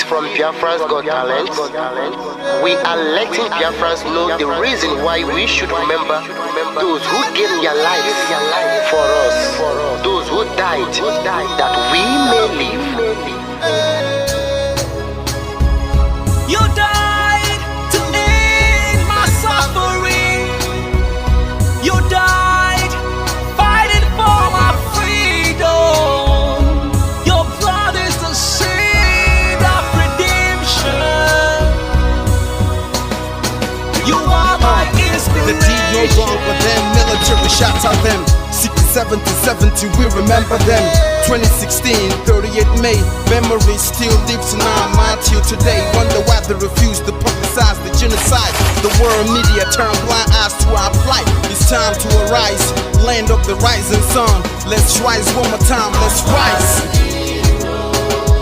from Biafrans Got Talent. We are letting Biafrans know the reason why we should remember those who gave their lives for us, those who died, that we may live. You died to end my suffering. You died fighting for my freedom. Your blood is the seed of redemption. You are my inspiration. The deed no longer them, military shots at them. 67 to 70, we remember them. 2016, 38 May, memory still lives in our mind till today. Wonder why they refuse to publicize the genocide. The world media turn blind eyes to our plight. It's time to arise, land of the rising sun. Let's rise one more time, let's rise.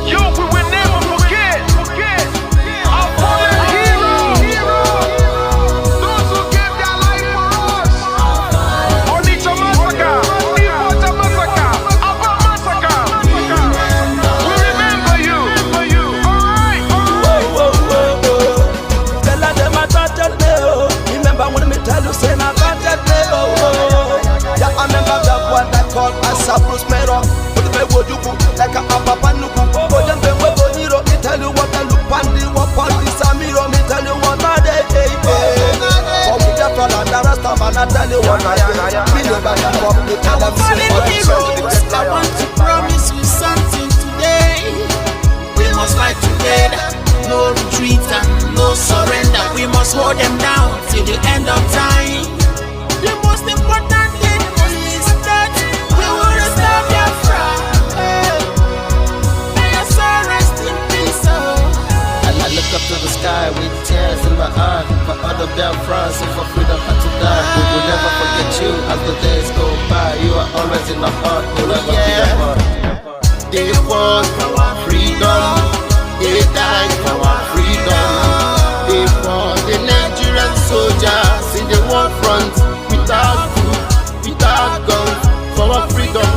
Yo, we will never forget our fallen heroes, those who gave their life for us. Onitsha massacre, Ipocha massacre, Aba massacre. We remember you. Alright. Tell them I got that day. Remember when me tell you say I got that day. Yeah, I remember that one that called us a Bruce Mero. But the way you go like a papa nuku. But then when we go, me tell you what I look and the what on this Amiro. Me tell you what I day. For we get from the rest of man, I tell you what I do. Me know that you come to tell them. I want to promise you something today. We must fight together, no retreat and no surrender. We must hold them down till the end of time. The most important thing is that we will restore Biafra. May your soul rest in peace. I look up to the sky with tears in my eyes. For other Biafrans, if for freedom had to die, we will never forget you as the days go by. You are always in my heart, forever be a part. They fought for our freedom, they died for our freedom. They fought the Nigerian soldiers in the war front, without food, without guns, for our freedom,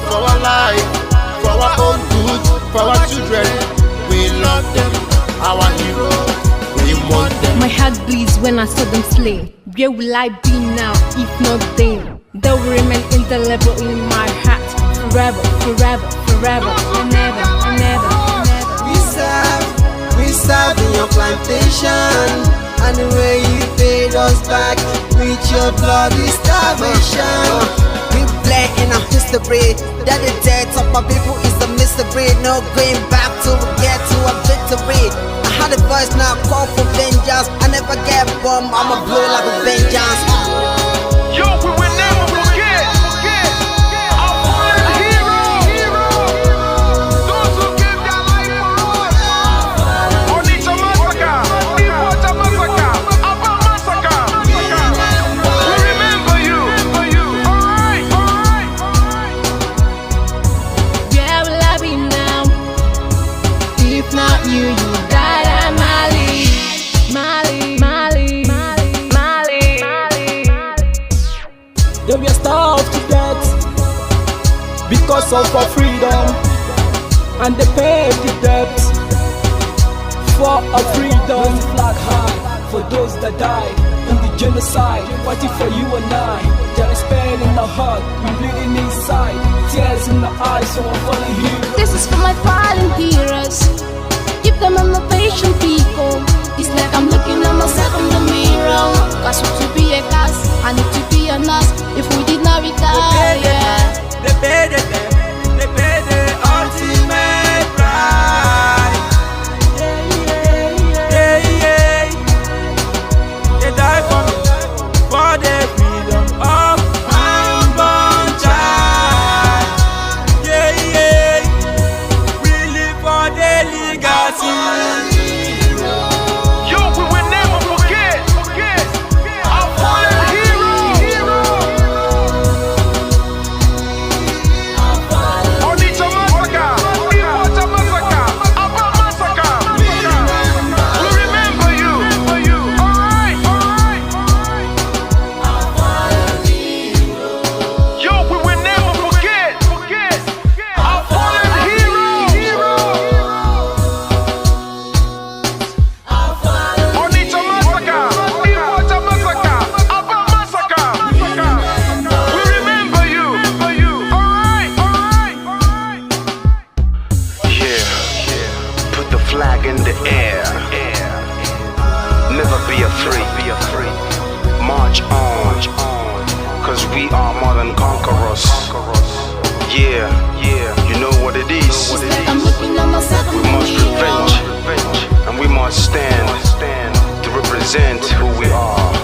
for our life, for our own good, for our children. We love them, our heroes, we want them. My heart bleeds when I saw them slain. Where will I be now if not then? They will remain indelible in my heart forever, forever, forever, and never, and never, and never. We serve in your plantation, and the way you paid us back with your bloody starvation. We play in our history that the death of my people is a mystery. No going back to get to a victory. I had a voice now call for vengeance. I never get bomb, I'ma blow like a vengeance. Yo, we will never forget our fallen heroes, those who gave their life for us. Onitsha massacre, Ipocha massacre, Aba massacre. We remember you. Alright. Where will I be now if not you? You died at Mali, Mali, Mali, Mali, Mali, Mali. They were starved to death because of our freedom, and they paid the debt for our freedom. Flag high for those that died in the genocide, fighting for you and I. There is pain in the heart, we bleeding inside, tears in the eyes, so I'm following you. This is for my fallen heroes. Give them a motivation, people. It's like I'm looking at myself in the mirror. Cause to be a gas, I need to be a nurse. If we did not retire, yeah. They paid the ultimate price. They died for me, for the freedom of my unborn child. We live for the legacy. be a free. March on, cause we are more than conquerors. Yeah, you know what it is. I'm looking at myself. We must revenge, and we must stand to represent who we are.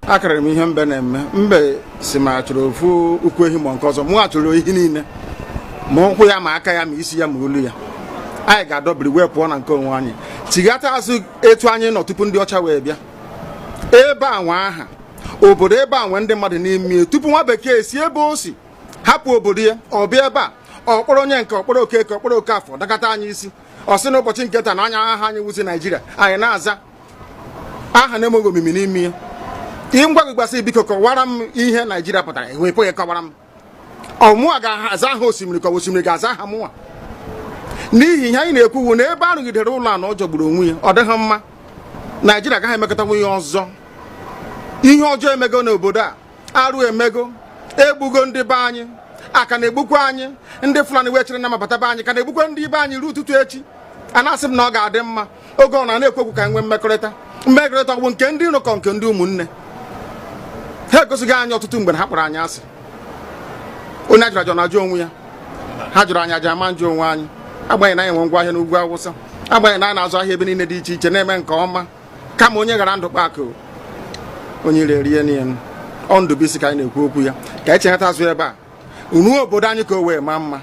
Akara m ihe mbe na-eme mbe si ma chọrọ ofu ukwu ehi ma nke ọzọ mụ achọrọ ihe niile ma ụkwụ ya ma aka ya ma isi ya ma olu ya anyị ga-adọbiri wee pụọ na nke onwe anyị tighata azụ etu anyị nọ tupu ndị ọcha wee bịa ebe a nwa aha obodo ebe a nwe ndị mmadụ n'ime tupu nwa bekee si ebe o si hapụ obodo ya ọ bịa ebe a ọkpọrọ onye nke ọkpọrọ okeke ọkpọrọ oke afọ dakata anyị isi ọ sị n'ụbọchị nke taa na anya aha anyị wuzi Naijiria anyị na-aza aha na-enweghị omimi n'ime ya ngwa gị gbasị biko kọwara m ihe Naijiria pụtara enwepụghị kọwara m ọmụa ga-aza aha osimiri ka osimiri ga-aza aha mụnwa n'ihi ihe anyị na-ekwuwu na ebe a rụgidere ụlọ a na ọ jọgburu onwe ya ọ dịghị mma Naijiria agaghị emekọtanwu ihe ọzọ ihe ọjọọ emego n'obodo a arụ emego egbugo ndị be anyị aka na-egbukwa anyị ndị Fulani wee chere na mabata be anyị ka na-egbukwa ndị be anyị ruo ụtụtụ echi a na-asị m na ọ ga-adị mma oge ọ na-ekwekwu ka nwee mmekọrịta bụ nke ndị nrụkọ nke ndị ụmụnne ha egosighị anyị ọtụtụ mgbe ha kpọrọ anyị asị onye ajụrụ ajụ na-ajụ onwe ya ha jụrụ anyị aja ama njụ onwe anyị agbanyeghị na anyị nwe ngwa ahịa n'ugwu Awụsa agbanyeghị na anyị na-azụ ahịa ebe niile dị iche iche na-eme nke ọma kama onye gara ndụ kpakụ onye rie niile ọ Ndụbụisi ka anyị na-ekwu okwu ya ka anyị cheghata azụ ebe a ruo obodo anyị ka o wee maa mma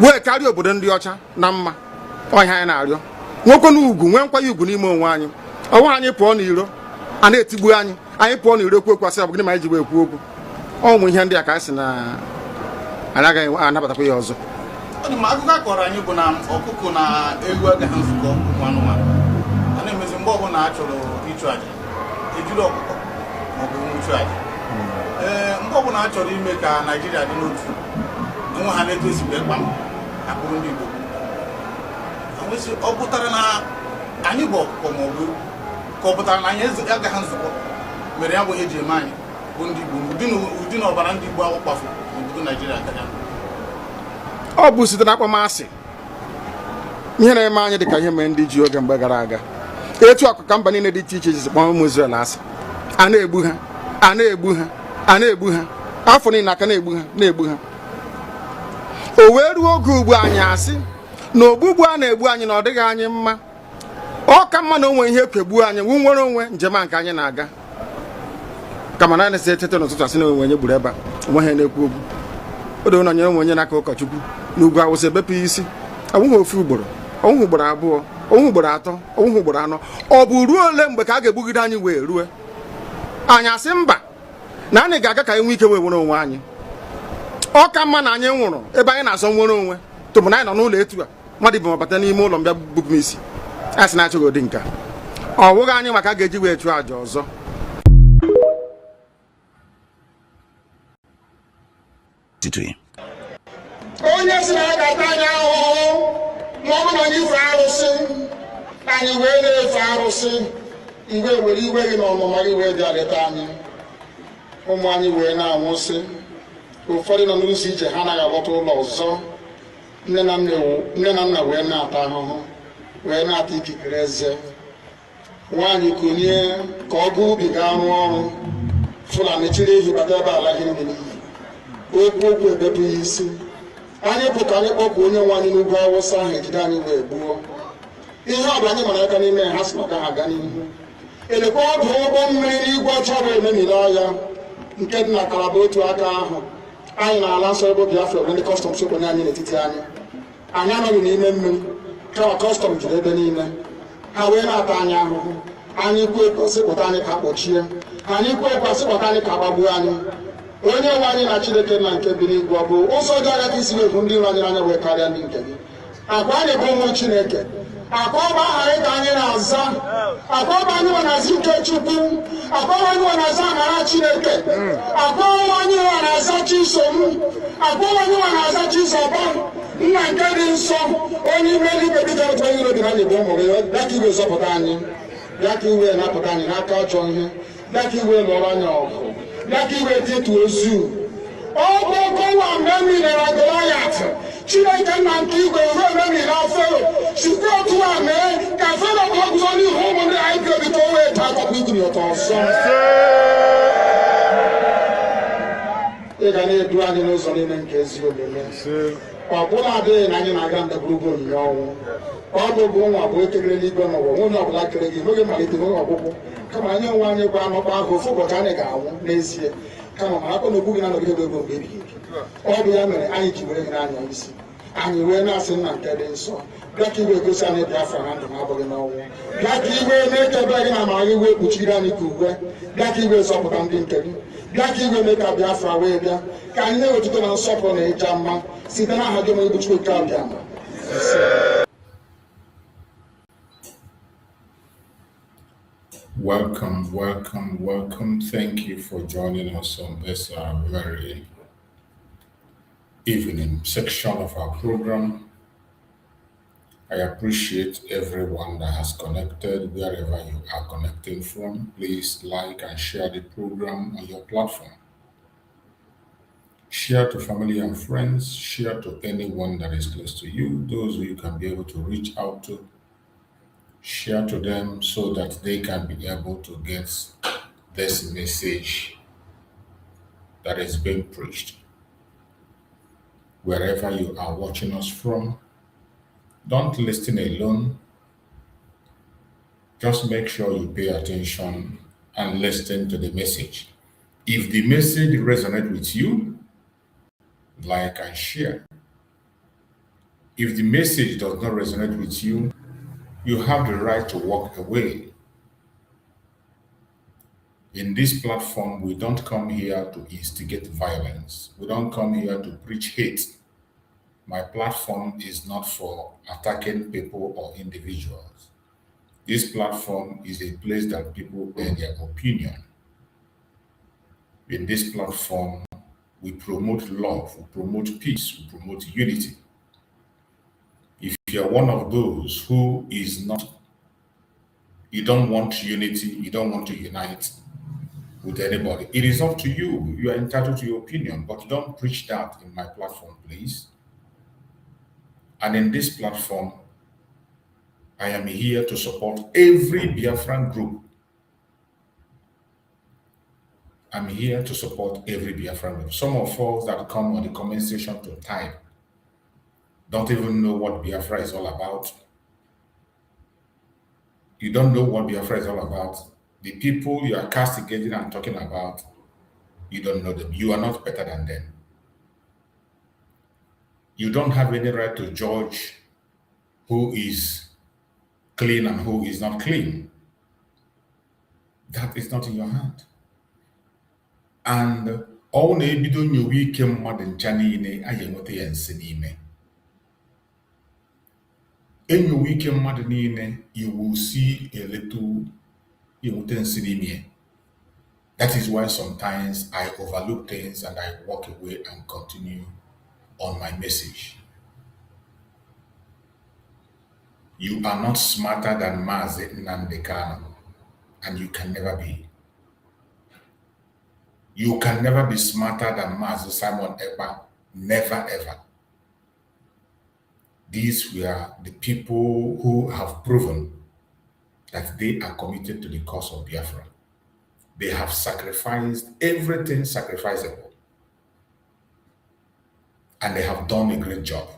wee karịa obodo ndị ọcha na mma ọhịa anyị na-arịọ nwekwe n'ugwu nwee nkwanye ugwu n'ime onwe anyị ọnwa anyị pụọ n'iro a na-etigbu anyị pụọ n'iro ekwu okwu asị ọ bụ gịnị ma anyị ji wee ekwu okwu ọmụ ihe ndị a ka anyị si na anyị agaghị anabatakwa ya ọzọ akụkọ akọrọ anyị bụ na ọkụkọ na ewu agaghị nzukọ ụmụ anụmanụ a na-emezi mgbe ọbụla a chọrọ ịchụ aja ejiri ọkụkọ maọbụ nwụchụ aja mgbe ọbụla a chọrọ ime ka Naijiria dị n'otu enwe ha na-etozigbo ịkpa akpụrụ ndị Igbo ọ pụtara na anyị bụ ọkụkọ maọbụ ka ọ pụtara na anyị agaghị nzukọ mere ya bụ ihe eji eme anyị bụ ndị Igbo ụdị na ọbara ndị Igbo akpafu n'obodo Naijiria agaghị ọ bụ site na akpọmasị ihe na-eme anyị dị ka ihe mere ndị ji oge mgbe gara aga etu ọkụka mba niile dị iche iche ji kpọọ ụmụ Izrel asị a na-egbu ha a na-egbu ha afọ niile aka na-egbu ha o wee ruo oge ugbu anyị asị na ogbugbu a na-egbu anyị na ọ dịghị anyị mma ọ ka mma na onwe ihe kegbuo anyị nwere onwe njem a nke anyị na-aga kama na na-esi etete n'ụtụtụ asị na onwe onye gburu ebe a onwe ha na-ekwu okwu o doo na onye onye n'aka ụkọchukwu n'ugwu Awụsa ebepụ isi ọnwụghị ofu ugboro ọnwụghị ugboro abụọ ọnwụghị ugboro atọ ọnwụghị ugboro anọ ọ bụ ruo ole mgbe ka a ga-egbugide anyị wee rue anyị asị mba na anyị ga-aga ka anyị nwee ike wee nwere onwe anyị ọ ka mma na anyị nwụrụ ebe anyị na-azọ nwere onwe tụbụ na anyị nọ n'ụlọ etu a mmadụ ibe mabata n'ime ụlọ mbịa bupụ m isi a sị na-achọghị ụdị nka ọ bụghị anyị maka a ga-eji wee chụọ àjà ọzọ onye si na a ga-ata anyị ahụhụ ma ọ bụ na anyị fe arụsị anyị wee na-efe arụsị iwe were iwe gị na ọmụma gị wee bịa leta anyị ụmụ anyị wee na-anwụsị ụfọdụ nọ n'ụzọ ije ha anaghị alọta ụlọ ọzọ nne na nna wee na-ata ahụhụ wee na-ata ikikere eze nwaanyị konye ka ọ gaa ubi gaa rụọ ọrụ Fulani chiri ehi bata ebe ala gị n'iyi okwu ebepụ ya isi anyị bụ ka anyị kpọpụ onye nwe anyị n'ugwu Awụsa ahụ ejide anyị wee gbuo ihe ọ bụ anyị mara aka n'ime ha si maka ha aga n'ihu elekwa ọdụ ụgbọ mmiri n'igwe ọcha bụ ememiri ọya nke dị na Kalaba otu aka ahụ anyị na-ala nsọ ebe Biafra bụ ndị kọstọm sokwenye anyị n'etiti anyị anọghị n'ime mmiri kama kọstọm jiri ebe niile ha wee na-ata anyị ahụhụ anyị kwuo ekosịpụta anyị ka kpọchie anyị kwuo ekwasịpụta anyị ka gbagbuo anyị onye nwe anyị na Chineke na nke bi n'igwe ọ bụ ụzọ dị agha ka isi na-ebu ndị iro anyị n'anya wee karịa ndị nke gị akwa anyị bụ ụmụ Chineke akwa ọba aha anyị ka anyị na-aza akwa ọba anyị nwe na-aza ike Chukwu akwa ọba anyị nwe na-aza amara Chineke akwa ọba anyị nwe na-aza Chisom akwa ọba anyị nwe na-aza Chizọba nna nke dị nsọ onye ime eluigwe dịka otu onye iro dị na anyị bụ ụmụ gị bịa ka iwe zọpụta anyị bịa ka iwe napụta anyị n'aka ọjọọ ihe bịa ka iwe lụọrọ anyị ọgụ bịa ka iwe dịtụ ozu ọ bụ ọkọwa mgbe mmiri na Goliath Chineke nke igwe ruo ebe mi na fero site otu a mee ka fero ka ọgụzọ n'ihu ụmụnne anyị ga-ebi ka o wee taa akọkọ igiri ọtọ ọsọ ị ga na-edu anyị n'ụzọ niile nke ezi omume ọ bụla adịghị na anyị na-aga ndagwurugwu onyinye ọnwụ ọ bụ nwa bụ ekele n'igwe n'ụwa onye ọbụla kere gị n'oge malite n'oge ọgwụgwụ kama anyị nwe anyị gwa anọkwa ahụ ofu ụbọchị anyị ga-anwụ n'ezie kama ma akpọ na okwu gị na-anọgide ego mgbe ebighị ebi ọ bụ ya mere anyị ji were gị n'anya isi anyị wee na-asị nna nke dị nsọ bịa ka iwe gosi anyị Biafra na ndụ na-abụghị n'ọnwụ bịa ka iwe na-ekebe gị na amara gị wee kpuchiri anyị ka uwe bịa ka iwe zọpụta ndị nke gị bịa ka iwe mee ka Biafra wee bịa ka anyị na-ewetụta na nsọpụrụ na ịja mma site n'aha gị onye bụ Chukwu nke abịa ma Welcome, welcome, welcome. Thank you for joining us on this very evening section of our program. I appreciate everyone that has connected wherever you are connecting from. Please like and share the program on your platform. Share to family and friends. Share to anyone that is close to you, those who you can be able to reach out to. Share to them so that they can be able to get this message that is being preached. Wherever you are watching us from, don't listen alone. Just make sure you pay attention and listen to the message. If the message resonates with you, like and share. If the message does not resonate with you, you have the right to walk away. In this platform, we don't come here to instigate violence. We don't come here to preach hate. My platform is not for attacking people or individuals. This platform is a place that people air their opinion. In this platform, we promote love, we promote peace, we promote unity. If you're one of those who is not, you don't want unity, you don't want to unite with anybody, it is up to you. You are entitled to your opinion, but don't preach that in my platform, please. And in this platform, I am here to support every Biafran group. I'm here to support every Biafran group. Some of us that come on the comment section to type don't even know what Biafra is all about. You don't know what Biafra is all about. The people you are castigating and talking about, you don't know them. You are not better than them. You don't have any right to judge who is clean and who is not clean. That is not in your hand. And all na-ebido nyowe ike mmadụ ncha niile anyị enweta ya nsị n'ime. Enyowe ike mmadụ niile, you will see a little enweta nsị n'ime. That is why sometimes I overlook things and I walk away and continue on my message. You are not smarter than Nnamdi Kanu, and you can never be. You can never be smarter than Simon Ekpa. Never ever. These were the people who have proven that they are committed to the cause of Biafra. They have sacrificed everything sacrificable. And they have done a great job.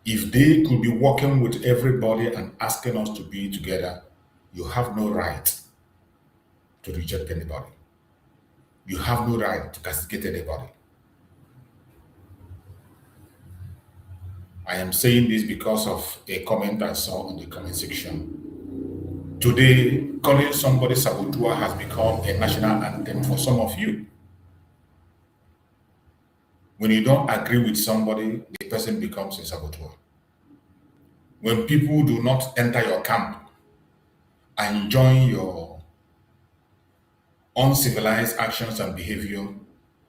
If they could be working with everybody and asking us to be together, you have no right to reject anybody. You have no right to castigate anybody. I am saying this because of a comment I saw in the comment section. Today, calling somebody saboteur has become a national anthem for some of you. When you don't agree with somebody, the person becomes a saboteur. When people do not enter your camp and join your uncivilized actions and behavior,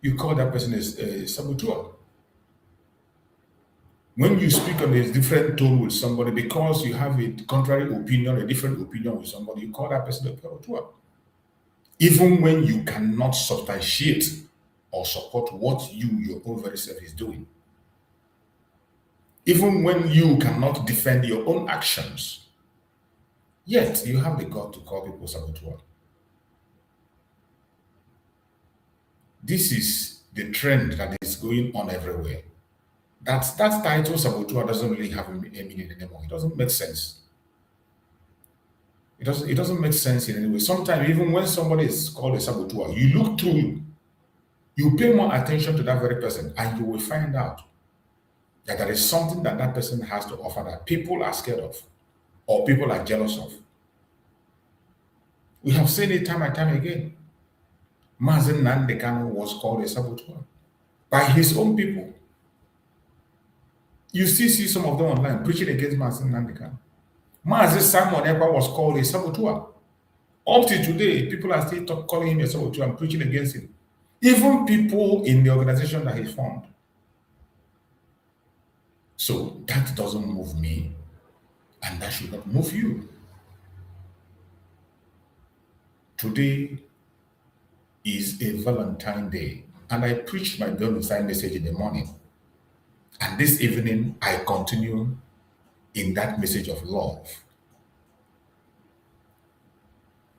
you call that person a saboteur. When you speak on a different tone with somebody because you have a contrary opinion, a different opinion with somebody, you call that person a saboteur. Even when you cannot substantiate or support what you, your own very self, is doing. Even when you cannot defend your own actions, yet you have the God to call people saboteur. This is the trend that is going on everywhere. That title saboteur doesn't really have a meaning anymore. It doesn't make sense. It doesn't make sense in any way. Sometimes even when somebody is called a saboteur, you look through, you pay more attention to that very person, and you will find out that there is something that that person has to offer that people are scared of or people are jealous of. We have seen it time and time again. Nnamdi Kanu was called a saboteur by his own people. You still see some of them online preaching against Nnamdi Kanu. Simon Ekpa was called a saboteur. Up to today, people are still calling him a saboteur and preaching against him. Even people in the organization that he formed. So that doesn't move me, and that should not move you. Today is a Valentine Day, and I preached my Valentine message in the morning. And this evening, I continue in that message of love.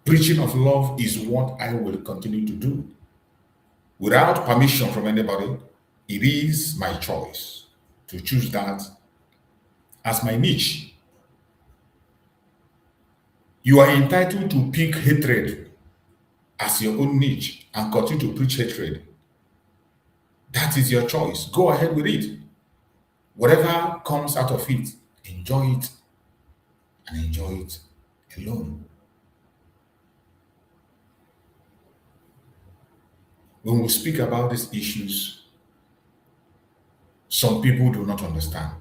Preaching of love is what I will continue to do. Without permission from anybody, it is my choice to choose that as my niche. You are entitled to pick hatred as your own niche and continue to preach hatred. That is your choice. Go ahead with it. Whatever comes out of it, enjoy it, and enjoy it alone. When we speak about these issues, some people do not understand.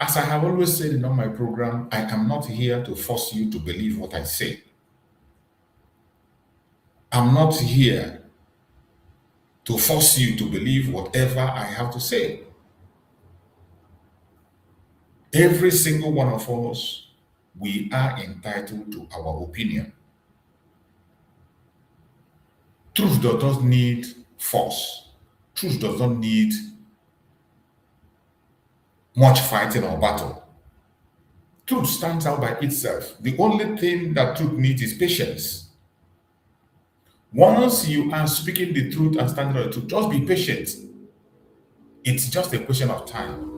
As I have always said in all my program, I am not here to force you to believe what I say. I'm not here to force you to believe whatever I have to say. Every single one of us, we are entitled to our opinion. Truth does not need force. Truth does not need much fighting or battle. Truth stands out by itself. The only thing that truth needs is patience. Once you are speaking the truth and standing on the truth, just be patient. It's just a question of time.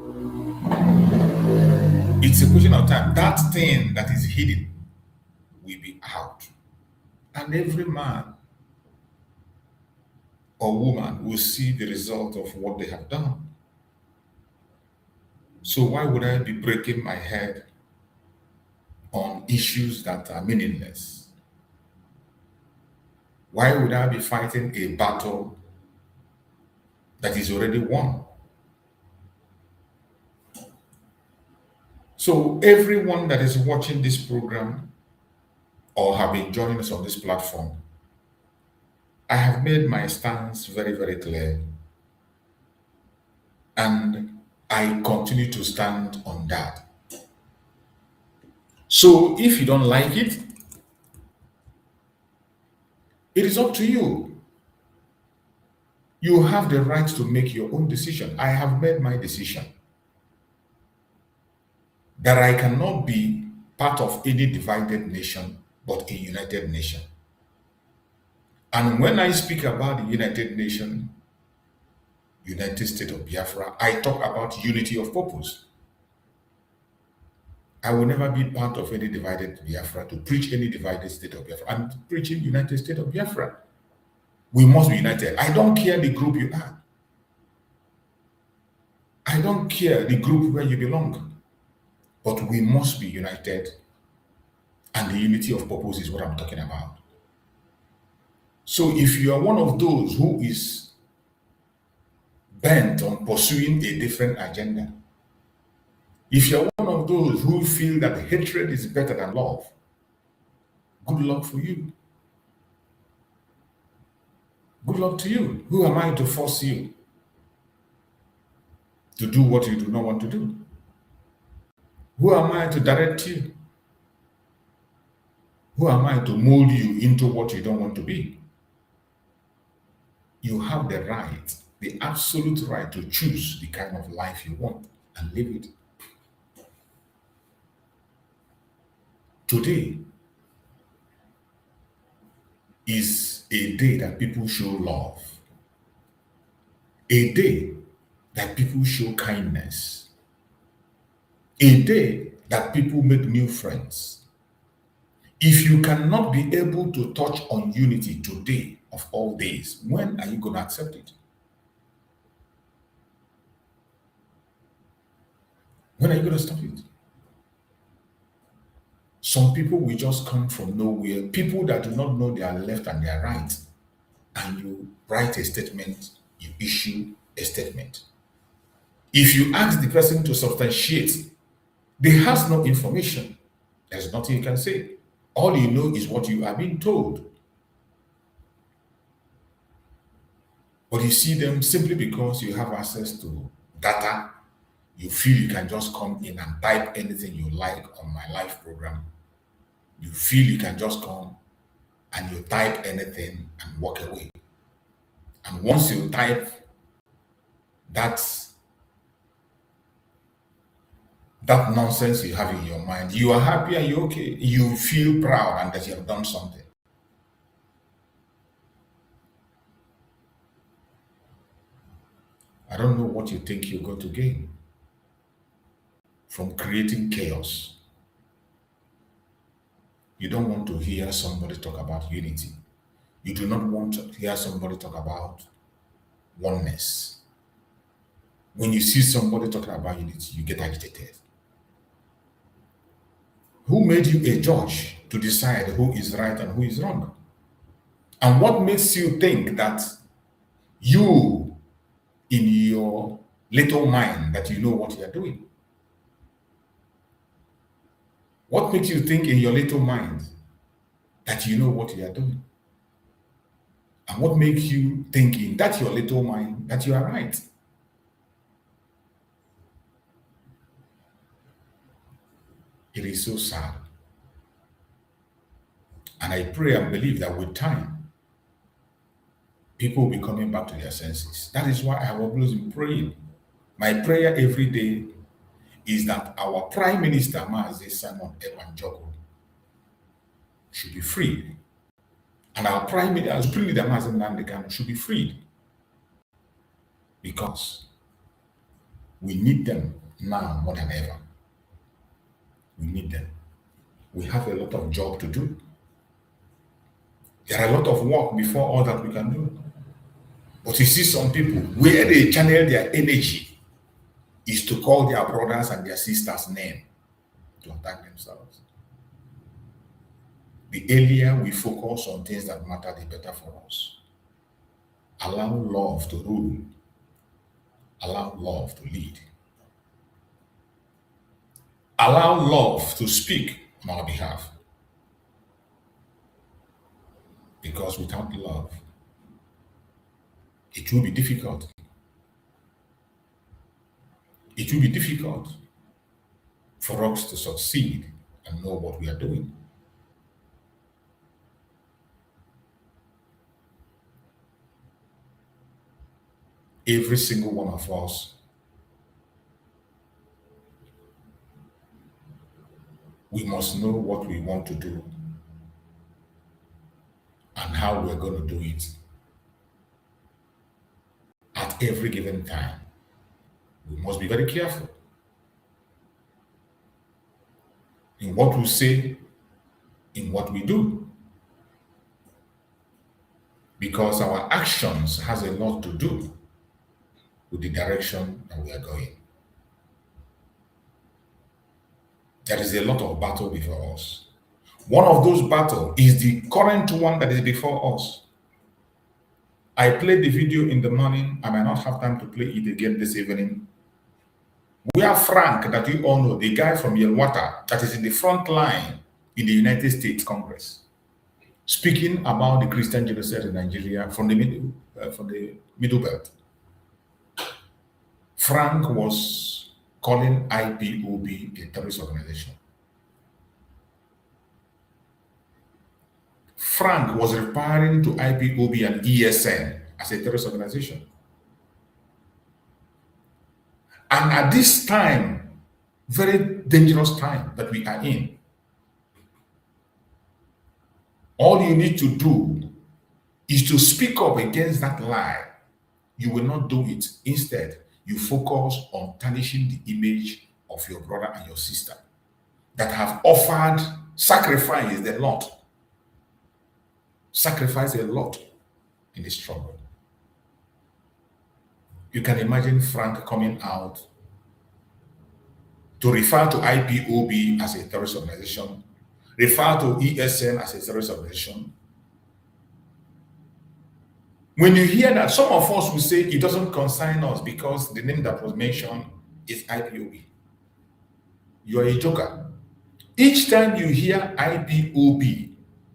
It's a question of time. That thing that is hidden will be out. And every man or woman will see the result of what they have done. So why would I be breaking my head on issues that are meaningless? Why would I be fighting a battle that is already won? So everyone that is watching this program or have been joining us on this platform, I have made my stance very, very clear. And I continue to stand on that. So if you don't like it, it is up to you. You have the right to make your own decision. I have made my decision that I cannot be part of any divided nation, but a united nation. And when I speak about the United Nation, United States of Biafra, I talk about unity of purpose. I will never be part of any divided Biafra to preach any divided state of Biafra. I'm preaching United States of Biafra. We must be united. I don't care the group you are. I don't care the group where you belong. But we must be united. And the unity of purpose is what I'm talking about. So if you are one of those who is bent on pursuing a different agenda, if you're one of those who feel that hatred is better than love, good luck for you. Good luck to you. Who am I to force you to do what you do not want to do? Who am I to direct you? Who am I to mold you into what you don't want to be? You have the right. the absolute right to choose the kind of life you want and live it. Today is a day that people show love, a day that people show kindness, a day that people make new friends. If you cannot be able to touch on unity today of all days, when are you going to accept it? When are you going to stop it? Some people will just come from nowhere, people that do not know their left and their right, and you write a statement, you issue a statement. If you ask the person to substantiate, they has no information. There's nothing you can say. All you know is what you are being told. But you see them simply because you have access to data, you feel you can just come in and type anything you like on my live program. You feel you can just come and you type anything and walk away. And once you type that nonsense you have in your mind, you are happy and you're okay. You feel proud and that you have done something. I don't know what you think you're going to gain from creating chaos. You don't want to hear somebody talk about unity. You do not want to hear somebody talk about oneness. When you see somebody talking about unity, you get agitated. Who made you a judge to decide who is right and who is wrong? And what makes you think that you, in your little mind, that you know what you are doing? What makes you think in your little mind that you know what you are doing? And what makes you think in that your little mind that you are right? It is so sad. And I pray and believe that with time, people will be coming back to their senses. That is why I have always been praying. My prayer every day is that our Prime Minister, Mazi Simon Ekpa should be freed. And our Prime Leader, Mazi Nnamdi, should be freed. Because we need them now more than ever. We need them. We have a lot of job to do. There are a lot of work before all that we can do. But you see some people, where they channel their energy is to call their brothers and their sisters' name to attack themselves. The earlier we focus on things that matter, the better for us. Allow love to rule. Allow love to lead. Allow love to speak on our behalf. Because without love, it will be difficult. It will be difficult for us to succeed and know what we are doing. Every single one of us we must know what we want to do and how we're going to do it at every given time. We must be very careful in what we say, in what we do, because our actions has a lot to do with the direction that we are going. There is a lot of battle before us. One of those battles is the current one that is before us. I played the video in the morning. I might not have time to play it again this evening. We have Frank, that you all know, the guy from Yelwata, that is in the front line in the United States Congress, speaking about the Christian genocide in Nigeria from the Middle Belt. Frank was calling IPOB a terrorist organization. Frank was referring to IPOB and ESN as a terrorist organization. And at this time, very dangerous time that we are in, all you need to do is to speak up against that lie. You will not do it. Instead, you focus on tarnishing the image of your brother and your sister that have offered sacrifice a lot. Sacrifice a lot in the struggle. You can imagine Frank coming out to refer to IPOB as a terrorist organization, refer to ESN as a terrorist organization. When you hear that, some of us will say it doesn't concern us because the name that was mentioned is IPOB. You are a joker. Each time you hear IPOB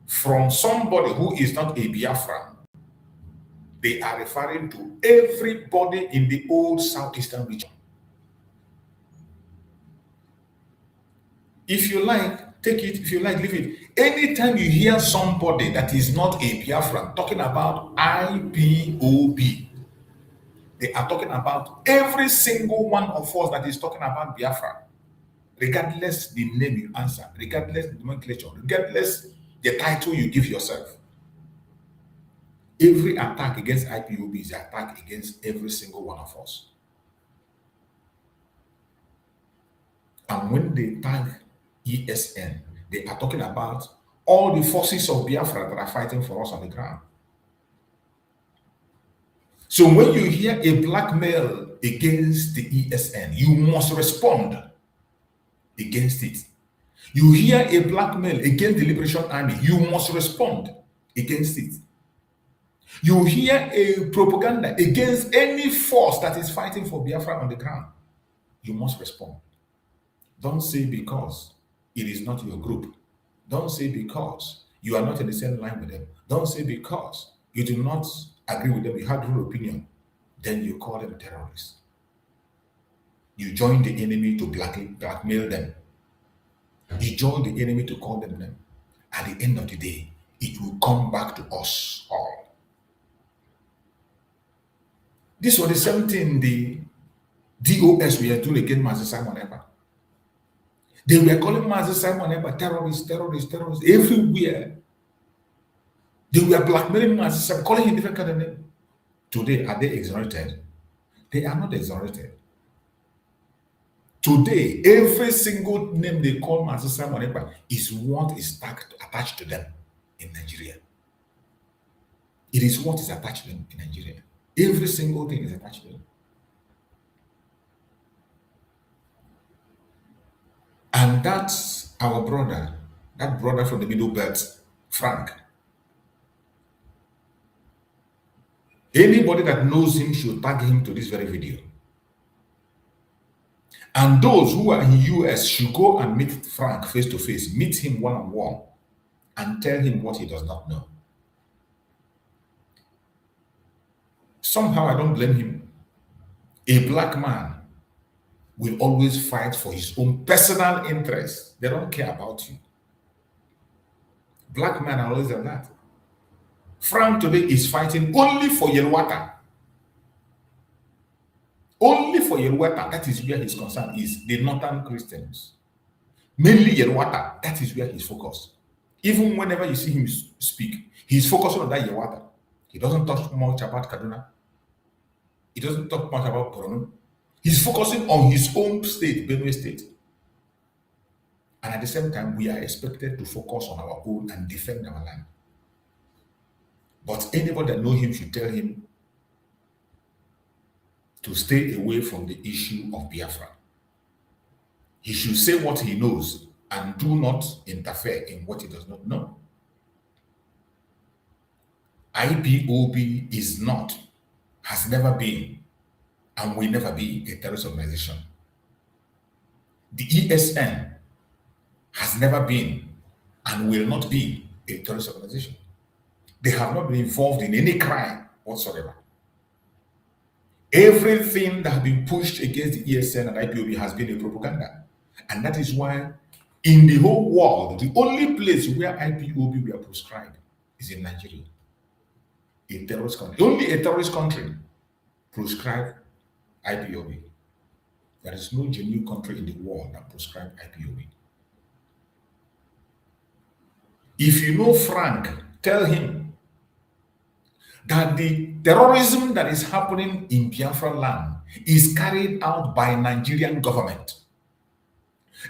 from somebody who is not a Biafran, they are referring to everybody in the old southeastern region. If you like, take it. If you like, leave it. Anytime you hear somebody that is not a Biafran talking about IPOB, they are talking about every single one of us that is talking about Biafra, regardless the name you answer, regardless the nomenclature, regardless the title you give yourself. Every attack against IPOB is an attack against every single one of us. And when they tag ESN, they are talking about all the forces of Biafra that are fighting for us on the ground. So when you hear a blackmail against the ESN, you must respond against it. You hear a blackmail against the Liberation Army, you must respond against it. You hear a propaganda against any force that is fighting for Biafra on the ground, you must respond. Don't say because it is not your group. Don't say because you are not in the same line with them. Don't say because you do not agree with them, you have your opinion. Then you call them terrorists. You join the enemy to blackmail them. You join the enemy to call them them. At the end of the day, it will come back to us all. This was the same thing the DOS were doing against Master Simon Ekpa. They were calling Master Simon Ekpa terrorists everywhere. They were blackmailing Master Simon, calling him different kind of name. Today, are they exonerated? They are not exonerated. Today, every single name they call Master Simon Ekpa is what is attached to them in Nigeria. It is what is attached to them in Nigeria. Every single thing is attached to them. And that's our brother, that brother from the Middle Belt, Frank. Anybody that knows him should tag him to this very video. And those who are in the US should go and meet Frank face to face, meet him one-on-one, and tell him what he does not know. Somehow I don't blame him. A black man will always fight for his own personal interests. They don't care about you. Black men are always like that. Frank today is fighting only for Yelwata. Only for Yelwata. That is where his concern is. The northern Christians. Mainly Yelwata. That is where he's focused. Even whenever you see him speak, he's focusing on that Yelwata. He doesn't talk much about Kaduna. He doesn't talk much about Borno. He's focusing on his own state, Benue State. And at the same time, we are expected to focus on our own and defend our land. But anybody that knows him should tell him to stay away from the issue of Biafra. He should say what he knows and do not interfere in what he does not know. IPOB is not, has never been, and will never be a terrorist organization. The ESN has never been and will not be a terrorist organization. They have not been involved in any crime whatsoever. Everything that has been pushed against the ESN and IPOB has been a propaganda. And that is why in the whole world, the only place where IPOB were proscribed is in Nigeria. A terrorist country. Only a terrorist country proscribed IPOB. There is no genuine country in the world that prescribes IPOB. If you know Frank, tell him that the terrorism that is happening in Biafra land is carried out by Nigerian government.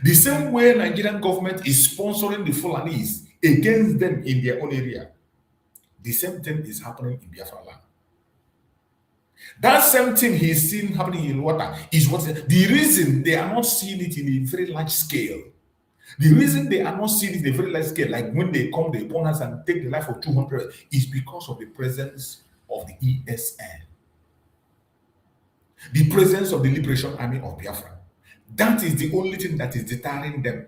The same way Nigerian government is sponsoring the Fulanis against them in their own area, the same thing is happening in Biafra land. That same thing he's seen happening in water is what the reason they are not seeing it in a very large scale. The reason they are not seeing it in a very large scale, like when they come, they burn us and take the life of 200, is because of the presence of the ESN, the presence of the Liberation Army of Biafra. That is the only thing that is deterring them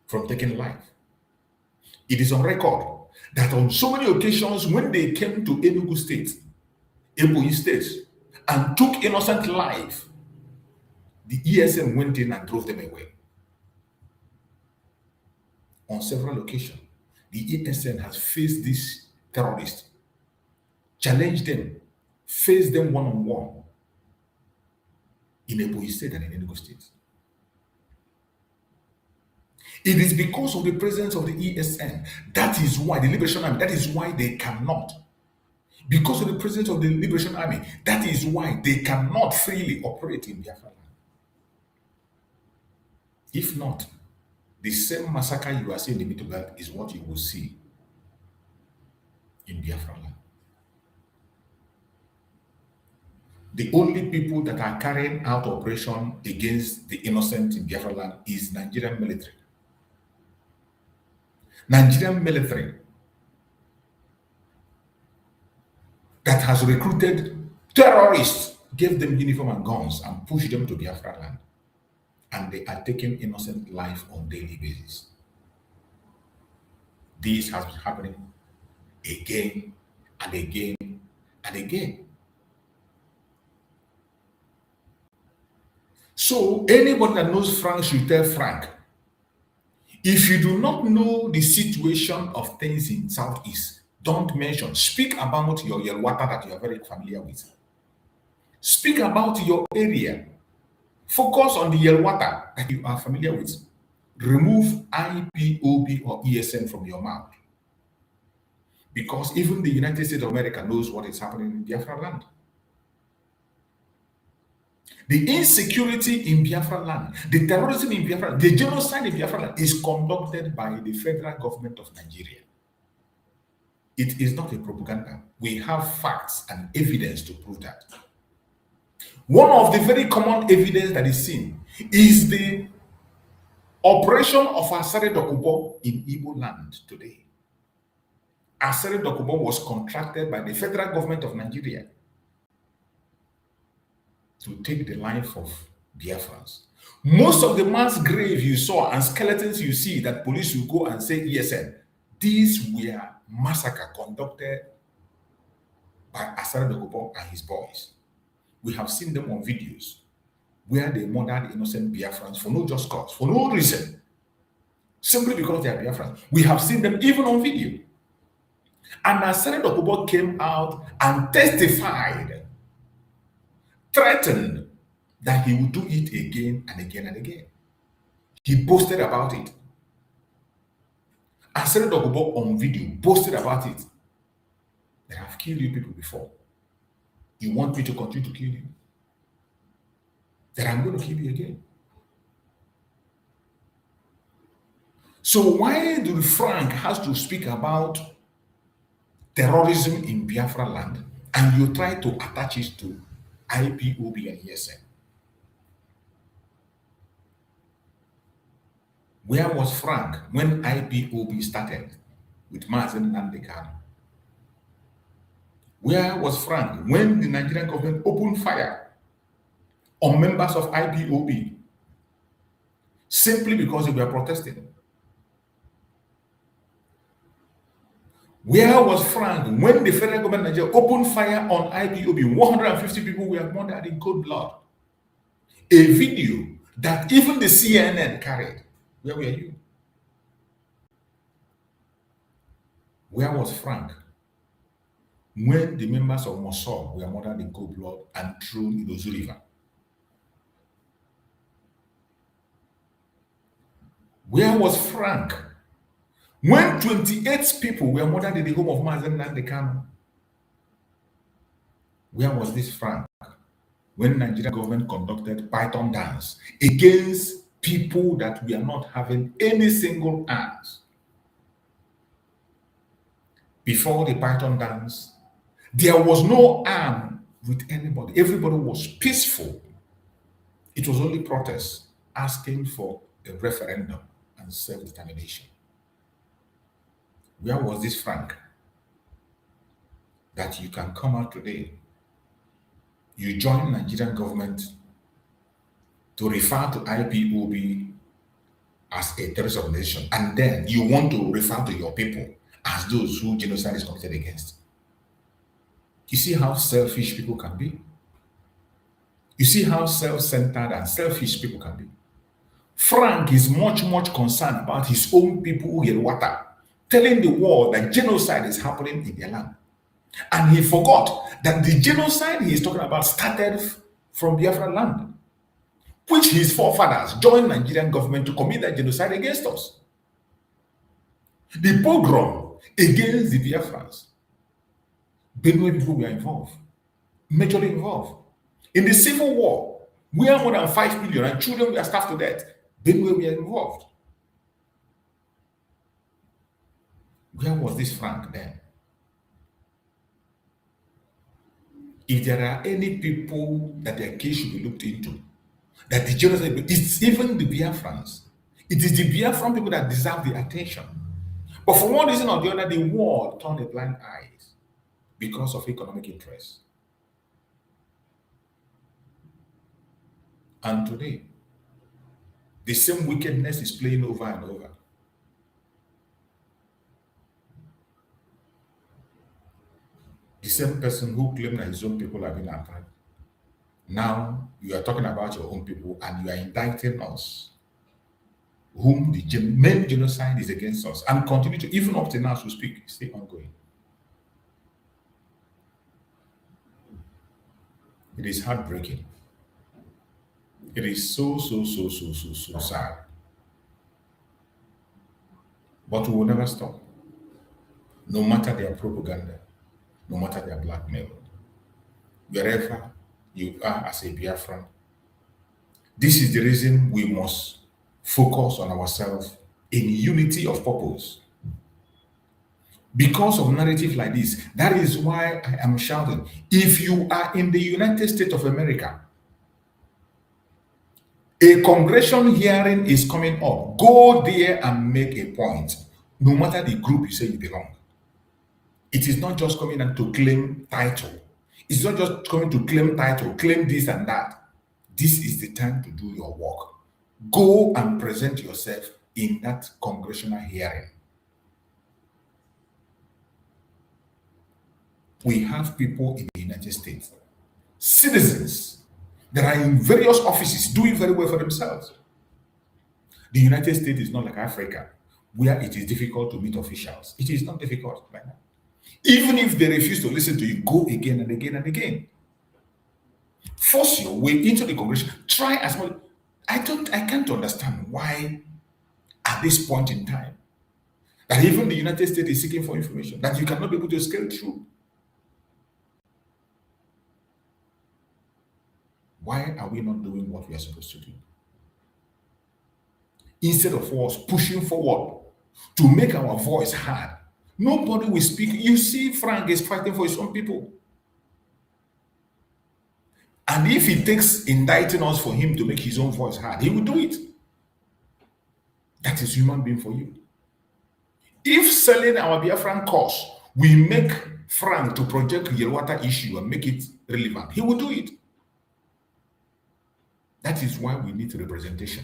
from taking life. It is on record that on so many occasions when they came to Enugu State, Ebonyi State, and took innocent life, the ESN went in and drove them away. On several occasions, the ESN has faced these terrorists, challenged them, faced them one-on-one in Ebonyi State and in Enugu State. It is because of the presence of the ESN. That is why the Liberation Army, that is why they cannot. Because of the presence of the Liberation Army, that is why they cannot freely operate in Biafra land. If not, the same massacre you are seeing in the Middle Belt is what you will see in Biafra land. The only people that are carrying out operation against the innocent in Biafra land is Nigerian military. Nigerian military that has recruited terrorists, gave them uniform and guns and pushed them to Biafra land. And they are taking innocent life on daily basis. This has been happening again and again and again. So anybody that knows Frank should tell Frank, if you do not know the situation of things in Southeast, don't mention. Speak about your Yelwata that you are very familiar with. Speak about your area. Focus on the Yelwata that you are familiar with. Remove IPOB or ESN from your mouth. Because even the United States of America knows what is happening in Biafra land. The insecurity in Biafra land, the terrorism in Biafra land, the genocide in Biafra land is conducted by the federal government of Nigeria. It is not a propaganda. We have facts and evidence to prove that. One of the very common evidence that is seen is the operation of Asare Dokubo in Igbo land today. Asare Dokubo was contracted by the federal government of Nigeria to take the life of Biafrans. Most of the mass grave you saw and skeletons you see that police will go and say ESN, these were massacre conducted by Asare Dokubo and his boys. We have seen them on videos where they murdered innocent Biafrans for no just cause, for no reason, simply because they are Biafrans. We have seen them even on video. And Asare Dokubo came out and testified, threatened that he would do it again and again and again. He boasted about it. Asare Dokubo on video boasted about it. That I've killed you people before. You want me to continue to kill you? That I'm going to kill you again. So why do Frank has to speak about terrorism in Biafra land and you try to attach it to IPOB and ESN? Where was Frank when IPOB started with Nnamdi Kanu? Where was Frank when the Nigerian government opened fire on members of IPOB simply because they were protesting? Where was Frank when the federal government of Nigeria opened fire on IPOB? 150 people were murdered in cold blood. A video that even the CNN carried. Where were you? Where was Frank when the members of Mossad were murdered in cold blood and thrown in the Ozu River? Where was Frank when 28 people were murdered in the home of Nnamdi Kanu? Where was this Frank when Nigerian government conducted Python dance against people that were not having any single arms? Before the Python dance, there was no arm with anybody. Everybody was peaceful. It was only protests asking for a referendum and self-determination. Where was this Frank that you can come out today? You join Nigerian government to refer to IPOB as a terrorist organization, and then you want to refer to your people as those who genocide is committed against. You see how selfish people can be? You see how self-centered and selfish people can be? Frank is much concerned about his own people who get water, telling the world that genocide is happening in their land. And he forgot that the genocide he is talking about started from Biafra land, which his forefathers joined Nigerian government to commit that genocide against us. The pogrom against the Biafrans, Benue people were involved, majorly involved. In the civil war, where more than 5 million and children were starved to death, Benue were involved. Where was this Frank then? If there are any people that their case should be looked into, that the genocide, it's even the Biafrans. It is the Biafran people that deserve the attention. But for one reason or the other, the world turned a blind eye because of economic interests. And today, the same wickedness is playing over and over. The same person who claimed that his own people have been attacked. Now you are talking about your own people and you are indicting us, whom the main genocide is against us, and continue to, even up to now as we speak, stay ongoing. It is heartbreaking. It is so sad. But we will never stop. No matter their propaganda, no matter their blackmail. Wherever you are as a Biafran, this is the reason we must focus on ourselves in unity of purpose. Because of narrative like this, that is why I am shouting. If you are in the United States of America, a congressional hearing is coming up. Go there and make a point, no matter the group you say you belong. It is not just coming and to claim title. It's not just coming to claim title, claim this and that. This is the time to do your work. Go and present yourself in that congressional hearing. We have people in the United States, citizens, that are in various offices doing very well for themselves. The United States is not like Africa, where it is difficult to meet officials. It is not difficult like that. Even if they refuse to listen to you, go again and again and again. Force your way into the congregation. Try as much. I can't understand why at this point in time that even the United States is seeking for information that you cannot be able to scale through. Why are we not doing what we are supposed to do? Instead of us pushing forward to make our voice heard, nobody will speak. You see, Frank is fighting for his own people. And if it takes indicting us for him to make his own voice heard, he will do it. That is human being for you. If selling our Biafran cause will make Frank to project the Yelwata issue and make it relevant, he will do it. That is why we need representation.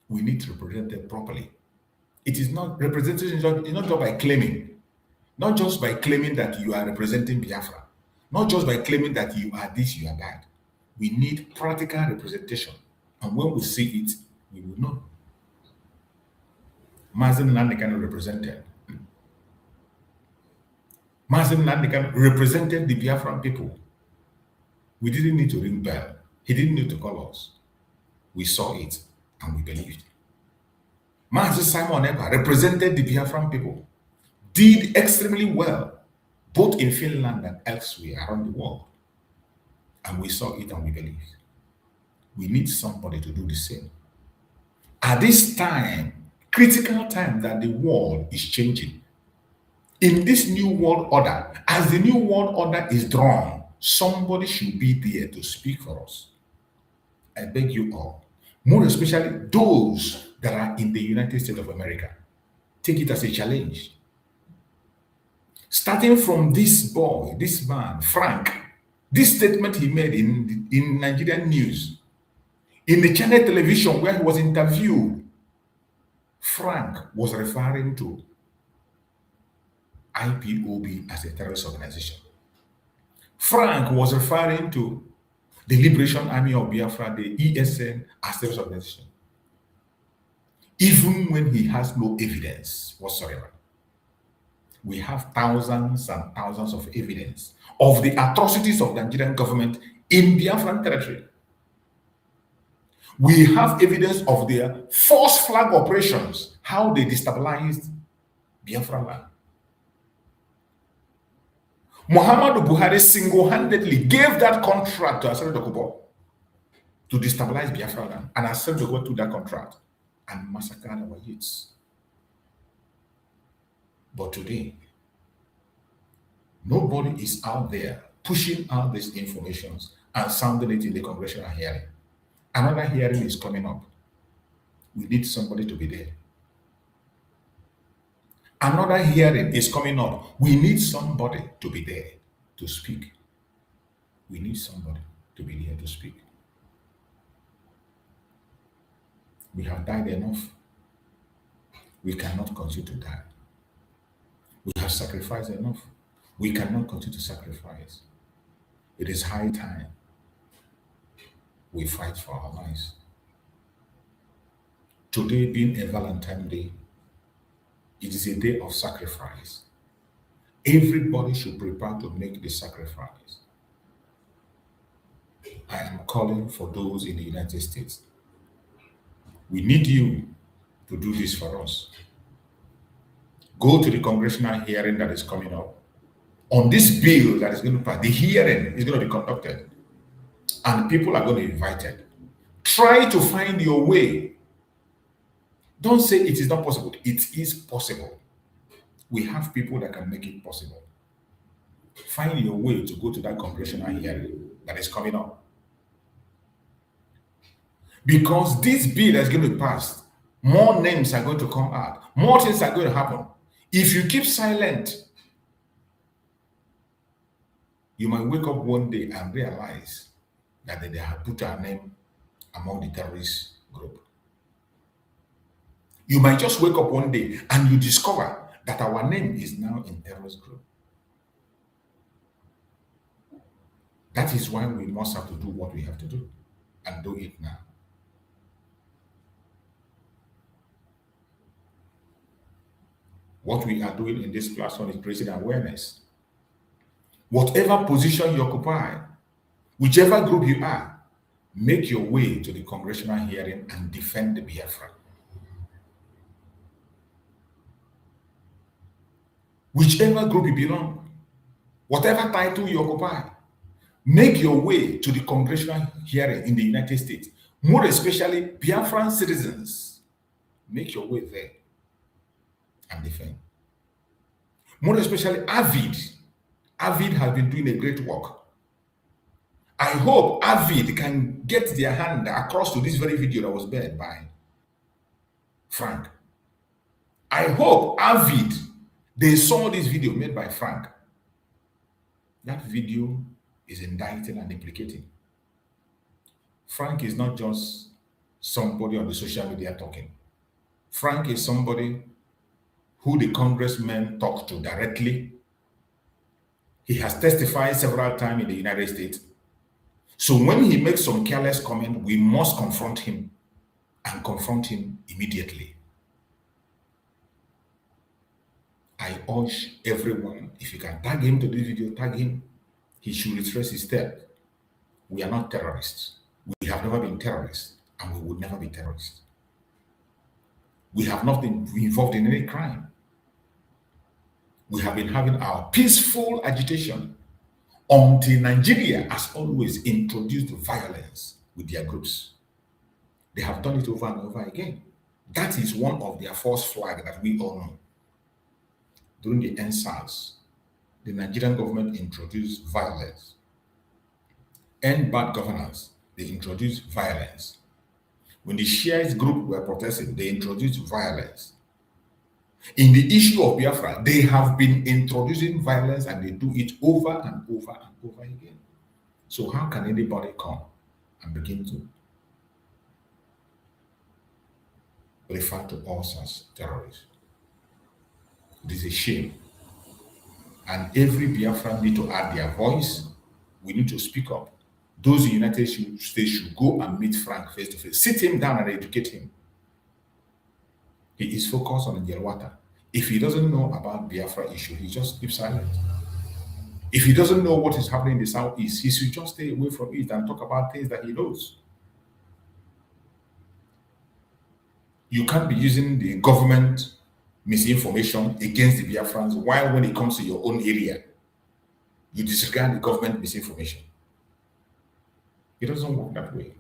We need to represent them properly. It is not representation, it's not just by claiming. Not just by claiming that you are representing Biafra. Not just by claiming that you are this, you are that. We need practical representation. And when we see it, we will know. Mazen Nnamdi represented. Mazen Nnamdi represented the Biafran people. We didn't need to ring bell. He didn't need to call us. We saw it. and we believed. Master Simon Ekpa represented the Biafran people, did extremely well, both in Finland and elsewhere around the world. And we saw it and we believed. We need somebody to do the same. At this time, critical time that the world is changing, in this new world order, as the new world order is drawn, somebody should be there to speak for us. I beg you all, more especially those that are in the United States of America, take it as a challenge. Starting from this boy, this man, Frank, this statement he made in Nigerian news, in the channel television where he was interviewed, Frank was referring to IPOB as a terrorist organization. Frank was referring to the Liberation Army of Biafra, the ESN, as a terrorist organization, even when he has no evidence whatsoever. We have thousands and thousands of evidence of the atrocities of the Nigerian government in Biafran territory. We have evidence of their false flag operations, how they destabilized Biafra land. Muhammadu Buhari single-handedly gave that contract to Asare Dokubo to destabilize Biafra land, and Asare Dokubo took that contract and massacred our youths. But today, nobody is out there pushing out these informations and sounding it in the congressional hearing. Another hearing is coming up. We need somebody to be there. Another hearing is coming up. We need somebody to be there to speak. We need somebody to be there to speak. We have died enough. We cannot continue to die. We have sacrificed enough. We cannot continue to sacrifice. It is high time we fight for our lives. Today being a Valentine Day, it is a day of sacrifice. Everybody should prepare to make the sacrifice. I am calling for those in the United States. We need you to do this for us. Go to the congressional hearing that is coming up. On this bill that is going to pass, the hearing is going to be conducted, and people are going to be invited. Try to find your way. Don't say it is not possible. It is possible. We have people that can make it possible. Find your way to go to that congressional hearing that is coming up. Because this bill that is going to be passed, more names are going to come out. More things are going to happen. If you keep silent, you might wake up one day and realize that they have put our name among the terrorist group. You might just wake up one day and you discover that our name is now in terrorist group. That is why we must have to do what we have to do, and do it now. What we are doing in this platform is raising awareness. Whatever position you occupy, whichever group you are, make your way to the congressional hearing and defend the Biafra. Whichever group you belong, whatever title you occupy, make your way to the congressional hearing in the United States. More especially, Biafran citizens, make your way there and defend. More especially, Avid has been doing a great work. I hope Avid can get their hand across to this very video that was made by Frank. I hope Avid, they saw this video made by Frank. That video is indicting and implicating. Frank is not just somebody on the social media talking. Frank is somebody who the congressmen talk to directly. He has testified several times in the United States. So when he makes some careless comment, we must confront him, and confront him immediately. I urge everyone, if you can tag him to this video, tag him. He should retrace his step. We are not terrorists. We have never been terrorists, and we would never be terrorists. We have not been involved in any crime. We have been having our peaceful agitation until Nigeria has always introduced violence with their groups. They have done it over and over again. That is one of their false flag that we all know. During the NSAS, the Nigerian government introduced violence. End bad governance, they introduced violence. When the Shiites group were protesting, they introduced violence. In the issue of Biafra, they have been introducing violence and they do it over and over and over again. So how can anybody come and begin to refer to us as terrorists? It is a shame. And every Biafran need to add their voice. We need to speak up. Those in the United States should go and meet Frank face to face. Sit him down and educate him. He is focused on the Yelwata. If he doesn't know about Biafra issue, he just keeps silent. If he doesn't know what is happening in the Southeast, he should just stay away from it and talk about things that he knows. You can't be using the government misinformation against the Biafrans while when it comes to your own area, you disregard the government misinformation. It doesn't work that way.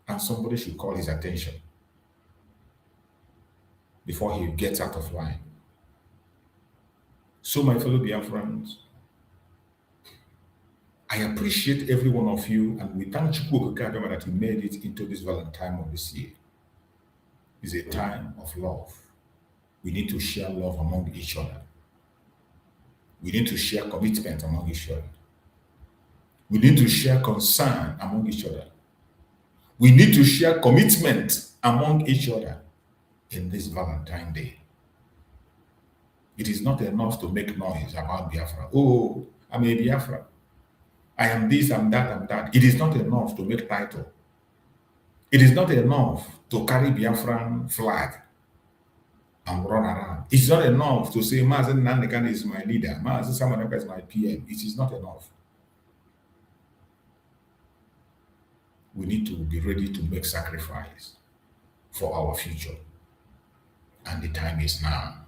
And somebody should call his attention before he gets out of line. So my fellow Biafrans, I appreciate every one of you, and we thank Chukwu Okike that he made it into this Valentine of this year. It's a time of love. We need to share love among each other. We need to share commitment among each other. We need to share concern among each other. We need to share commitment among each other in this Valentine Day. It is not enough to make noise about Biafra. Oh, I'm a Biafra. I am this, I'm that, I'm that. It is not enough to make title. It is not enough to carry Biafran flag and run around. It's not enough to say Mazen Nnamdi is my leader, Mazen Samanaka is my PM. It is not enough. We need to be ready to make sacrifice for our future. And the time is now.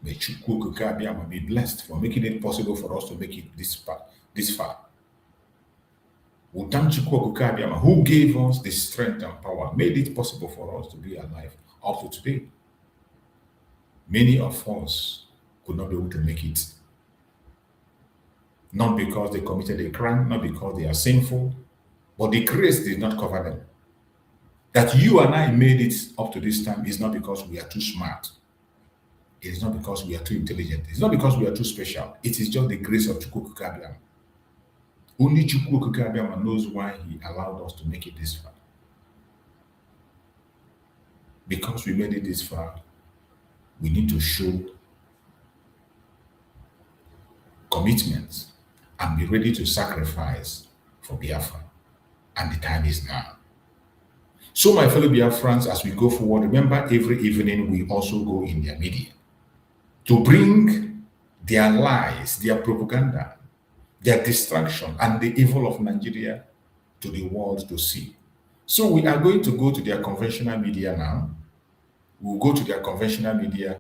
May Chukwu Okike be blessed for making it possible for us to make it this far. We thank Chukwu Okike who gave us the strength and power, made it possible for us to be alive up to today. Many of us could not be able to make it. Not because they committed a crime, not because they are sinful, but the grace did not cover them. That you and I made it up to this time is not because we are too smart. It is not because we are too intelligent. It's not because we are too special. It is just the grace of Chukwu Okike. Only Chukwu Okike knows why he allowed us to make it this far. Because we made it this far, we need to show commitment and be ready to sacrifice for Biafra. And the time is now. So my fellow Biafrans, as we go forward, remember every evening we also go in their media to bring their lies, their propaganda, their distraction, and the evil of Nigeria to the world to see. So we are going to go to their conventional media now. We'll go to their conventional media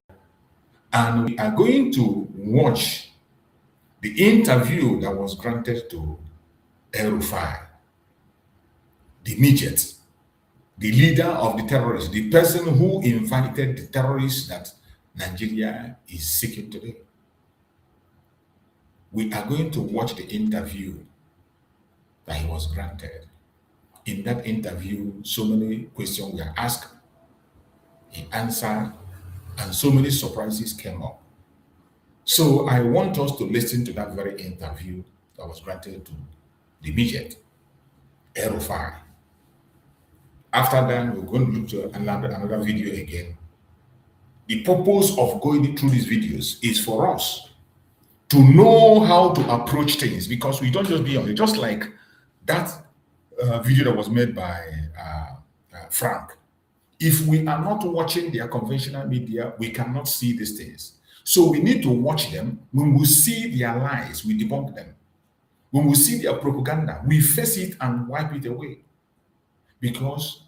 and we are going to watch the interview that was granted to El-Rufai, the midget, the leader of the terrorists, the person who invited the terrorists that Nigeria is seeking today. We are going to watch the interview that he was granted. In that interview, so many questions were asked, he answered, and so many surprises came up. So I want us to listen to that very interview that was granted to the midget, El-Rufai. After that, we're going to look to another video again. The purpose of going through these videos is for us to know how to approach things, because we don't just be on it. Just like that video that was made by Frank. If we are not watching their conventional media, we cannot see these things. So we need to watch them. When we see their lies, we debunk them. When we see their propaganda, we face it and wipe it away. Because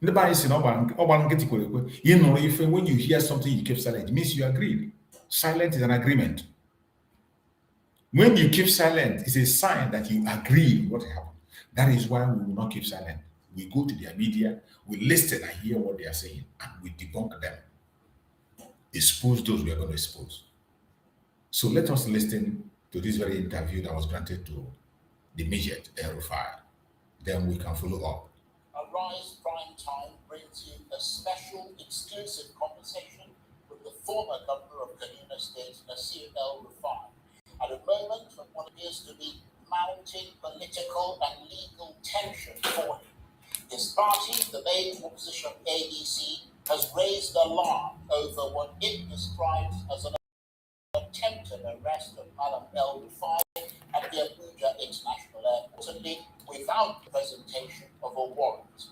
Nobody is you know, if when you hear something you keep silent, it means you agree. Silent is an agreement. When you keep silent, it's a sign that you agree with what happened. That is why we will not keep silent. We go to their media, we listen and hear what they are saying, and we debunk them. Expose those we are going to expose. So let us listen to this very interview that was granted to the midget Rufai. Then we can follow up. Arise Prime Time brings you a special exclusive conversation with the former governor of Kaduna State, Nasir El-Rufai, at a moment when what appears to be mounting political and legal tension for him. His party, the main opposition ADC, has raised alarm over what it describes as an attempted arrest of Madam El-Rufai at the Abuja International Airport, certainly without the presentation of a warrant.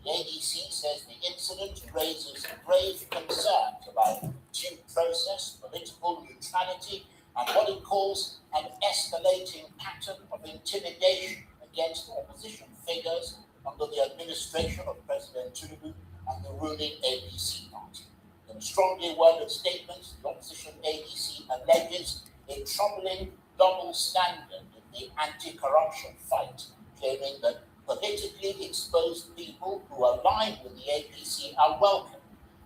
The ADC says the incident raises grave concerns about due process, political neutrality, and what it calls an escalating pattern of intimidation against opposition figures under the administration of President Tinubu and the ruling APC party. In a strongly worded statement, the opposition ADC alleges a troubling double standard in the anti-corruption fight, claiming that politically exposed people who align with the APC are welcome,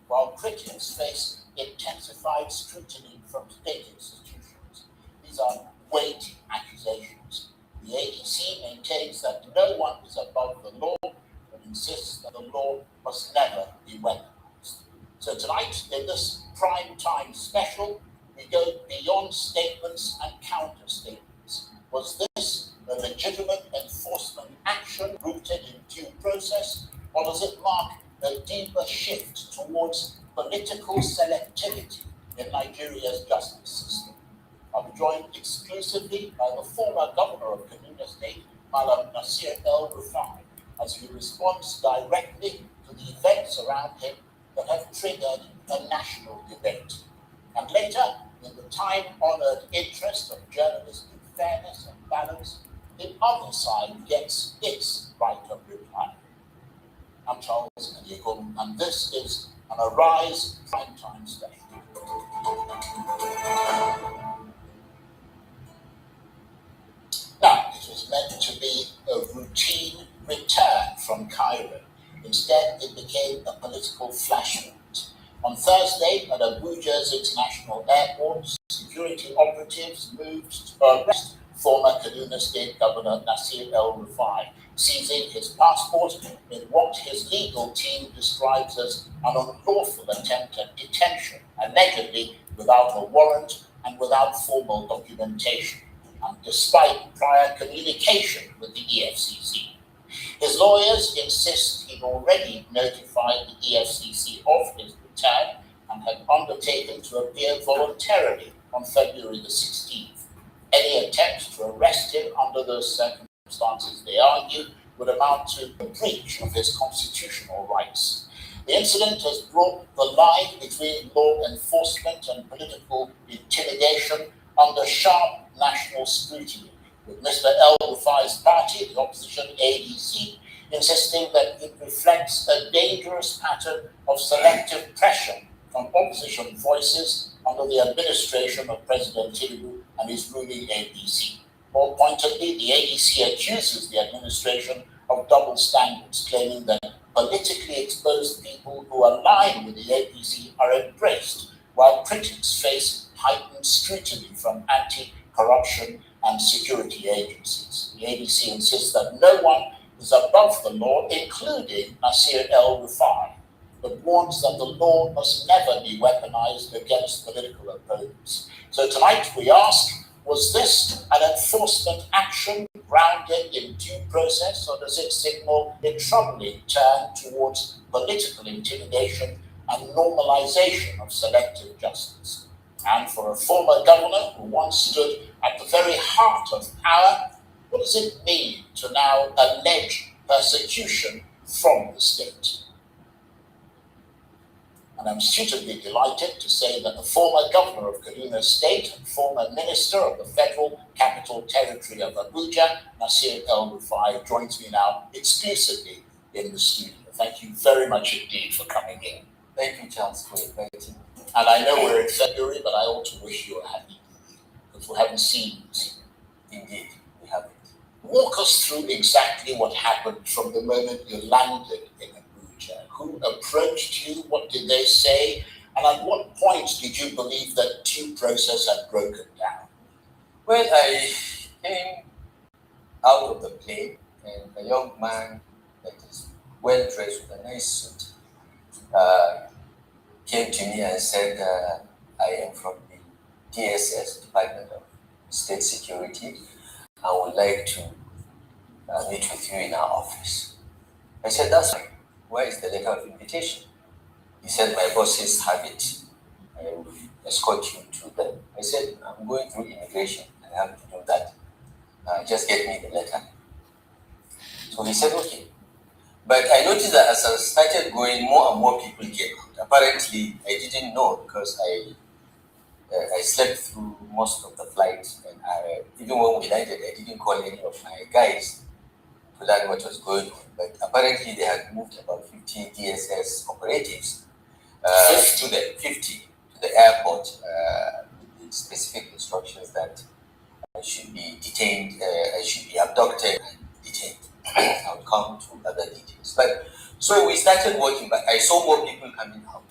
while critics face intensified scrutiny from state institutions. These are weighty accusations. The ADC maintains that no one is above the law, but insists that the law must never be weaponized. So tonight, in this prime time special, we go beyond statements and counter statements. Was this a legitimate enforcement action rooted in due process, or does it mark a deeper shift towards political selectivity in Nigeria's justice system? I'll be joined exclusively by the former governor of Kanu State, Malam Nasir El-Rufai, as he responds directly to the events around him that have triggered a national debate. And later, in the time-honored interest of journalistic fairness and balance, the other side gets its right of reply. I'm Charles Aniego, and this is an Arise Primetime special. Now, it was meant to be a routine return from Cairo. Instead, it became a political flashpoint. On Thursday, at Abuja's International Airport, security operatives moved to arrest former Kaduna State Governor Nasir El-Rufai, seizing his passport in what his legal team describes as an unlawful attempt at detention, allegedly without a warrant and without formal documentation, and despite prior communication with the EFCC. His lawyers insist he'd already notified the EFCC of his return and had undertaken to appear voluntarily on February the 16th. Any attempt to arrest him under those circumstances, they argue, would amount to a breach of his constitutional rights. The incident has brought the line between law enforcement and political intimidation under sharp national scrutiny, with Mr. El-Rufai's party, the opposition ADC, insisting that it reflects a dangerous pattern of selective pressure from opposition voices under the administration of President Tinubu and his ruling APC. More pointedly, the ADC accuses the administration of double standards, claiming that politically exposed people who align with the APC are embraced, while critics face heightened scrutiny from anti-corruption and security agencies. The ADC insists that no one is above the law, including Nasir El-Rufai, but warns that the law must never be weaponized against political opponents. So tonight we ask, was this an enforcement action grounded in due process, or does it signal a troubling turn towards political intimidation and normalization of selective justice? And for a former governor who once stood at the very heart of power, what does it mean to now allege persecution from the state? And I'm suitably delighted to say that the former governor of Kaduna State and former minister of the Federal Capital Territory of Abuja, Nasir El-Rufai, joins me now exclusively in the studio. Thank you very much indeed for coming in. Thank you, Charles, for inviting me. And I know we're in February, but I want to wish you a happy New Year, because we haven't seen you. Indeed, we haven't. Walk us through exactly what happened from the moment you landed in Abuja. Who approached you? What did they say? And at what point did you believe that due process had broken down? Well, I came out of the plane, and a young man that is well dressed with a nice suit came to me and said, I am from the DSS, Department of State Security. I would like to meet with you in our office. I said, that's fine. Where is the letter of invitation? He said, my bosses have it. I will escort you to them. I said, I'm going through immigration. I have to do that. Just get me the letter. So he said, okay. But I noticed that as I started going, more and more people came out. Apparently, I didn't know because I slept through most of the flight, and even when we landed, I didn't call any of my guys to learn what was going on. But apparently, they had moved about 50 DSS operatives to the airport with the specific instructions that I should be detained, I should be abducted and detained. I'll come to other details. But so we started working, but I saw more people coming out.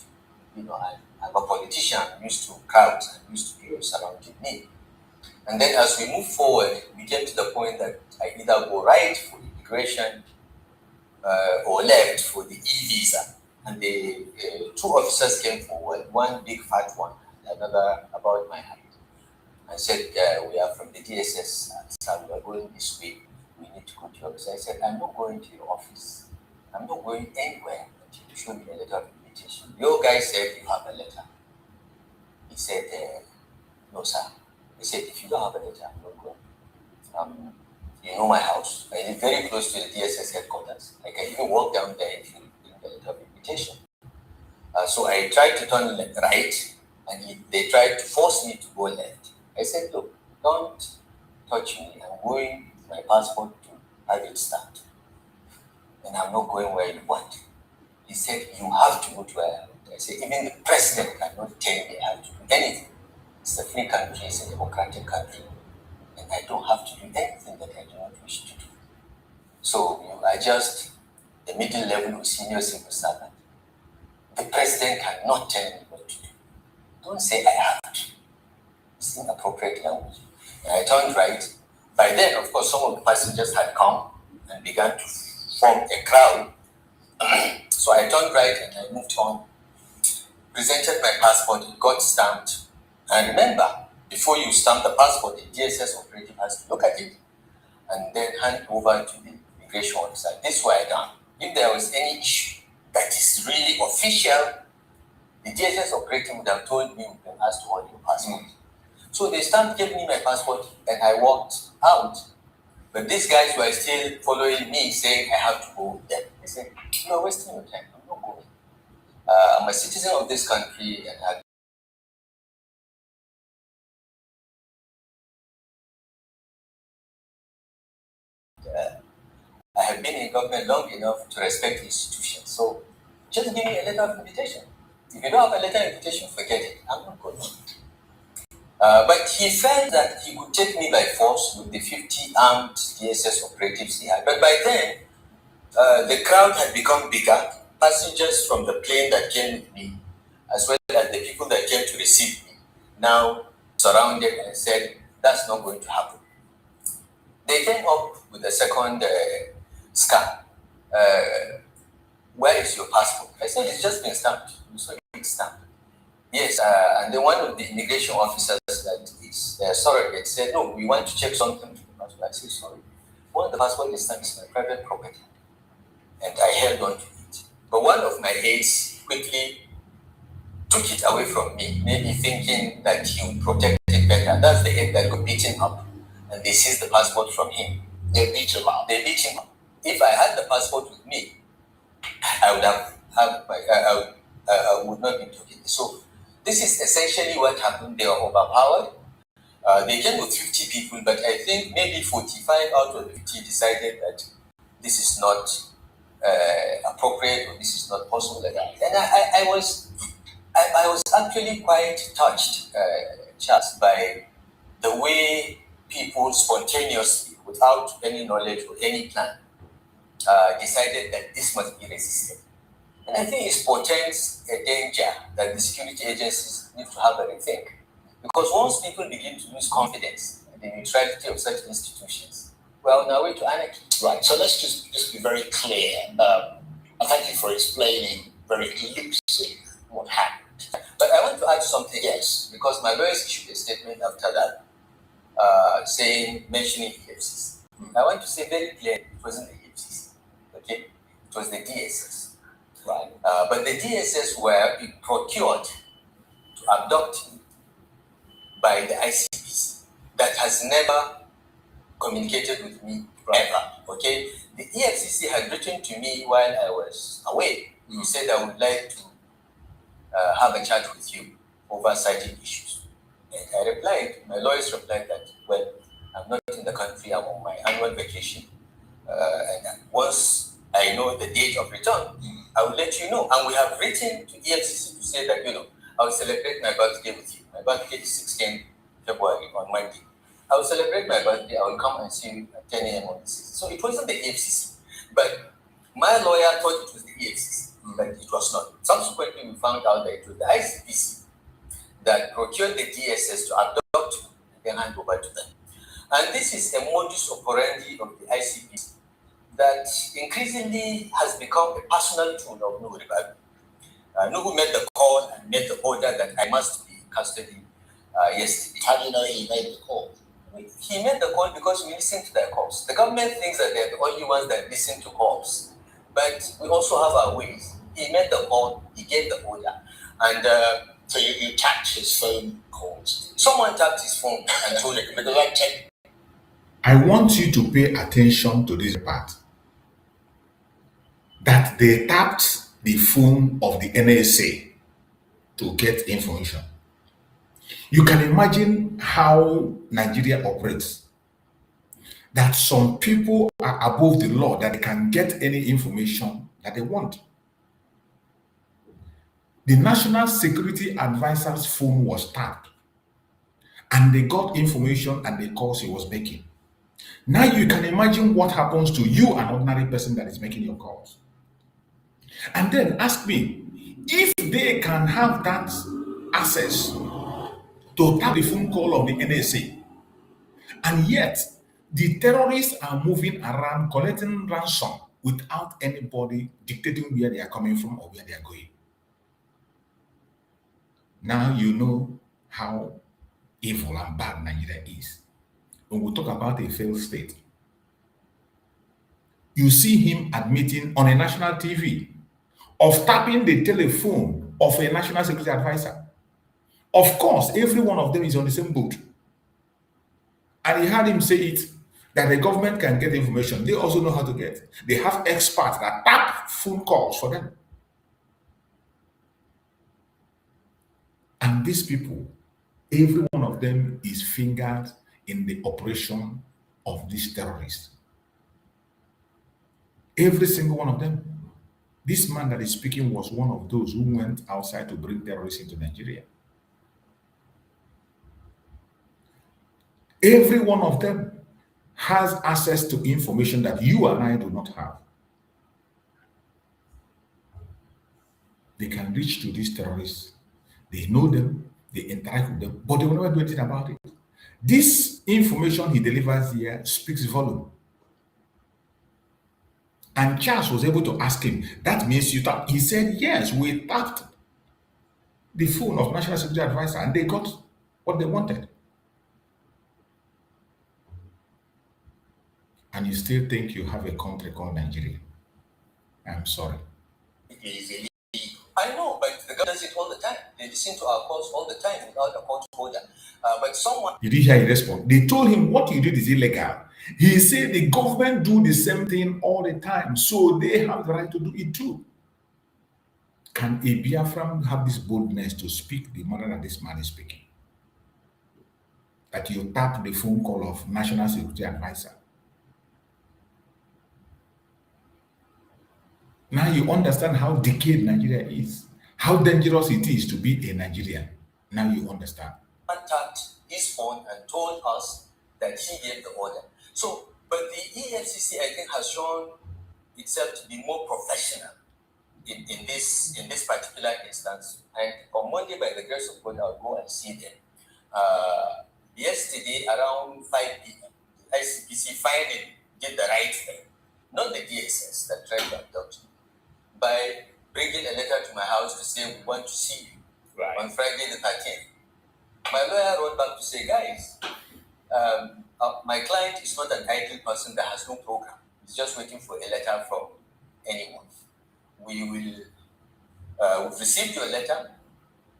You know, I'm a politician, I'm used to crowds, I'm used to people surrounding me. And then as we moved forward, we came to the point that I either go right for immigration or left for the e-visa. And the two officers came forward, one big fat one, and another about my height. I said, we are from the DSS, so we are going this way. We need to go to your office. I said, I'm not going to your office. I'm not going anywhere until you show me a letter of invitation. Your guy said, you have a letter. He said, no, sir. He said, if you don't have a letter, I'm not going. You know my house. I live very close to the DSS headquarters. I can even walk down there if you bring the letter of invitation. So I tried to turn right, and they tried to force me to go left. I said, look, don't touch me. I'm going with my passport to have it stamped. And I'm not going where you want. He said, you have to go to where I want. I said, even the president cannot tell me I have to do anything. It's a free country, it's a democratic country. And I don't have to do anything that I do not wish to do. So you are just the middle level or senior civil servant. The president cannot tell me what to do. Don't say I have to. It's inappropriate language. And I turned right. By then, of course, some of the passengers had come and began to form a crowd. So I turned right and I moved on, presented my passport, it got stamped. And remember, before you stamp the passport, the DSS operative has to look at it and then hand over to the immigration officer. This is what I done. If there was any issue that is really official, the DSS operative would have told me, you can ask to hold your passport. So they gave me my passport and I walked out. But these guys were still following me, saying I have to go there. I said, you are wasting your time. I'm not going. I'm a citizen of this country and I have been in government long enough to respect institutions. So just give me a letter of invitation. If you don't have a letter of invitation, forget it. I'm not going. But he felt that he could take me by force with the 50 armed DSS operatives he had. But by then, the crowd had become bigger. Passengers from the plane that came with me, as well as the people that came to receive me, now surrounded and said, that's not going to happen. They came up with a second scan. Where is your passport? I said, it's just been stamped. You saw it stamped. Yes, and then one of the immigration officers that is surrogate said, no, we want to check something with the passport. I said, sorry. One of the passport is stamped is my private property. And I held on to it. But one of my aides quickly took it away from me, maybe thinking that he would protect it better. That's the aide that got beaten up. And they seized the passport from him. They beat him up. They beat him up. If I had the passport with me, I would I would not be talking. So this is essentially what happened. They were overpowered. They came with 50 people, but I think maybe 45 out of the 50 decided that this is not appropriate or this is not possible. And I was actually quite touched, just by the way people spontaneously, without any knowledge or any plan, decided that this must be resisted. And I think it portends a danger that the security agencies need to have a rethink. Because once people begin to lose confidence in the neutrality of such institutions, we're on our way to anarchy. Right, so let's just be very clear. Thank you for explaining very lucid what happened. But I want to add something. Yes. Because my lawyers issued a statement after that, mentioning EFCs. I want to say very clearly, it wasn't the EFCs, okay? It was the DSS. Right. But the DSS were procured to abduct me by the ICPC that has never communicated with me ever. Okay, the EFCC had written to me while I was away. You said I would like to have a chat with you over certain issues. And I replied, my lawyers replied that, well, I'm not in the country, I'm on my annual vacation. And once I know the date of return, I will let you know. And we have written to EFCC to say that, I will celebrate my birthday with you. My birthday is 16 February on Monday. I will celebrate my birthday. I will come and see you at 10 a.m. on the 6th. So it wasn't the EFCC. But my lawyer thought it was the EFCC, but it was not. Subsequently, we found out that it was the ICPC that procured the DSS to abduct and then hand over to them. And this is a modus operandi of the ICPC that increasingly has become a personal tool of Nuhu Ribadu. Nuhu made the call and made the order that I must be in custody yesterday. How do you know he made the call? He made the call because we listened to their calls. The government thinks that they're the only ones that listen to calls, but we also have our ways. He made the call, he gave the order, and so you tapped his phone calls. Someone tapped his phone and told him because I want you to pay attention to this part. That they tapped the phone of the NSA to get information. You can imagine how Nigeria operates. That some people are above the law, that they can get any information that they want. The National Security Advisor's phone was tapped, and they got information and the calls he was making. Now you can imagine what happens to you, an ordinary person that is making your calls. And then ask me, if they can have that access to tap the phone call of the NSA, and yet the terrorists are moving around collecting ransom without anybody dictating where they are coming from or where they are going. Now you know how evil and bad Nigeria is. When we talk about a failed state, you see him admitting on a national TV of tapping the telephone of a national security advisor. Of course, every one of them is on the same boat. And he had him say it, that the government can get information. They also know how to get. They have experts that tap phone calls for them. And these people, every one of them is fingered in the operation of these terrorists. Every single one of them. This man that is speaking was one of those who went outside to bring terrorists into Nigeria. Every one of them has access to information that you and I do not have. They can reach to these terrorists. They know them, they interact with them, but they will never do anything about it. This information he delivers here speaks volume. And Charles was able to ask him, that means you tapped? He said, yes, we tapped the phone of National Security Advisor and they got what they wanted. And you still think you have a country called Nigeria. I'm sorry. I know, but the government does it all the time. They listen to our calls all the time without a court order. But someone... Did you hear he respond? They told him what you did is illegal. He said the government do the same thing all the time, so they have the right to do it too. Can a Biafran have this boldness to speak the manner that this man is speaking? That you tap the phone call of National Security Advisor. Now you understand how decayed Nigeria is, how dangerous it is to be a Nigerian. Now you understand. Tapped his phone and told us that he gave the order. So, but the EFCC, I think, has shown itself to be more professional in this particular instance. And on Monday, by the grace of God, I'll go and see them. Yesterday, around 5 p.m., ICPC finally did the right thing, not the DSS that tried to abduct me, by bringing a letter to my house to say, we want to see you on Friday the 13th. My lawyer wrote back to say, guys, my client is not an idle person that has no program. He's just waiting for a letter from anyone. We will, we've received your letter.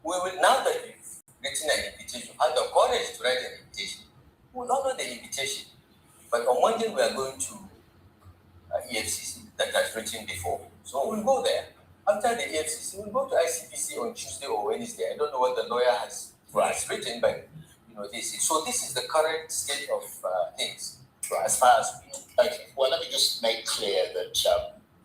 We will, now that you've written an invitation, have the courage to write an invitation. We'll honor the invitation. But on Monday, we are going to EFCC that has written before. So we'll go there. After the EFCC, we'll go to ICPC on Tuesday or Wednesday. I don't know what the lawyer has written, but this is. So this is the current state of things as far as we know. Okay. Well, let me just make clear that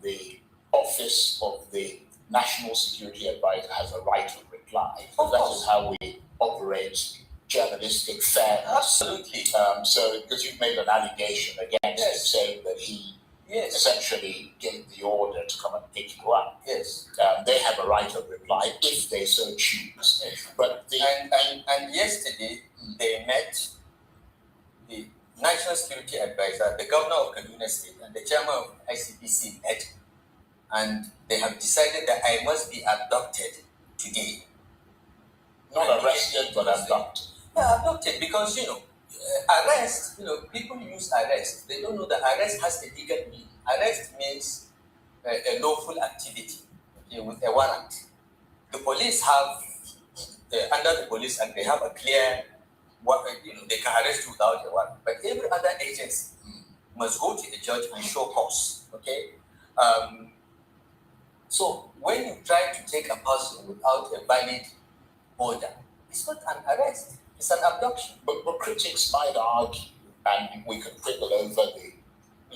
the Office of the National Security Advisor has a right of reply. That is how we operate journalistic fairness. Absolutely. So, because you've made an allegation against him saying that he essentially gave the order to come and pick you up. Yes. They have a right of reply if they so choose. Yes. But and yesterday they met the National Security Advisor, the Governor of Kanu State, and the Chairman of ICPC met, and they have decided that I must be abducted today. Not arrested, but abducted. Yeah, abducted because arrest. People use arrest. They don't know that arrest has a legal meaning. Arrest means a lawful activity, with a warrant. The police have, under the Police Act, they have a clear, they can arrest you without a warrant. But every other agency must go to the judge and show cause. Okay. So when you try to take a person without a valid order, it's not an arrest, it's an abduction. But critics might argue, and we can quibble over the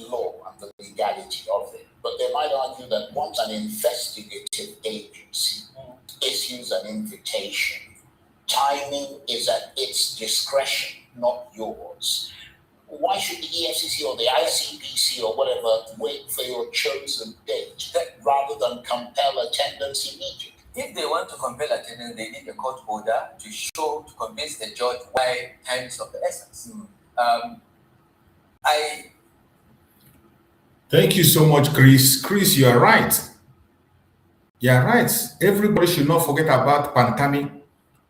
law and the legality of it, but they might argue that once an investigative agency issues an invitation, timing is at its discretion, not yours. Why should the EFCC or the ICPC or whatever wait for your chosen date rather than compel attendance immediately? If they want to compel attendance, they need a court order to convince the judge why time is of the essence. Thank you so much, Chris. Chris, you are right. You are right. Everybody should not forget about Pantami.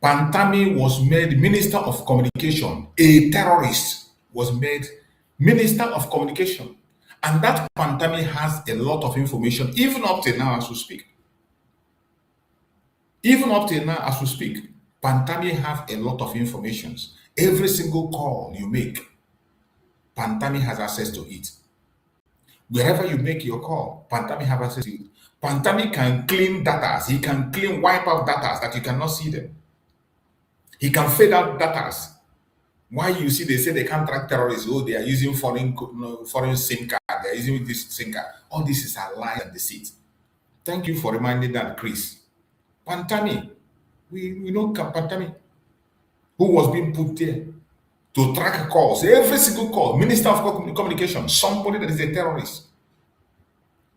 Pantami was made Minister of Communication. A terrorist was made Minister of Communication. And that Pantami has a lot of information, even up till now as we speak. Even up till now as we speak, Pantami have a lot of information. Every single call you make, Pantami has access to it. Wherever you make your call, Pantami have access to it. Pantami can clean data. He can wipe out data that you cannot see them. He can fade out data. Why you see they say they can't track terrorists? Oh, they are using foreign SIM card. They are using this SIM card. All this is a lie and deceit. Thank you for reminding that, Chris. Pantami, we know Pantami, who was being put there to track calls, every single call, Minister of Communication, somebody that is a terrorist.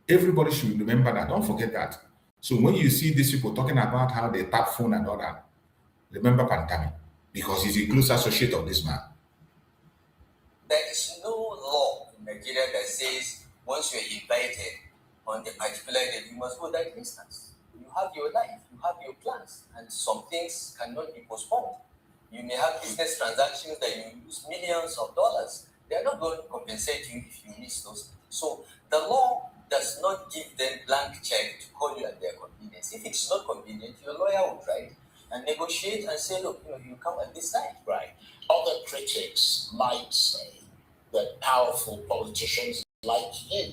Everybody should remember that. Don't forget that. So when you see these people talking about how they tap phone and all that, remember Pantami, because he's a close associate of this man. There is no law in Nigeria that says once you're invited on a particular day, you must go that distance. You have your life, you have your plans, and some things cannot be postponed. You may have business transactions that you lose millions of dollars. They are not going to compensate you if you miss those. So the law does not give them blank check to call you at their convenience. If it's not convenient, your lawyer will write and negotiate and say, look, you come at this time. Right. Other critics might say that powerful politicians like you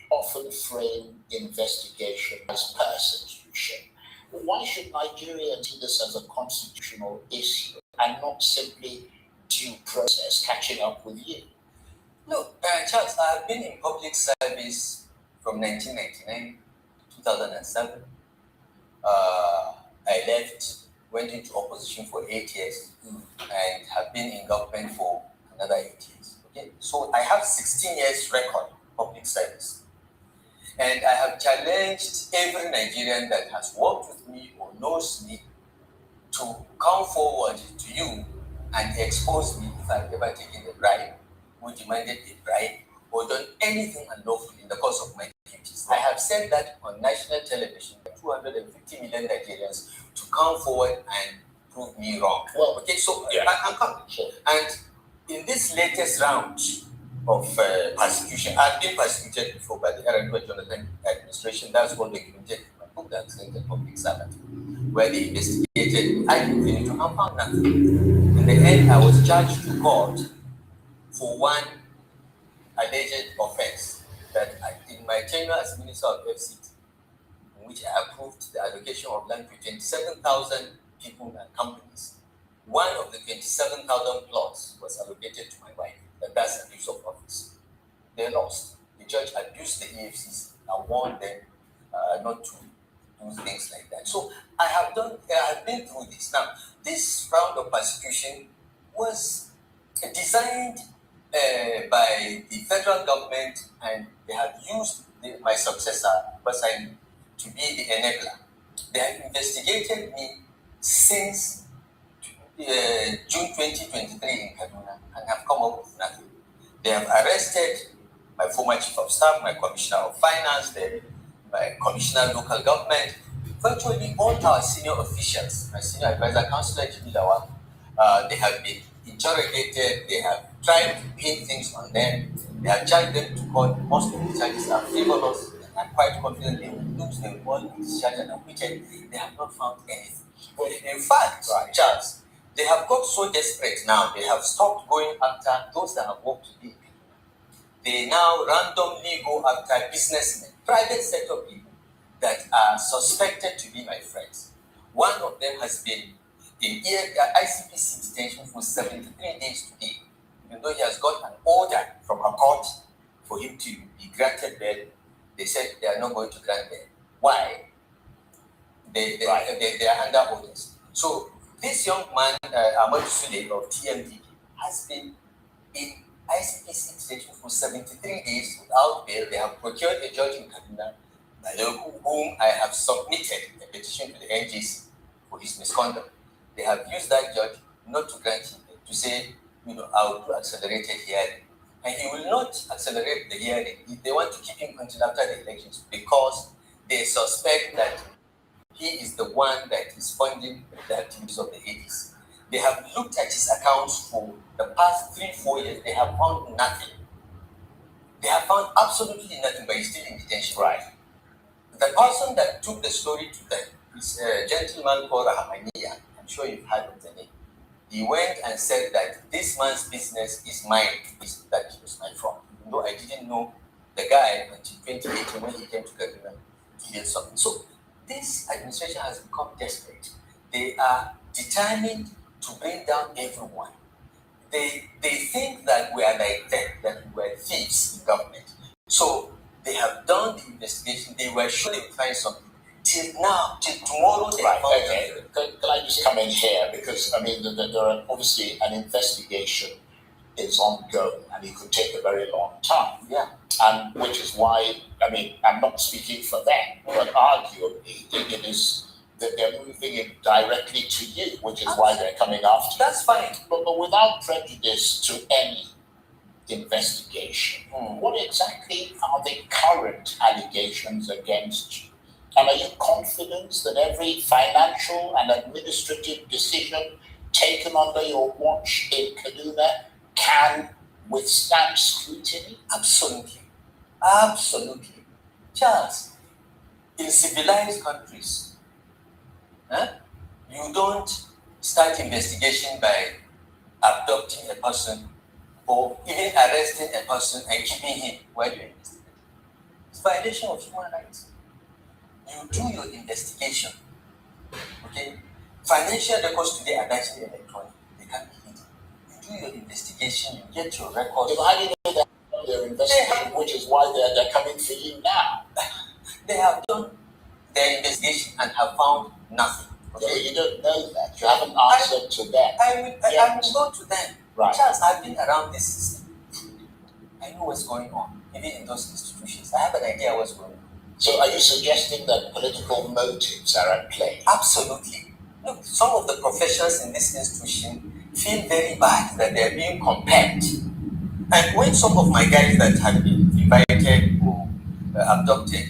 often frame investigation as persecution. Why should Nigeria see this as a constitutional issue and not simply due process catching up with you? Look, Charles, I've been in public service from 1999 to 2007. I left, went into opposition for 8 years, and have been in government for another 8 years. Okay, so I have 16 years record public service, and I have challenged every Nigerian that has worked with me or knows me to come forward to you and expose me if I've ever taken a bribe, or demanded a bribe, or done anything unlawful in the course of my duties. I have said that on national television, 250 million Nigerians to come forward and prove me wrong. Well, okay, so I'm coming. Sure. And in this latest round of persecution, I've been persecuted before by the Edward Jonathan administration. That's what documented in my book, that's in the public servant, where they investigated. I continued to found nothing. In the end, I was charged to court for one alleged offense that in my tenure as Minister of FCT, in which I approved the allocation of land to 27,000 people and companies, one of the 27,000 plots was allocated to my wife. That's abuse of office. They lost. The judge abused the EFCC and warned them not to do things like that. So I have been through this. Now, this round of persecution was designed by the federal government, and they have used my successor, Valentine, to be the enabler. They have investigated me since June 2023 in Kaduna and have come up with nothing. They have arrested my former chief of staff, my commissioner of finance, my commissioner of local government, virtually all our senior officials, my senior advisor, Councillor Jibilawa. They have been interrogated, they have tried to pin things on them, they have charged them to court. Most of the charges are frivolous, and I'm quite confident they will lose, they will all be discharged and acquitted. They have not found anything. In fact, Charles, they have got so desperate now, they have stopped going after those that have worked to be. They now randomly go after businessmen, private sector people that are suspected to be my friends. One of them has been in ICPC detention for 73 days today, even though he has got an order from a court for him to be granted bail. They said they are not going to grant bail. Why? They are under orders. So this young man, Ahmad Sule of TMD, has been in ICPC detention for 73 days without bail. They have procured a judge in Kaduna, whom I have submitted a petition to the NGC for his misconduct. They have used that judge not to grant him bail, to say, I will do accelerated hearing. And he will not accelerate the hearing. They want to keep him until after the elections because they suspect that he is the one that is funding the activities of the ADC. They have looked at his accounts for the past 3-4 years. They have found nothing. They have found absolutely nothing, but he's still in detention. Right. The person that took the story to them is a gentleman called Rahamaniya. I'm sure you've heard of the name. He went and said that this man's business is mine, that he was my friend. Even though I didn't know the guy until 2018 when he came to Kaduna to hear something. So this administration has become desperate. They are determined to bring down everyone. They think that we are like them, that we were thieves in government. So they have done the investigation. They were sure they would find something. Till now, till tomorrow, they found okay. Can I just come in here? Because, there are obviously an investigation is ongoing and it could take a very long time. Yeah. And which is why, I'm not speaking for them, but arguably it is that they're moving it directly to you, which is why they're coming after you. That's fine. But without prejudice to any investigation, what exactly are the current allegations against you? And are you confident that every financial and administrative decision taken under your watch in Kaduna can withstand scrutiny? Absolutely. Absolutely. Charles, in civilized countries, you don't start investigation by abducting a person or even arresting a person and keeping him while you investigate. It's a violation of human rights. You do your investigation. Okay? Financial records today are largely electronic. They can't be hidden. You do your investigation, you get your records. How do you know that their investigation, which is why they're coming for you now. They have done their investigation and have found nothing. Okay? Yeah, you don't know that. You haven't answered to them. I will go to them. Right. Charles, I've been around this system. I know what's going on, even in those institutions. I have an idea what's going on. So are you suggesting that political motives are at play? Absolutely. Look, some of the professionals in this institution feel very bad that they're being compared. And when some of my guys that have been invited or abducted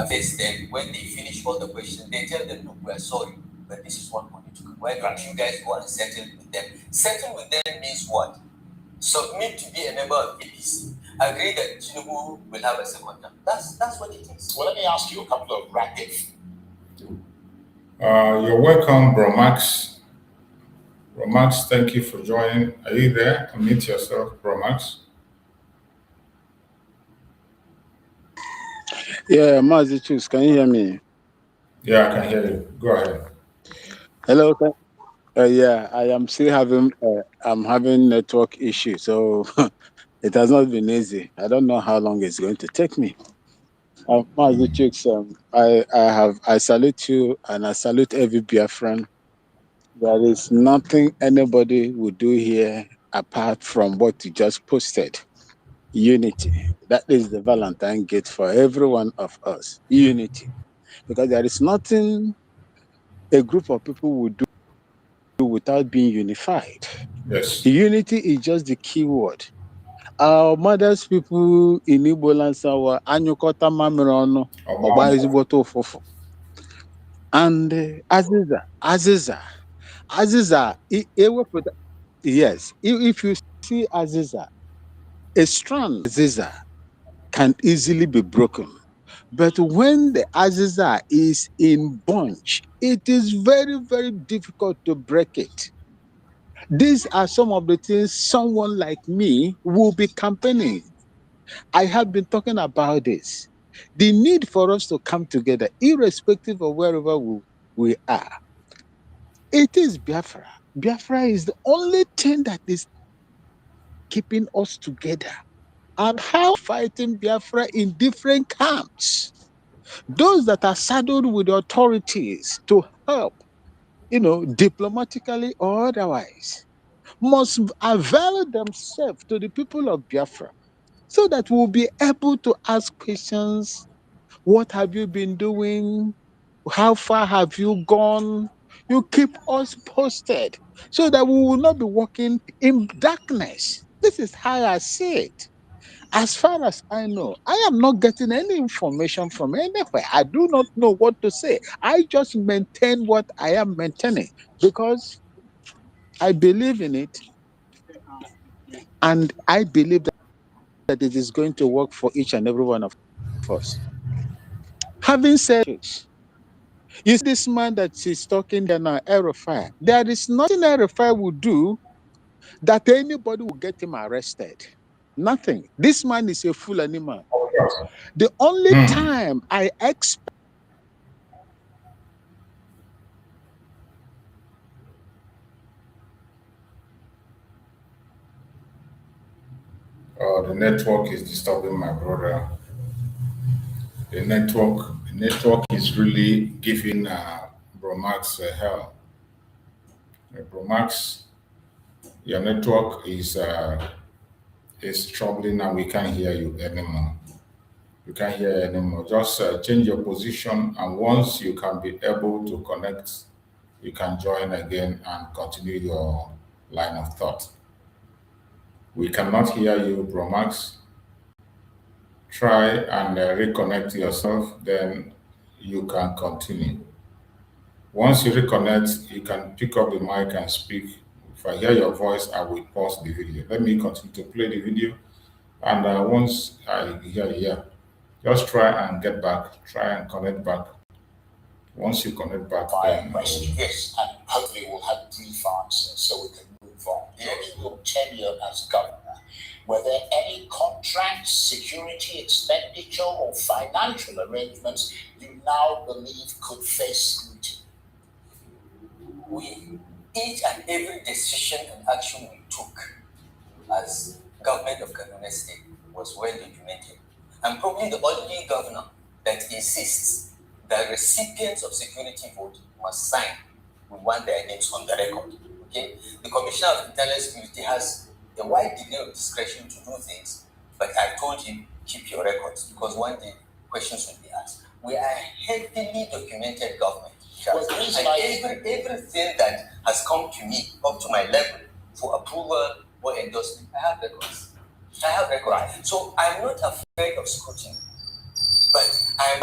face them, when they finish all the questions, they tell them, look, we're sorry, but this is what we need to do. Why don't you guys go and settle with them? Settle with them means what? Submit to be a member of APC. Agree that Tinubu will have a second term. That's what it is. Well, let me ask you a couple of rapid. You're welcome, Bro Max. Bro Max, thank you for joining. Are you there? Unmute yourself, Bro Max. Yeah, Mazi Chus, can you hear me? Yeah, I can hear you. Go ahead. Hello. Yeah, I am still having I'm having network issues, so it has not been easy. I don't know how long it's going to take me. Mazi Chus, I salute you and I salute every Biafran. There is nothing anybody will do here apart from what you just posted. Unity. That is the Valentine gift for every one of us. Unity. Because there is nothing a group of people will do without being unified. Yes. Unity is just the key word. Our mothers people in Igbo land sawa anyukota mamiro ọgba ezigbote ụfụfụ. And Aziza, yes, if you see Aziza, a strand Aziza can easily be broken. But when the Aziza is in bunch, it is very, very difficult to break it. These are some of the things someone like me will be campaigning. I have been talking about this. The need for us to come together, irrespective of wherever we are. It is Biafra. Biafra is the only thing that is keeping us together. And how fighting Biafra in different camps. Those that are saddled with authorities to help, diplomatically or otherwise, must avail themselves to the people of Biafra so that we'll be able to ask questions. What have you been doing? How far have you gone? You keep us posted so that we will not be walking in darkness. This is how I see it. As far as I know, I am not getting any information from anywhere. I do not know what to say. I just maintain what I am maintaining because I believe in it. And I believe that it is going to work for each and every one of us. Having said this, you see this man that is talking there now, Erifai, there is nothing Erifai will do that anybody will get him arrested. Nothing. This man is a fool animal. The only time I expect The network is disturbing my brother. The network is really giving Bro Max hell. Bro Max, your network is troubling and we can't hear you anymore. You can't hear anymore. Just change your position, and once you can be able to connect, you can join again and continue your line of thought. We cannot hear you, Bro Max. Try and reconnect yourself, then you can continue. Once you reconnect, you can pick up the mic and speak. If I hear your voice, I will pause the video. Let me continue to play the video. And once I hear you, just try and get back. Try and connect back. Once you connect back, then yes, and hopefully we'll have brief answers so we can move on. During your tenure as governor, were there any contracts, security expenditure, or financial arrangements you now believe could face scrutiny? Each and every decision and action we took as government of Kanu State was well documented. I'm probably the only governor that insists that recipients of security vote must sign. We want their names on the record. Okay? The Commissioner of Internal Security has a wide degree of discretion to do things, but I told him, keep your records, because one day questions will be asked. We are a heavily documented government. Well, and everything that has come to me, up to my level, for approval or endorsement, I have records. Right. So I'm not afraid of scrutiny, but I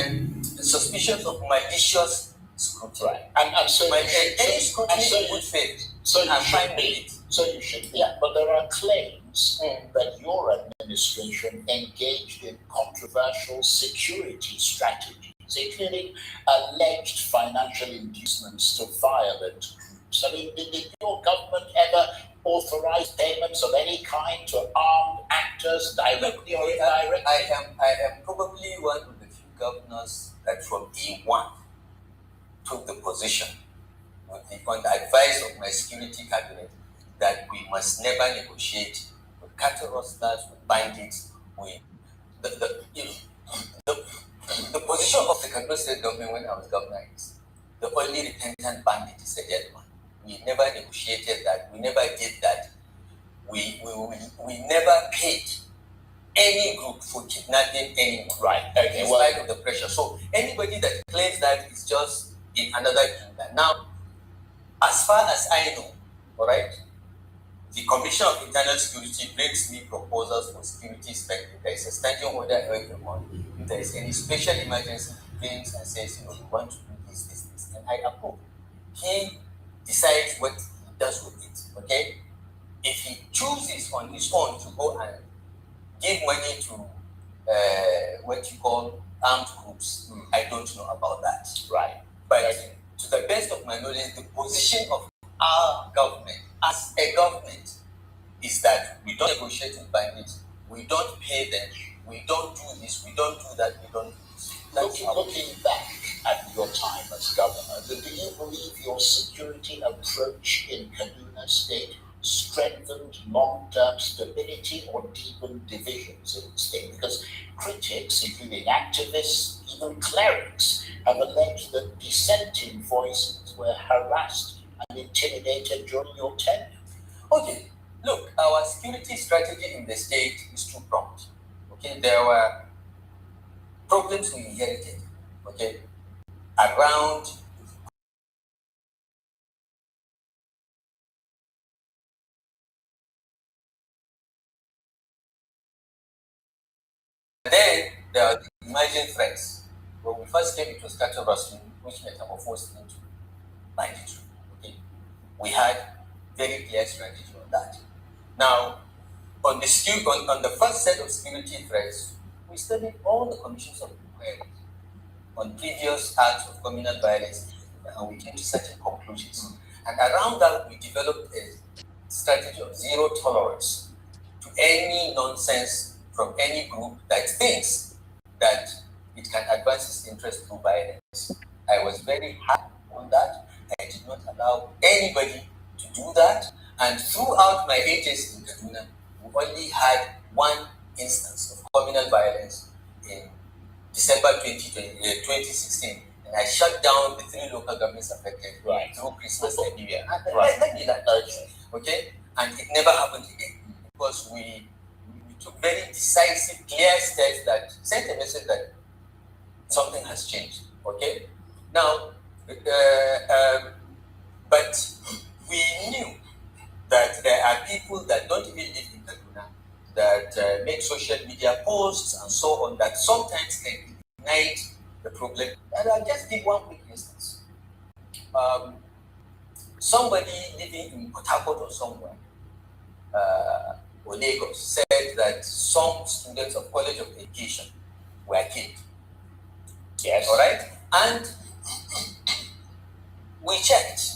am suspicious of malicious scrutiny. Right. And so any scrutiny in good faith. So you should be. So you should be. Yeah. But there are claims that your administration engaged in controversial security strategies, including alleged financial inducements to violent groups. I mean, did your government ever authorize payments of any kind to armed actors, directly or indirectly? I am probably one of the few governors that from day one took the position on the advice of my security cabinet that we must never negotiate with cattle rustlers, with bandits, with the position of the Kanu state government when I was governor is the only repentant bandit is a dead man. We never negotiated that. We never did that. We never paid any group for kidnapping anyone. Right. In spite of the pressure. So anybody that claims that is just in another kingdom. Now, as far as I know, all right, the Commission of Internal Security brings me proposals for security spending. There is a standing order every month. If there is any special emergency, he brings and says, we want to do this, and I approve. He decides what he does with it. Okay? If he chooses on his own to go and give money to what you call armed groups, I don't know about that. Right. But to the best of my knowledge, the position of our government as a government is that we don't negotiate with bandits, we don't pay them, we don't do this, we don't do that, we don't do this. Looking back at your time as governor, do you believe your security approach in Kaduna State strengthened long-term stability or deepened divisions in the state? Because critics, including activists, even clerics, have alleged that dissenting voices were harassed and intimidated during your tenure. Okay, look, our security strategy in the state is two-pronged. Okay, there were problems we inherited, okay, around then there are the emerging threats. When we first came, it was cattle rustling, which metamorphosed into banditry. Okay, we had very clear strategy on that. Now, on the first set of security threats, we studied all the commissions of inquiry on previous acts of communal violence, and we came to certain conclusions. And around that, we developed a strategy of zero tolerance to any nonsense from any group that thinks that it can advance its interest through violence. I was very hard on that. I did not allow anybody to do that. And throughout my agency in Kaduna, we only had one instance of communal violence in December 2016. And I shut down the 3 local governments affected through Christmas and New Year. Let me okay? And it never happened again because we took very decisive, clear steps that sent a message that something has changed. Okay? Now, but we knew that there are people that don't even live in Kaduna that make social media posts and so on that sometimes can ignite the problem. And I'll just give one quick instance. Somebody living in Port Harcourt or somewhere, or Lagos, said that some students of College of Education were killed. Yes. All right? And we checked.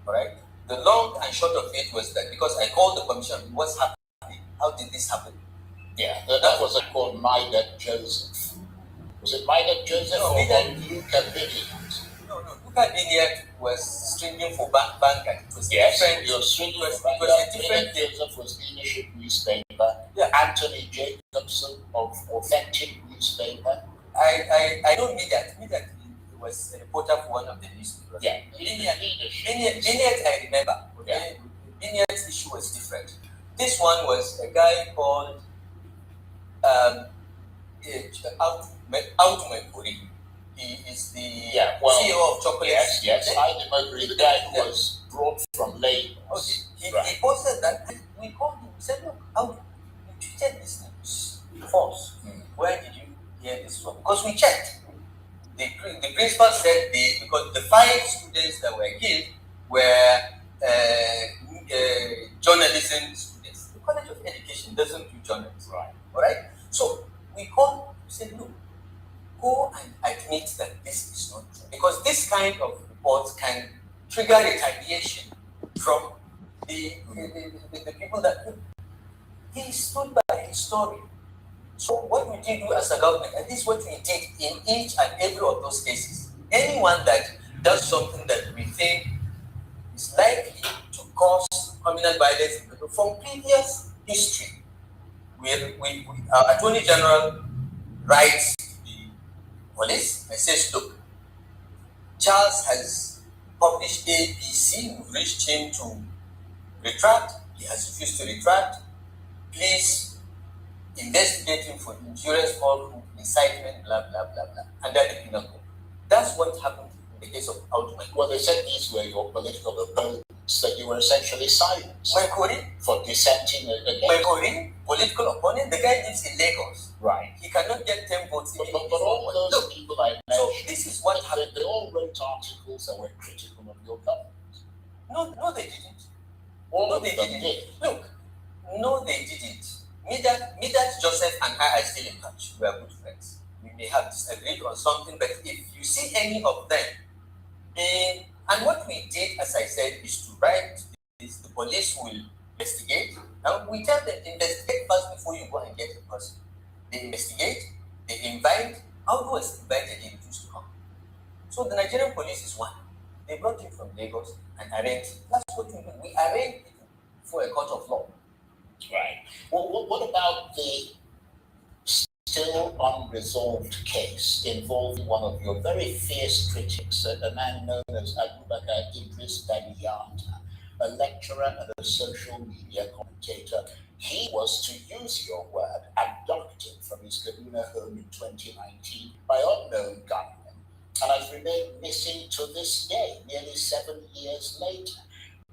All right? The long and short of it was that because I called the commission, what's happening? How did this happen? Yeah, that was called Maida Joseph. Was it Maida Joseph or Luca Biniat? No, Luca Biniat was stringing for bank and it was different. It was stringing for bank. Joseph was leadership newspaper Anthony Jacobson of Authentic Newspaper. I know Midat. Midat was a reporter for one of the newspapers. Yeah, Vignette, I remember. Okay? Vignette's issue was different. This one was a guy called Outmekuri. He is the CEO of Chocolate. Yes. I remember the guy who was brought from Lagos. Okay. He posted that. We called him. We said, look, how you treated this news false. Where did you hear this from? Because we checked. The principal said because the 5 students that were killed were journalism students. The College of Education doesn't do journalism. Right. All right? So we called, we said, look, go and admit that this is not true. Because this kind of reports can trigger retaliation from the people that he stood by his story. So what we did do as a government, and this is what we did in each and every of those cases. Anyone that does something that we think is likely to cause communal violence from previous history, our Attorney General writes to the police and says, look, Charles has published ABC, we've reached him to retract, he has refused to retract, please investigate him for injurious falsehood, incitement, blah, blah, blah, blah, under the penal code. That's what happened in the case of Outman. Well, they said these were your political opponents, that you were essentially silenced Maikori, for dissenting against. Maikori, political opponent, the guy lives in Lagos. Right. He cannot get 10 votes. But all those people I mentioned, so this is what happened. They all wrote articles that were critical of your government. No, they didn't. All of them did. Look, no, they didn't. Midat, Joseph, and I are still in touch. We are good friends. We may have disagreed on something, but if you see any of them, and what we did, as I said, is to write this, the police will investigate. Now we tell them, investigate first before you go and get a person. They investigate, they invite. How was invited, they refused to come. So the Nigerian police is one. They brought him from Lagos and arraigned. That's what we do. We arraigned him for a court of law. Right. Well, what about the still unresolved case involving one of your very fierce critics, a man known as Abubakar Idris Dadiyata, a lecturer and a social media commentator? He was, to use your word, abducted from his Kaduna home in 2019 by unknown gunmen and has remained missing to this day, nearly 7 years later.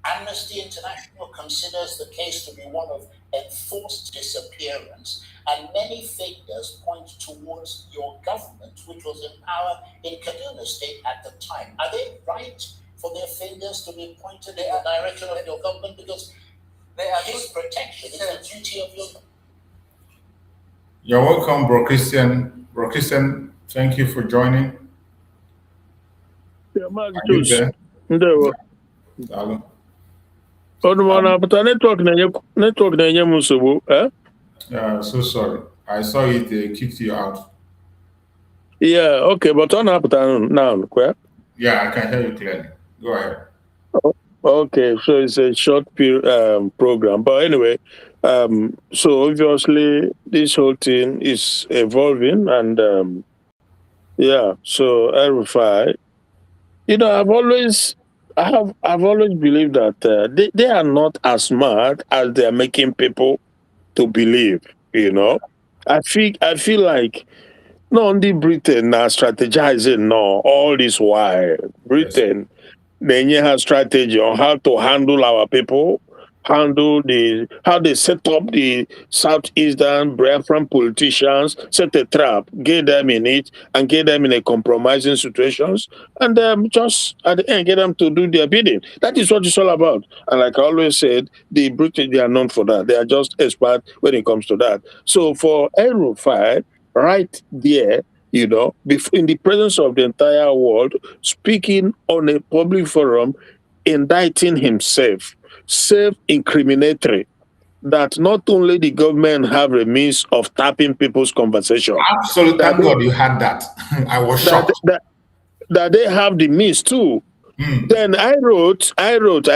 Amnesty International considers the case to be one of enforced disappearance, and many figures point towards your government, which was in power in Kaduna State at the time. Are they right for their fingers to be pointed in the direction of your government? Because his protection is the duty of your government. You're welcome, Bro Christian. Bro Christian, thank you for joining. Yeah, Are you there? Hello. Network na musabo, eh? So sorry. I saw it, they kicked you out. Yeah, okay, but on now, correct? Yeah, I can hear you clearly. Go ahead. Okay, so it's a short program. But anyway, so obviously this whole thing is evolving, and yeah, so RFI, I've always believed that they are not as smart as they are making people to believe. I feel like not only Britain are strategizing all this while. Britain, they have strategy on how to handle our people, how they set up the Southeastern Biafran politicians, set a trap, get them in it, and get them in a compromising situations, and just at the end get them to do their bidding. That is what it's all about. And like I always said, the British, they are known for that. They are just expert when it comes to that. So for El-Rufai, right there, in the presence of the entire world, speaking on a public forum, indicting himself, self-incriminatory, that not only the government have a means of tapping people's conversation. Absolutely, thank God you had that. I was shocked. That they have the means too Then I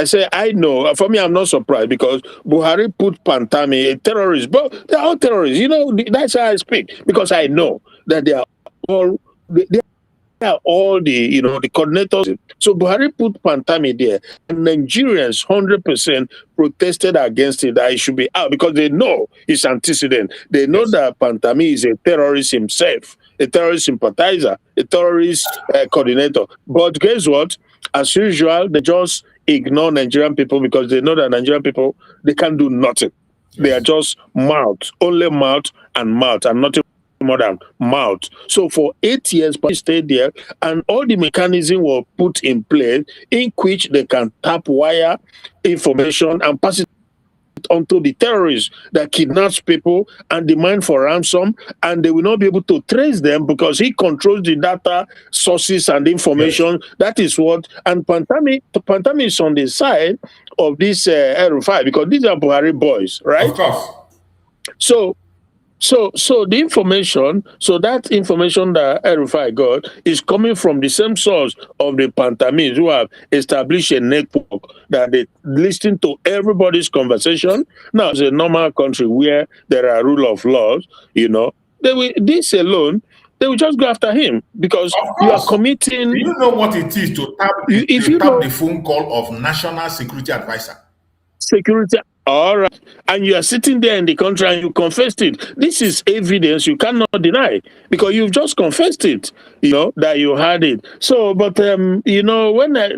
say, I know. For me, I'm not surprised because Buhari put Pantami, a terrorist, but they're all terrorists. That's how I speak because I know that they are all, they are all the coordinators. So Buhari put Pantami there, and Nigerians 100% protested against it that he should be out because they know it's antecedent. They know that Pantami is a terrorist himself, a terrorist sympathizer, a terrorist coordinator. But guess what? As usual, they just ignore Nigerian people because they know that Nigerian people, they can't do nothing. They are just mouth, only mouth, and nothing more than mouth. So for 8 years, he stayed there, and all the mechanisms were put in place in which they can tap wire information and pass it onto the terrorists that kidnaps people and demand for ransom, and they will not be able to trace them because he controls the data sources and information. That is what, and Pantami is on the side of this R5 because these are Buhari boys, right? Of course. So the information, that information that Erufai got is coming from the same source of the Pantamis who have established a network that they listen to everybody's conversation. Now, it's a normal country where there are rule of laws, this alone, they will just go after him because you are committing. Do you know what it is to tap the phone call of National Security Advisor? Security. All right. And you are sitting there in the country and you confessed it. This is evidence you cannot deny because you've just confessed it, that you had it. So, but, when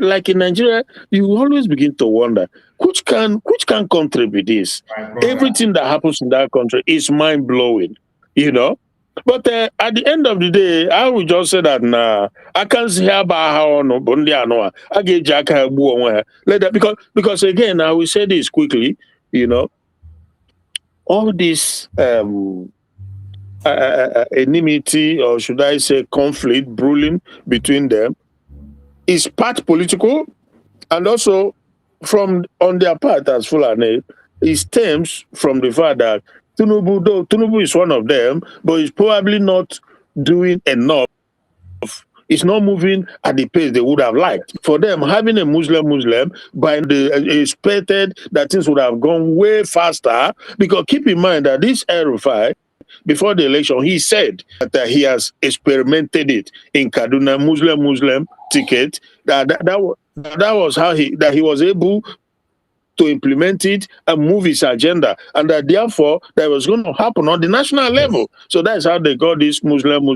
like in Nigeria, you always begin to wonder, which can country be this? Everything that happens in that country is mind blowing, But at the end of the day, I will just say that I can't see how I get Jack because again, I will say this quickly, all this enmity, or should I say conflict brewing between them is part political, and also on their part as Fulani, it stems from the fact that Tinubu is one of them, but he's probably not doing enough. It's not moving at the pace they would have liked. For them, having a Muslim, by the expected that things would have gone way faster. Because keep in mind that this Erufai, before the election, he said that he has experimented it in Kaduna, Muslim ticket. That was how he was able to implement it and move his agenda, and that therefore that was going to happen on the national level. So that's how they got this Muslim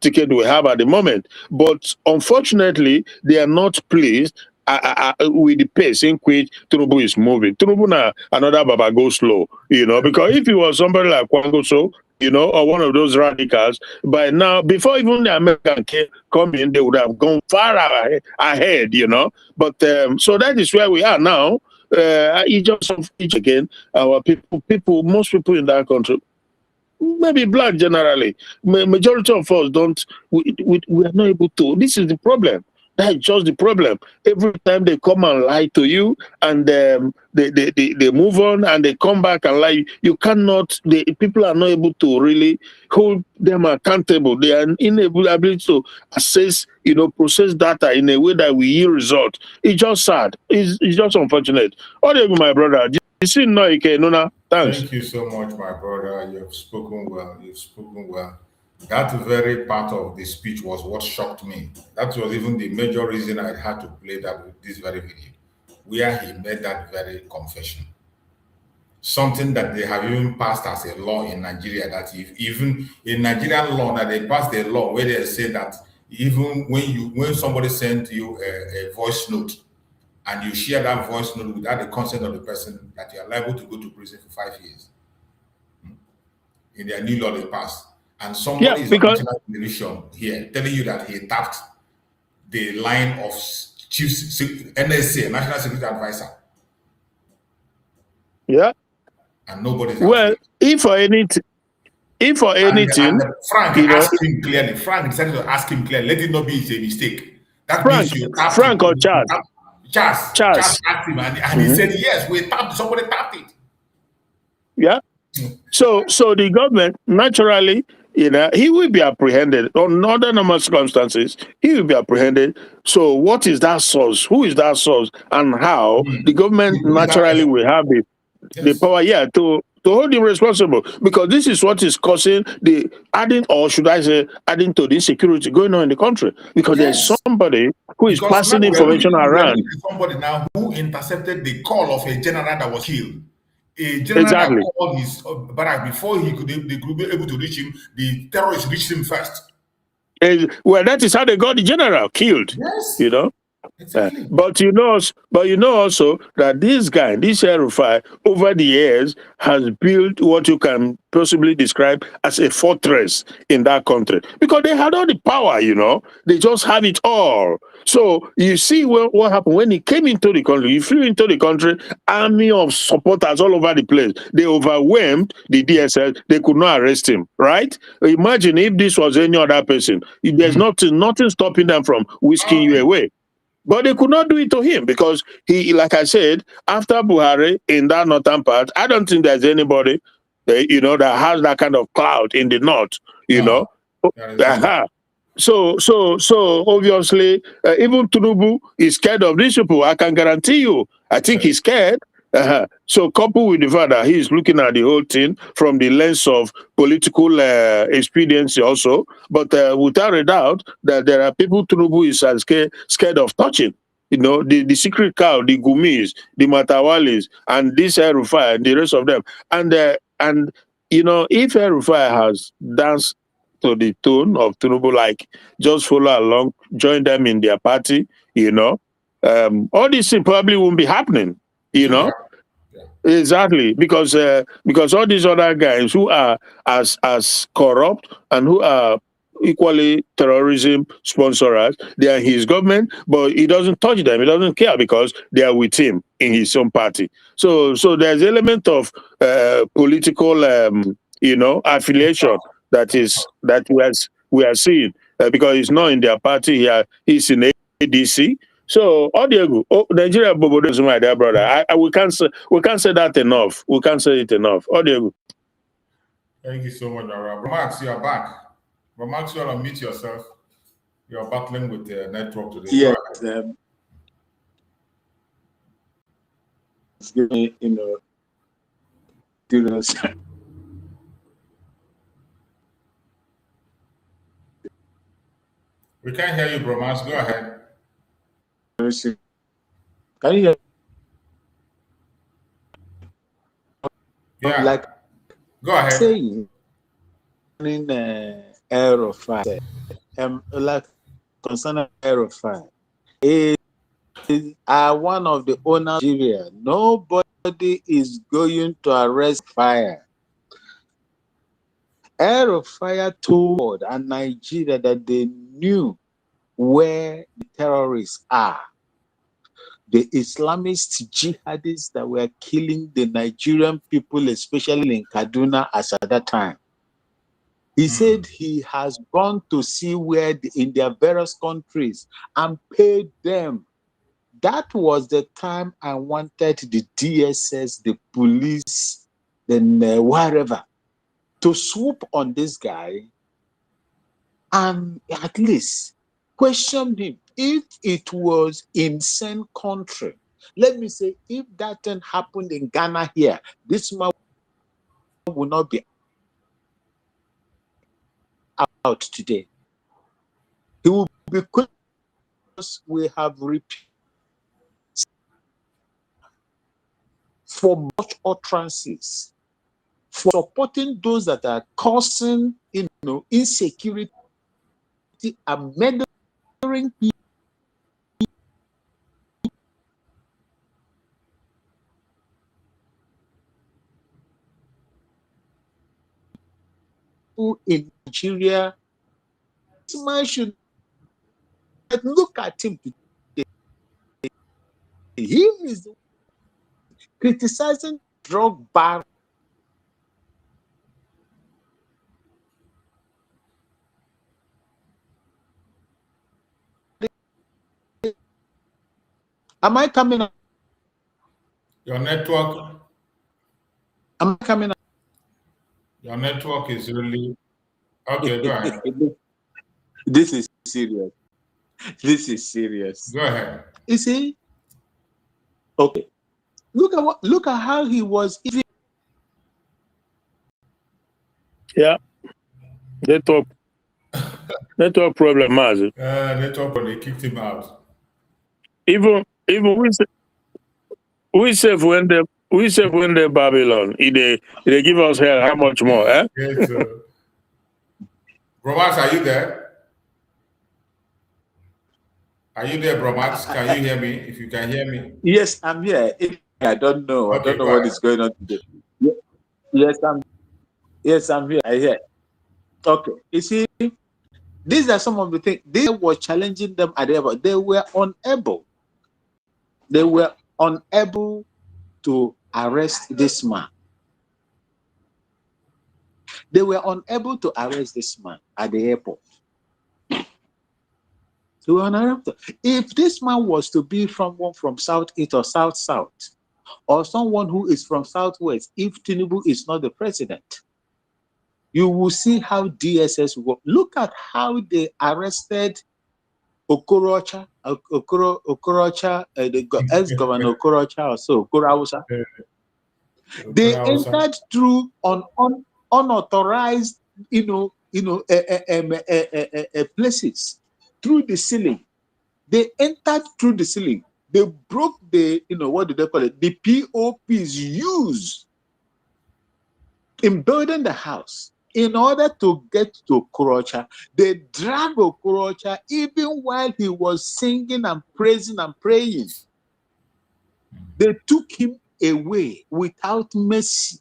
ticket we have at the moment. But unfortunately, they are not pleased with the pace in which Tinubu is moving. Tinubu now, another Baba go slow, because if he was somebody like Kwangoso, or one of those radicals, by now, before even the American come in, they would have gone far ahead, But so that is where we are now. Again, our most people in that country, maybe black generally, majority of us we are not able to. This is the problem. That's just the problem. Every time they come and lie to you, and they move on and they come back and lie, you cannot. People are not able to really hold them accountable. They are unable to assess, process data in a way that will yield result. It's just sad. It's just unfortunate. What do you, my brother? Thanks. Thank you so much, my brother. You've spoken well. That very part of the speech was what shocked me. That was even the major reason I had to play this very video, where he made that very confession. Something that they have even passed as a law in Nigeria, that even in Nigerian law, that they passed a law where they say that even when somebody sends you a voice note and you share that voice note without the consent of the person, that you are liable to go to prison for 5 years. In their new law they passed. And somebody is on national television here telling you that he tapped the line of Chief NSA, National Security Advisor. Yeah. And nobody's if for anything, and Frank asked him clearly. Frank decided to ask him clearly. Let it not be a mistake. That means you tapped Frank or Charles? Charles asked him, and he said, yes, somebody tapped it. Yeah. So the government, naturally, you know, he will be apprehended. On other normal circumstances, he will be apprehended. So what is that source? Who is that source? And how the government naturally will have the power, to hold him responsible, because this is what is causing the adding, or should I say, adding to the insecurity going on in the country, because there's somebody who is Because passing now information we are around. looking at somebody now who intercepted the call of a general that was killed. A general Exactly. that called his barrack before they could be able to reach him. The terrorists reached him first. Well, that is how they got the general killed. Yes. You know. Exactly. But you know also that this guy, this Rufai, over the years has built what you can possibly describe as a fortress in that country, because they had all the power. You know, they just have it all. So you see what happened when he came into the country. He flew into the country, army of supporters all over the place. They overwhelmed the DSS. They could not arrest him. Right? Imagine if this was any other person. There's nothing stopping them from whisking you away. But they could not do it to him, because he, like I said, after Buhari in that northern part, I don't think there's anybody, that has that kind of clout in the north. So obviously, even Tinubu is scared of these people. I can guarantee you. I think he's scared. So coupled with the fact that he's looking at the whole thing from the lens of political expediency also, but without a doubt that there are people Tinubu is scared of touching. The secret cow, the Gumis, the Matawalis, and this Rufai and the rest of them. And if Rufai has danced to the tune of Tinubu, like just follow along, join them in their party, all these things probably won't be happening, Exactly, because all these other guys who are as corrupt and who are equally terrorism sponsors, they are his government, but he doesn't touch them. He doesn't care because they are with him in his own party. So there's element of political, affiliation that we are seeing because he's not in their party here. He's in ADC. So, Diego, Nigeria, Bobo, is my dear brother. We can't say that enough. We can't say it enough. Diego. Thank you so much, Rob. Max, you are back. But Max, you want to meet yourself. You are battling with the network today. Yes. We can't hear you, bro. Max, go ahead. Can you hear? Yeah. Go ahead. Saying in Aerofire, like concerning Aerofire, is one of the owners of Nigeria. Nobody is going to arrest fire. Aerofire told and Nigeria that they knew where the terrorists are. The Islamist jihadists that were killing the Nigerian people, especially in Kaduna as at that time. He said he has gone to see where in their various countries and paid them. That was the time I wanted the DSS, the police, then wherever, to swoop on this guy and at least question him. If it was in same country, let me say, if that thing happened in Ghana here, this man will not be out today. He will be because we have repeated for much utterances, for supporting those that are causing insecurity and murdering people. In Nigeria, this man should look at him today. He is criticizing drug bar. Am I coming up? Your network. Am I coming up? Your network is really. Okay, go ahead. This is serious. This is serious. Go ahead. You see? Okay. Look at how he was even. Yeah. Network problem, Mazi. Network, they kicked him out. Even we say when they Babylon, they give us hell, how much more, eh? Yes, Bromax, are you there? Are you there, Bromax? Can you hear me? If you can hear me. Yes, I'm here. I don't know. Okay, I don't know go what ahead. is going on today. Yes, I'm here. I hear. Okay. You see, these are some of the things they were challenging them at the airport. They were unable. They were unable to arrest this man. They were unable to arrest this man at the airport. They were unable. If this man was to be someone from South East or South South, or someone who is from Southwest, if Tinubu is not the president, you will see how DSS work. Look at how they arrested Okorocha, the ex-governor Okorocha or so, Okorausa. They entered through unauthorized, places through the ceiling. They entered through the ceiling. They broke the, what do they call it? The POPs used in building the house. In order to get to Okorocha, they dragged Okorocha even while he was singing and praising and praying. They took him away without mercy.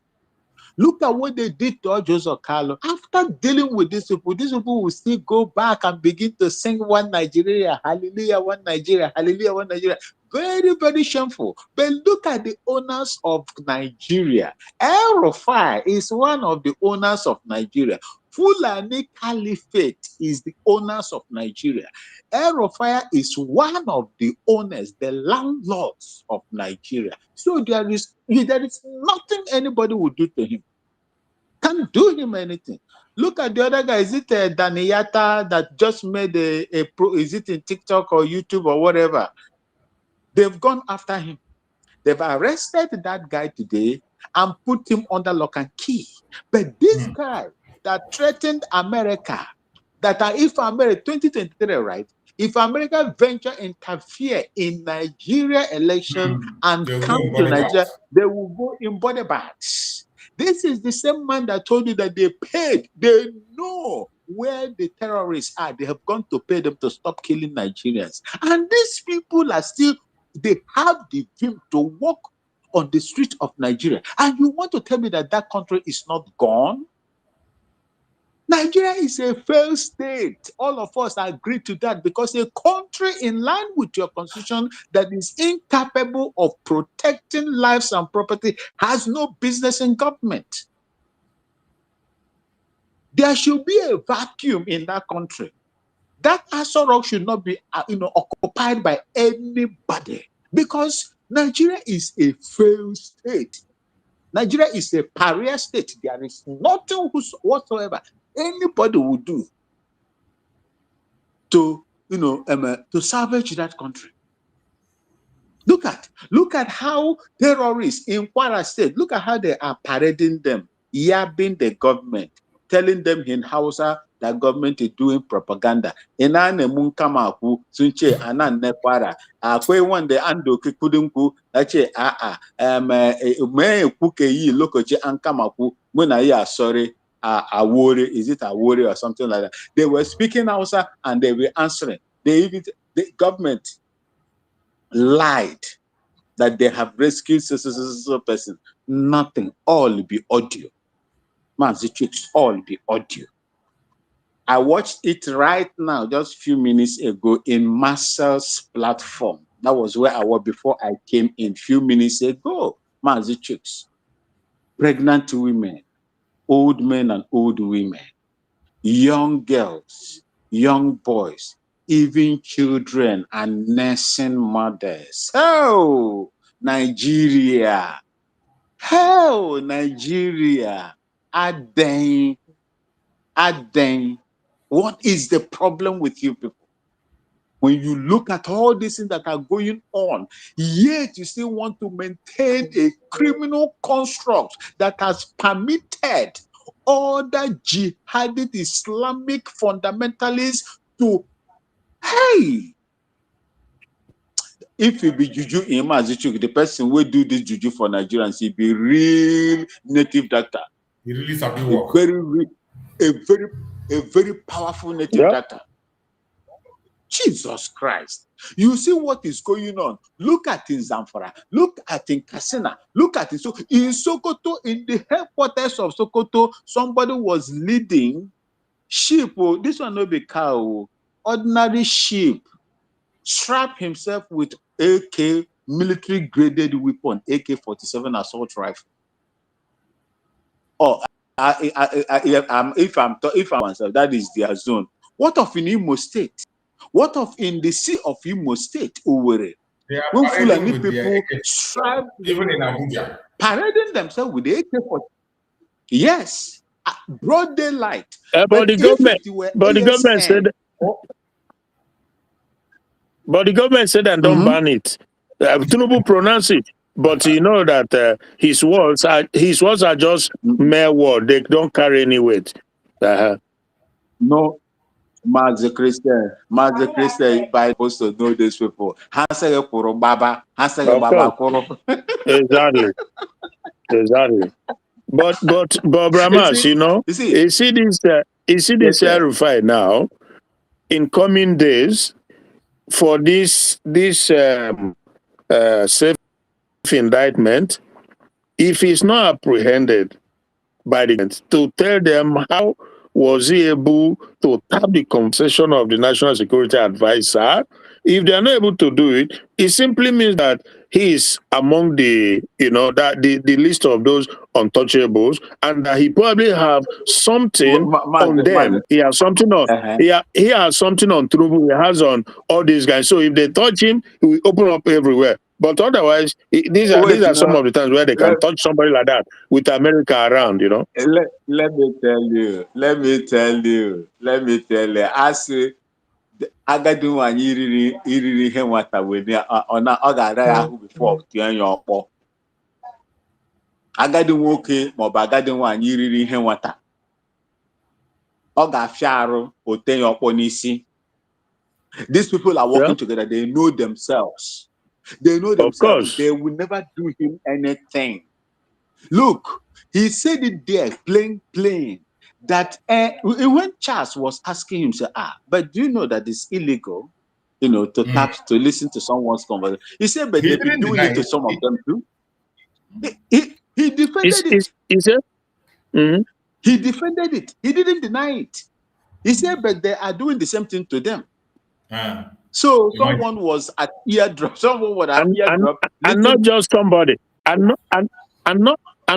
Look at what they did to Joseph Carlo. After dealing with these people will still go back and begin to sing One Nigeria, Hallelujah, One Nigeria, Hallelujah, One Nigeria. Very, very shameful. But look at the owners of Nigeria. El Rufai is one of the owners of Nigeria. Fulani Caliphate is the owners of Nigeria. El Rufai is one of the owners, the landlords of Nigeria. So there is nothing anybody would do to him. Can't do him anything. Look at the other guy. Is it Daniyata that just made a pro? Is it in TikTok or YouTube or whatever? They've gone after him. They've arrested that guy today and put him under lock and key. But this guy that threatened America, if America 2023, right? If America venture interfere in Nigeria election and come to Nigeria, they will go in body bags. This is the same man that told you that they paid. They know where the terrorists are. They have gone to pay them to stop killing Nigerians. And these people are still, they have the vim to walk on the street of Nigeria. And you want to tell me that that country is not gone? Nigeria is a failed state. All of us agree to that, because a country in line with your constitution that is incapable of protecting lives and property has no business in government. There should be a vacuum in that country. That Aso Rock should not be occupied by anybody, because Nigeria is a failed state. Nigeria is a pariah state. There is nothing whatsoever anybody would do to salvage that country. Look at how terrorists in Kwara State, look at how they are parading them, yabbing the government, telling them in Hausa that government is doing propaganda. Inane munkamaku sunche anan nekwara. Akwe wande ando kikudunku ache me kuke yi lokoche ankamaku muna ya sorry awore. Is it awore or something like that? They were speaking Hausa and they were answering. The government lied that they have rescued so person. Nothing. All be audio. All be audio. I watched it right now, just a few minutes ago, in Marcel's platform. That was where I was before I came in, few minutes ago. Pregnant women, old men and old women, young girls, young boys, even children and nursing mothers. Oh, Nigeria. Hell, Nigeria. Aden. then what is the problem with you people? When you look at all these things that are going on, yet you still want to maintain a criminal construct that has permitted other jihadist Islamic fundamentalists to, hey, if you be juju in Mazichuk, the person will do this juju for Nigerians, he be real native doctor. He really sabi work. A very powerful native doctor. Jesus Christ. You see what is going on. Look at in Zamfara. Look at in Katsina. Look at in Sokoto, in the headquarters of Sokoto, somebody was leading sheep. Oh, this one no be cow. Ordinary sheep. Strap himself with AK military graded weapon, AK-47 assault rifle. Oh, if I'm myself, that is their zone. What of in Imo State? What of in the sea of Imo State, Owerri? When Fulani people strive, even in Abuja, parading themselves with the AK-47. Yes, broad daylight. But the government said. But the government said and don't ban it. Tinubu pronounced it, but you know that his words are just mere words. They don't carry any weight. No, Master Christian, by supposed to know these people. Exactly. But Brahmas, you know, you see this Rufai now. In coming days, for this self-indictment, if he's not apprehended by the to tell them how was he able to tap the conversation of the National Security Advisor, if they are not able to do it, it simply means that he is among the, that the list of those untouchables, and that he probably have something on them. He has something on. He has something on Tinubu. He has on all these guys. So if they touch him, he will open up everywhere. But otherwise, these are some of the times where they can touch somebody like that with America around, Let me tell you. I say, agadi nwanyi iriri ihe nwata wee ọ ga-ara ya ahụ before tie ya ọkpọ. Agadi nwoke maọbụ agadi nwanyi iriri ihe nwata ọ ga-afịa arụ ote ya ọkpọ n'isi. These people are working together. They know themselves. They will never do him anything. Look, he said it there plain that when Charles was asking him, say, but do you know that it's illegal, to listen to someone's conversation? He said, but they've been doing it to some of them too. He defended it. He defended it. He didn't deny it. He said, but they are doing the same thing to them. So someone was at eardrop. Someone was at eardrop. And not just somebody. And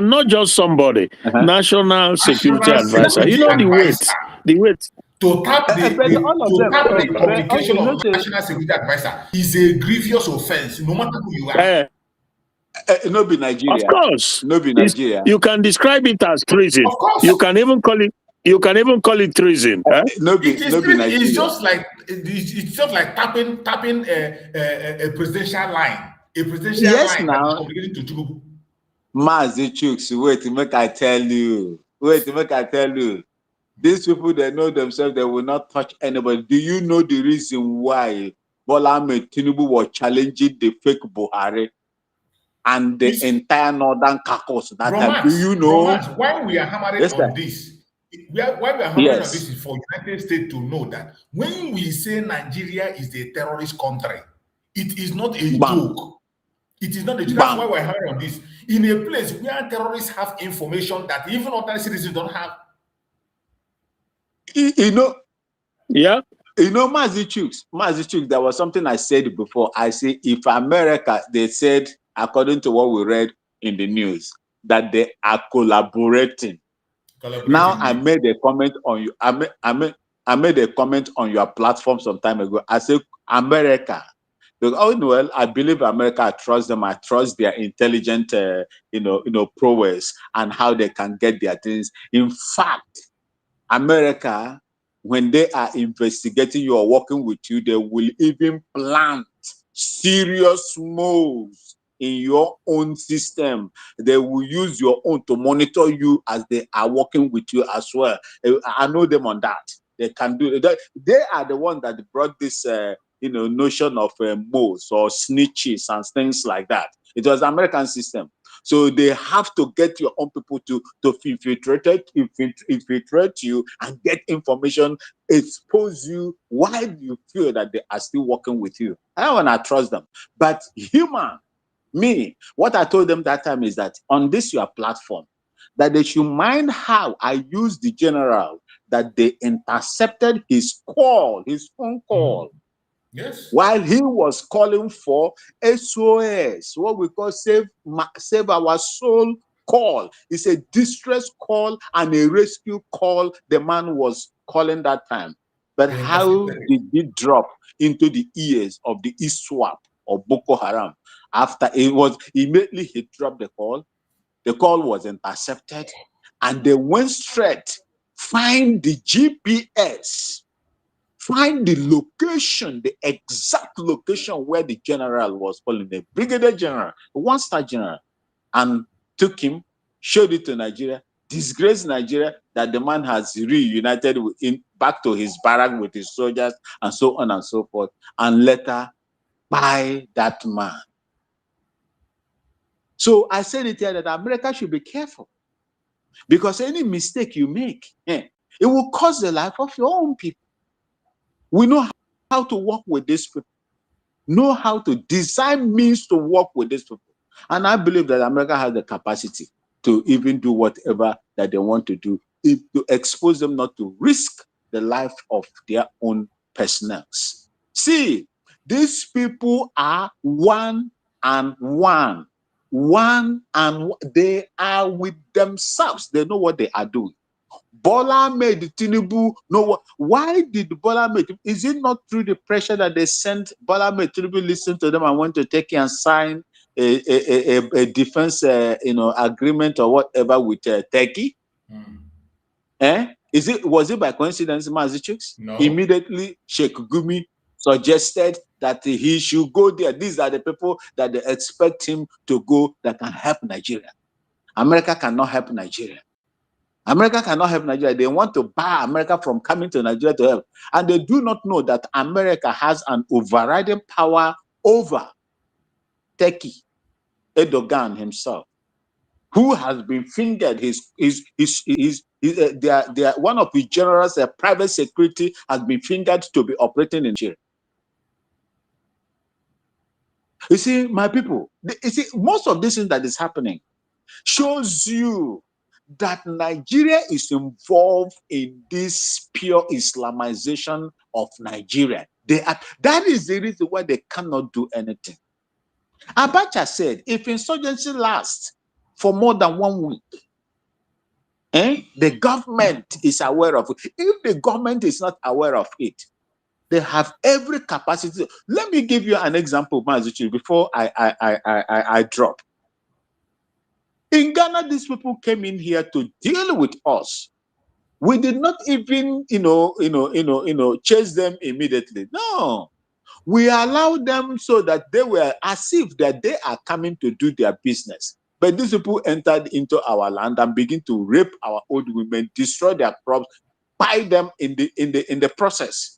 not just somebody. National Security Advisor. You know the weight. To tap the communication of the National Security Advisor is a grievous offense, no matter who you are. No be Nigeria. Of course. No be Nigeria. You can describe it as treason. Of course. You can even call it treason. No be Nigeria. It's just like tapping a presidential line. A presidential line now. That is to Tinubu. Mazi Chuks, wait, make I tell you. These people, they know themselves, they will not touch anybody. Do you know the reason why Bola Ahmed Tinubu was challenging the fake Buhari and the entire northern caucus? Do you know? Why we are hammering on this? Why we are hammering on this is for United States to know that when we say Nigeria is a terrorist country, it is not a joke. It is not a joke. That's why we're hammering on this. In a place where terrorists have information that even ordinary citizens don't have. Mazi Chuks, there was something I said before. I say, if America, they said, according to what we read in the news, that they are collaborating. Now, I made a comment on you. I made a comment on your platform some time ago. I said, America. Well, I believe America. I trust them. I trust their intelligent, prowess and how they can get their things. In fact, America, when they are investigating you or working with you, they will even plant serious moves in your own system. They will use your own to monitor you as they are working with you as well. I know them on that. They can do that. They are the one that brought this notion of moles or snitches and things like that. It was the American system. So they have to get your own people to infiltrate you and get information, expose you. Why do you feel that they are still working with you? I don't want to trust them. But what I told them that time is that on this your platform, that they should mind how I used the general, that they intercepted his phone call. Yes. While he was calling for SOS, what we call save our soul call. It's a distress call and a rescue call the man was calling that time. But how did he drop into the ears of the ISWAP or Boko Haram? After it was immediately he dropped the call was intercepted, and they went straight, find the GPS, find the location, the exact location where the general was calling, the brigadier general, the one-star general, and took him, showed it to Nigeria, disgraced Nigeria that the man has reunited back to his barrack with his soldiers and so on and so forth, and later by that man. So I said it here that America should be careful, because any mistake you make, it will cost the life of your own people. We know how to work with these people, know how to design means to work with these people. And I believe that America has the capacity to even do whatever that they want to do, to expose them not to risk the life of their own personnel. See, these people are one and one. They are with themselves. They know what they are doing. Bola made Tinubu know what. Why did Bola make? Is it not through the pressure that they sent Bola made Tinubu listen to them and went to take and sign a defense agreement or whatever with Turkey? Was it by coincidence, Mazichix? No. Immediately, Sheikh Gumi suggested that he should go there. These are the people that they expect him to go that can help Nigeria. America cannot help Nigeria. America cannot help Nigeria. They want to bar America from coming to Nigeria to help. And they do not know that America has an overriding power over Turkey, Erdogan himself, who has been fingered. One of his generals, private security, has been fingered to be operating in Nigeria. You see, my people, most of this thing that is happening shows you that Nigeria is involved in this pure Islamization of Nigeria. That is the reason why they cannot do anything. Abacha said, if insurgency lasts for more than 1 week, the government is aware of it. If the government is not aware of it, they have every capacity. Let me give you an example, Mazuchi, before I drop. In Ghana, these people came in here to deal with us. We did not even, chase them immediately. No, we allowed them so that they were as if that they are coming to do their business. But these people entered into our land and begin to rape our old women, destroy their crops, buy them in the process.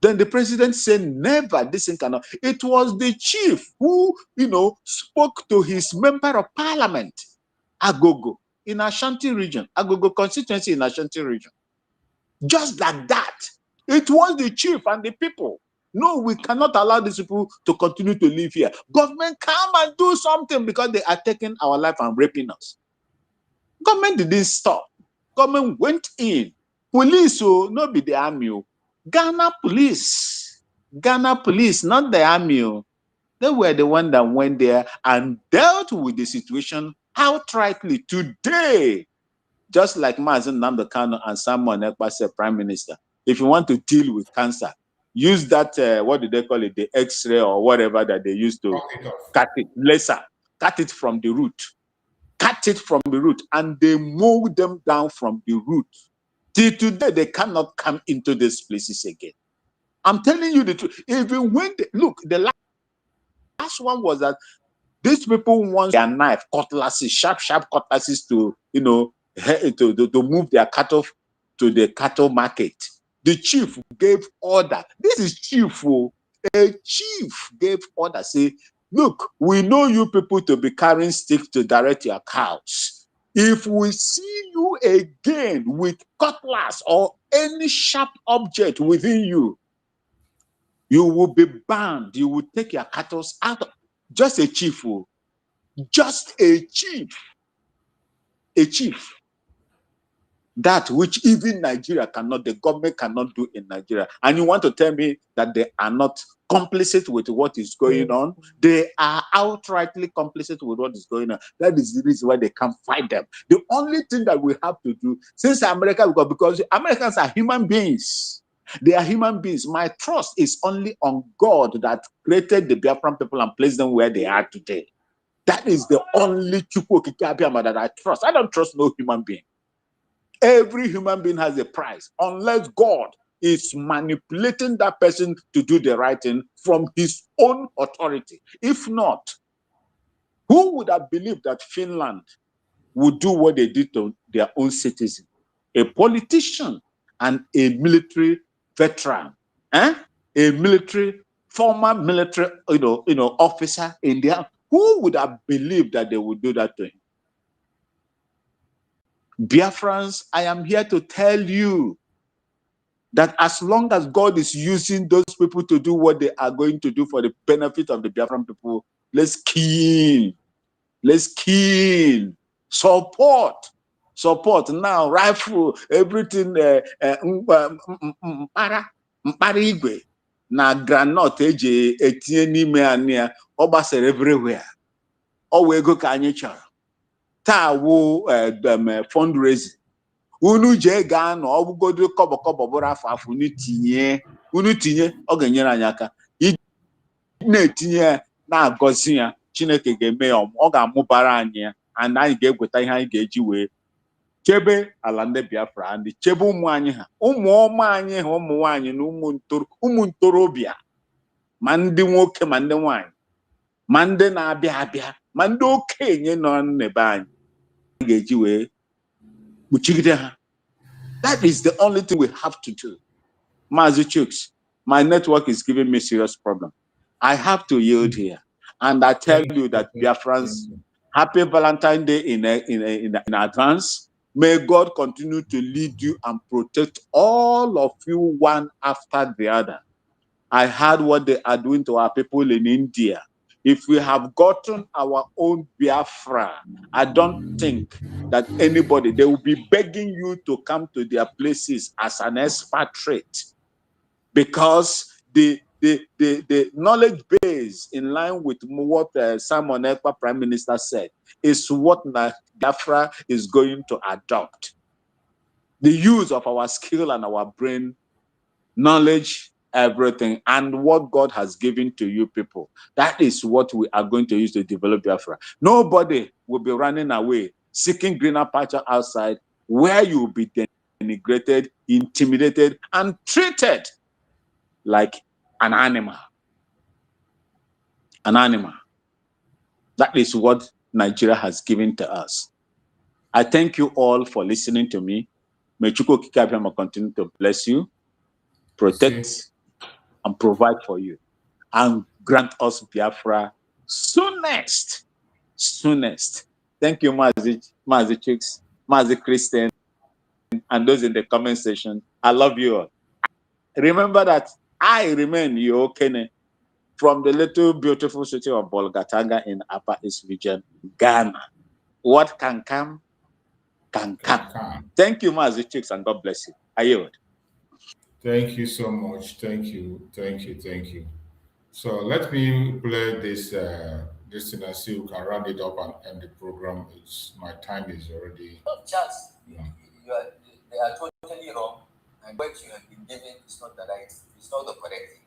Then the president said, never, this thing cannot. It was the chief who, spoke to his member of parliament, Agogo, in Ashanti region, Agogo constituency in Ashanti region. Just like that. It was the chief and the people. No, we cannot allow these people to continue to live here. Government, come and do something, because they are taking our life and raping us. Government didn't stop. Government went in. Police, no be the army. Ghana police, not the army. They were the one that went there and dealt with the situation outrightly today. Just like Nnamdi Kanu and Samuel Ekpa said, Prime Minister, if you want to deal with cancer, use that, what do they call it, the X-ray or whatever that they use to cut it, laser, cut it from the root. cut it from the root, and they mow them down from the root. Till today, they cannot come into these places again. I'm telling you the truth. Even when look, the last one was that these people want their knife, cutlasses, sharp cutlasses to, to move their cattle to the cattle market. The chief gave order. This is chief. A chief gave order, say, look, we know you people to be carrying sticks to direct your cows. If we see you again with cutlass or any sharp object within you, you will be banned. You will take your cattle out. Just a chief. Just a chief. A chief. That which even Nigeria cannot, the government cannot do in Nigeria. And you want to tell me that they are not complicit with what is going on? They are outrightly complicit with what is going on. That is the reason why they can't fight them. The only thing that we have to do, since America, because Americans are human beings. They are human beings. My trust is only on God that created the Biafran people and placed them where they are today. That is the only Chukwu that I trust. I don't trust no human being. Every human being has a price, unless God is manipulating that person to do the right thing from his own authority. If not, who would have believed that Finland would do what they did to their own citizens? A politician and a military veteran, a former military, officer in there. Who would have believed that they would do that to him? Biafrans, I am here to tell you that as long as God is using those people to do what they are going to do for the benefit of the Biafran people, let's kill. Let's kill. Support now, rifle, everything, mpara igwe na granite eji etinye n'ime ania, ọ gbasara everywhere. Ọ wee ego ka anyị chọrọ. Taa wụ fundraising. Unu je ga no ọbụgodo kọbọ bụrụ afọ unu tinye ọ ga-enyere anyị aka. Na-etinye na-agọzi ya, Chineke ga-eme ya, ọ ga-amụbara anyị ya, and anyị ga-egweta ihe anyị ga-eji wee chebe ala ndị Biafra, ndị chebe ụmụ anyị ha, ụmụ ọma anyị ha, ụmụ nwaanyị na ụmụ ntorobịa, ma ndị nwoke ma ndị nwaanyị, ma ndị na-abịa abịa, ma ndị okenye nọ n'ebe anyị ga-eji wee kpuchigide ha. That is the only thing we have to do. Mazi Chooks, my network is giving me serious problem. I have to yield here. And I tell you that Biafrans, happy Valentine Day in advance. May God continue to lead you and protect all of you one after the other. I heard what they are doing to our people in India. If we have gotten our own Biafra, I don't think that anybody, they will be begging you to come to their places as an expatriate, because the knowledge base, in line with what Simon Ekpa, Prime Minister, said, is what Biafra is going to adopt. The use of our skill and our brain, knowledge, everything, and what God has given to you people. That is what we are going to use to develop Biafra. Nobody will be running away, seeking greener pasture outside, where you will be denigrated, intimidated, and treated like an animal. An animal. That is what Nigeria has given to us. I thank you all for listening to me. May Chukwu Kikabiyama continue to bless you, protect, and provide for you, and grant us Biafra soonest. Thank you, Mazi Chooks, Mazi Christian, and those in the comment section. I love you all. Remember that I remain your Okene from the little beautiful city of Bolgatanga in Upper East Region, Ghana. What can come, can come. Thank you, Mazi Chooks, and God bless you. I yield. Thank you so much. Thank you. So let me play this this thing and see who can round it up and end the program. My time is already. Just they are totally wrong, and what you have been given is not the right. It's not the correct thing.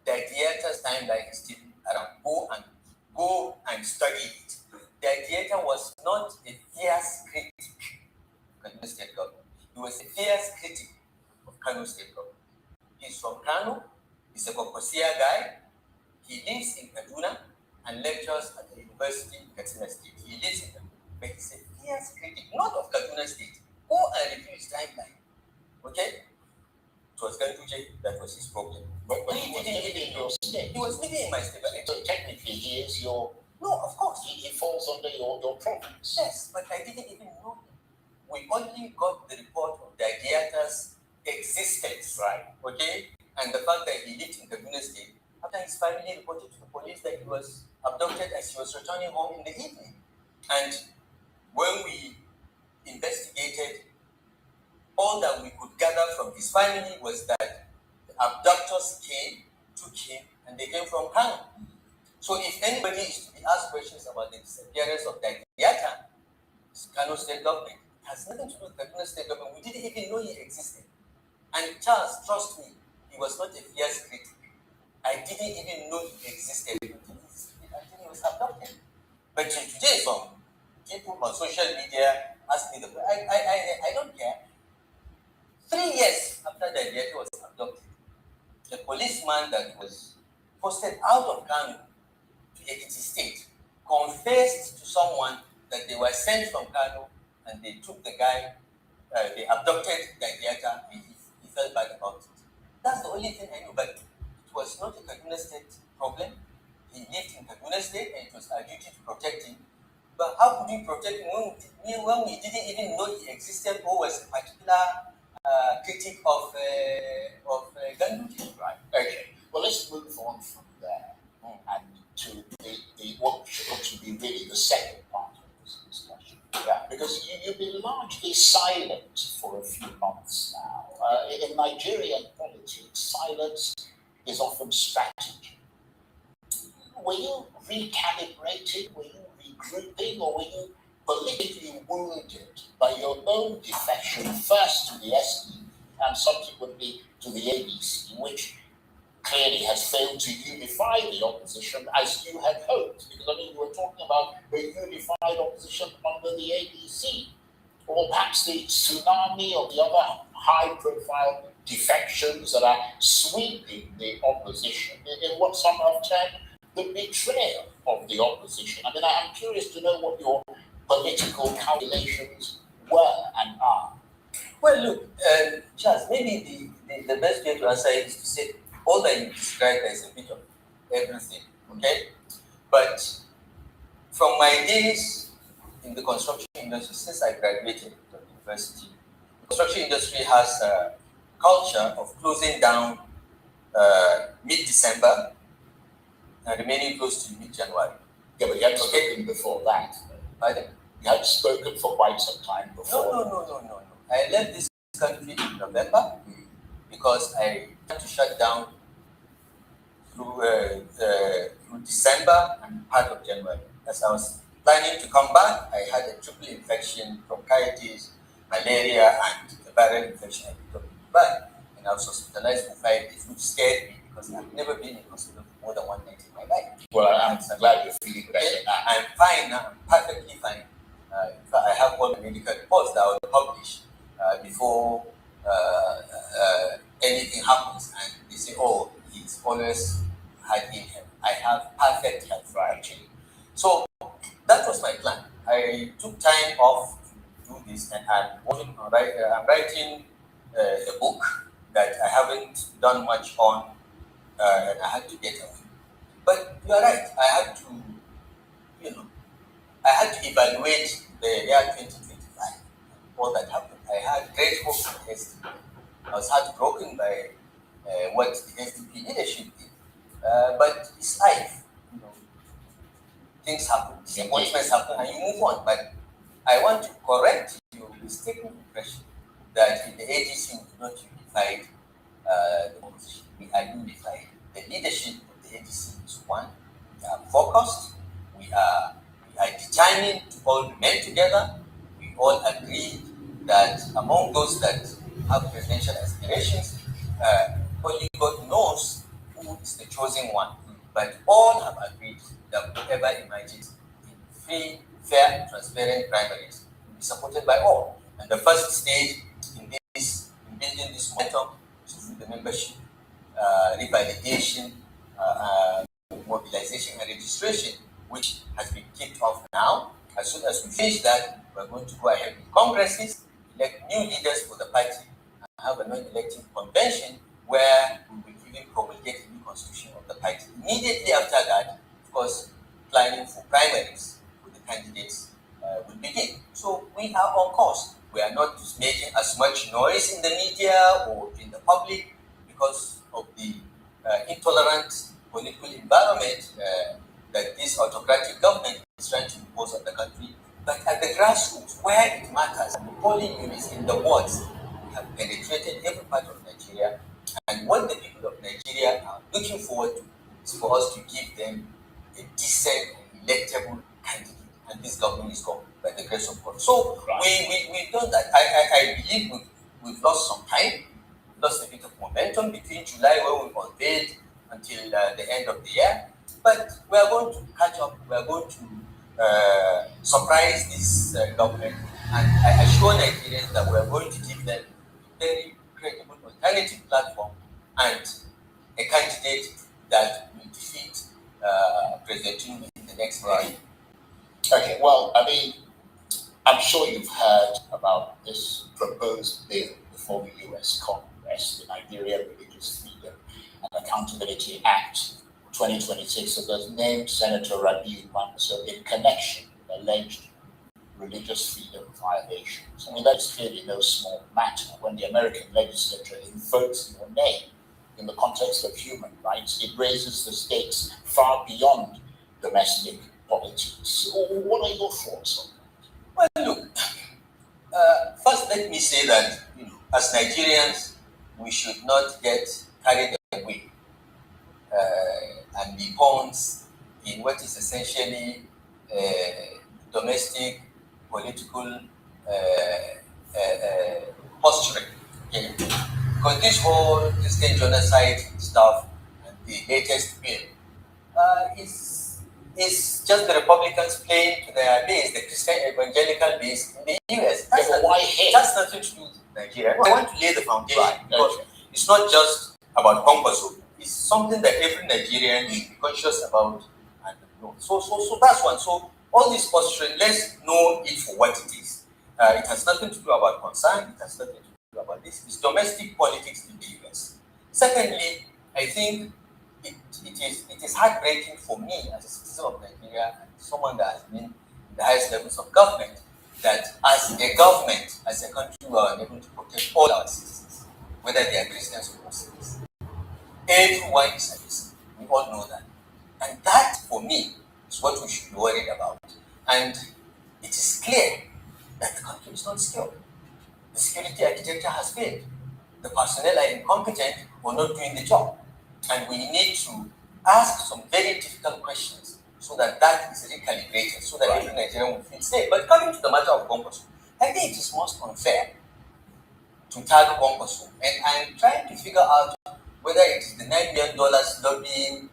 The theater's timeline is still around. Go and study it. the dictator was not a fierce critic of Kanu state government. He was a fierce critic of Kanu state government. He's from Kanu. He's a Kokosia guy. He lives in Kaduna and lectures at the university in Katsina State. He lives in Kaduna. But he's a fierce critic, not of Kaduna State. Go and review his timeline. Okay? It was Ganduje that was his problem. But he was living in your state. He was living in my state. So technically, he is your... No, of course. He falls under your province. Yes, but I didn't even know him. We only got the report of the dictator's existence. Right. Okay? And the fact that he lived in Kaduna State, after his family reported to the police that he was abducted as he was returning home in the evening. And when we investigated, all that we could gather from his family was that the abductors came, took him, and they came from Kanu. So if anybody is to be asked questions about the disappearance of the dictator, it's Kanu state government. It has nothing to do with Kaduna state government. We didn't even know he existed. And Charles, trust me, he was not a fierce critic. I didn't even know he existed until he was abducted. But today, some people on social media ask me, I don't care. 3 years after the dictator was abducted, a policeman that was posted out of Kanu to Ekiti State confessed to someone that they were sent from Kanu and they took the guy, they abducted the dictator and he felt bad about it. That's the only thing I knew, but it was not a Kaduna State problem. He lived in Kaduna State and it was our duty to protect him. But how could we protect him when we didn't even know he existed or was a particular critic of Gandhi? Right. Okay. Well, let's move on from there and to the what should be really the second part of this discussion. Yeah. Because you've been largely silent for a few months now. In Nigerian politics, silence is often strategy. Were you recalibrated? Were you regrouping? Or were you politically wounded by your own defection, first to the SD and subsequently to the ABC, which clearly has failed to unify the opposition as you had hoped? Because, I mean, you were talking about a unified opposition under the ABC, or perhaps the tsunami of the other high-profile defections that are sweeping the opposition in what some have termed the betrayal of the opposition. I mean, I'm curious to know what your political calculations were and are. Well, look, Charles, maybe the best way to answer it is to say all that you described is a bit of everything, okay? But from my days in the construction industry, since I graduated from university, the construction industry has a culture of closing down mid-December and remaining close to mid-January. Yeah, but you hadn't spoken before that. Pardon? You had spoken for quite some time before. No. I left this country in November because I had to shut down through December and part of January. As I was planning to come back, I had a triple infection, bronchitis, malaria, and a viral infection at the back. And I was hospitalized for 5 days, which scared me because I've never been in hospital for more than one night in my life. Well, I'm glad you're feeling better now. I'm fine now. I'm perfectly fine. In fact, I have all the medical reports that I will publish before anything happens. And they say, oh, he's always had in him. I have perfect health, actually. So that was my plan. I took time off to do this, and I'm writing a book that I haven't done much on, and I had to get away. But you are right. I had to evaluate the year 2025, all that happened. I had great hope for the SDP. I was heartbroken by what the SDP leadership did. But it's life. Things happen, disappointments happen, and you move on. But I want to correct your mistaken impression that in the AGC we do not unify the opposition. We are unified. The leadership of the AGC is one. We are focused. We are determined to all remain together. We all agree that among those that have presidential aspirations, only God knows who is the chosen one. But all have agreed that whoever emerges in free fair and transparent primaries will be supported by all. And the first stage in building this momentum is through the membership, revalidation, mobilization and registration, which has been kicked off now. As soon as we finish that, we're going to go ahead with congresses, elect new leaders for the party, and have a non-elective convention where we will even promulgate a new constitution of the party. Immediately after that, of course, planning for primaries with the candidates will begin. So we are on course. We are not making as much noise in the media or in the public because of the intolerant political environment that this autocratic government is trying to impose on the country. But at the grassroots, where it matters, the polling units in the wards have penetrated every part of Nigeria. And what the people of Nigeria are looking forward to is for us to give them a decent and electable candidate. And this government is gone by the grace of God. So we've done that. I believe we've lost some time, lost a bit of momentum between July when we unveiled until the end of the year. But we are going to catch up. We are going to surprise this government. And I assure Nigerians that we are going to give them a very credible alternative platform and a candidate that will defeat President Tinubu in the next election. Okay, well, I mean, I'm sure you've heard about this proposed bill before the US Congress, the Nigeria Religious Freedom and Accountability Act 2026. So there's named Senator Rabiu Kwankwaso in connection with alleged religious freedom violations. I mean, that's clearly no small matter. When the American legislature invokes your name in the context of human rights, it raises the stakes far beyond domestic politics. So what are your thoughts on that? Well, look, first let me say that, as Nigerians, we should not get carried away and be pawns in what is essentially domestic political posturing. Okay? Because this whole Christian genocide stuff and the latest bill is just the Republicans playing to their base, the Christian evangelical base in the US. That's nothing to do with Nigeria. I want to lay the foundation because it's not just about Kwankwaso. It's something that every Nigerian should be conscious about and know. So that's one. So all this posturing, let's know it for what it is. It has nothing to do about concern. It has nothing to do about this. It's domestic politics in the US. Secondly, I think it is heartbreaking for me as a citizen of Nigeria and someone that has been in the highest levels of government that as a government, as a country, we are unable to protect all our citizens, whether they are Christians or Muslims. Everyone is at risk. We all know that. And that, for me, is what we should be worried about. And it is clear that the country is not secure. The security architecture has failed. The personnel are incompetent or not doing the job. And we need to ask some very difficult questions so that is recalibrated, so that every Nigerian will feel safe. But coming to the matter of Kwankwaso, I think it is most unfair to tag Kwankwaso. And I'm trying to figure out whether it is the $9 million lobbying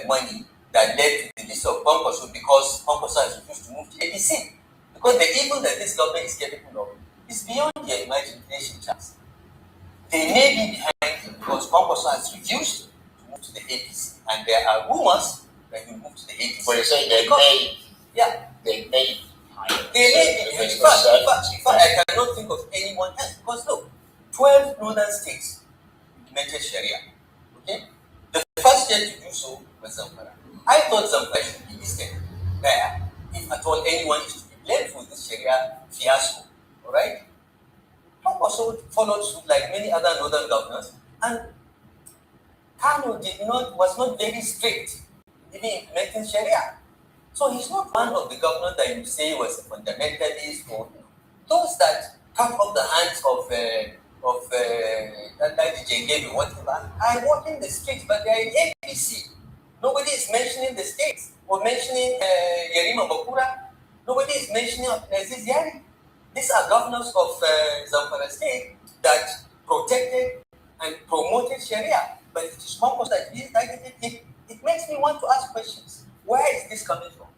money that led to the list of Kwankwaso because Kwankwaso has refused to move to APC. Because the evil that this government is capable of is beyond your imagination, Charles. They may be behind it because Kwankwaso has refused to move to the APC. And there are rumors that he will move to the APC. But you say they may. Yeah. They may. They may be. In fact, I cannot think of anyone else. Because look, 12 northern states implemented Sharia. Okay? The first state to do so was Zamfara. I thought Zamfara should be listed there, if at all anyone is to be blamed for this Sharia fiasco. Alright? Kwankwaso followed suit like many other northern governors, and Kanu was not very strict in implementing Sharia. So he's not one of the governors that you say was a fundamentalist or those that cut off the hands of Nnamdi Jengebe or whatever are walking the streets, but they are in APC. Nobody is mentioning the states or mentioning Yerima Bakura. Nobody is mentioning Aziz Yari. These are governors of Zamfara state that protected and promoted Sharia. But it is Kwankwaso that is targeted. It makes me want to ask questions. Where is this coming from?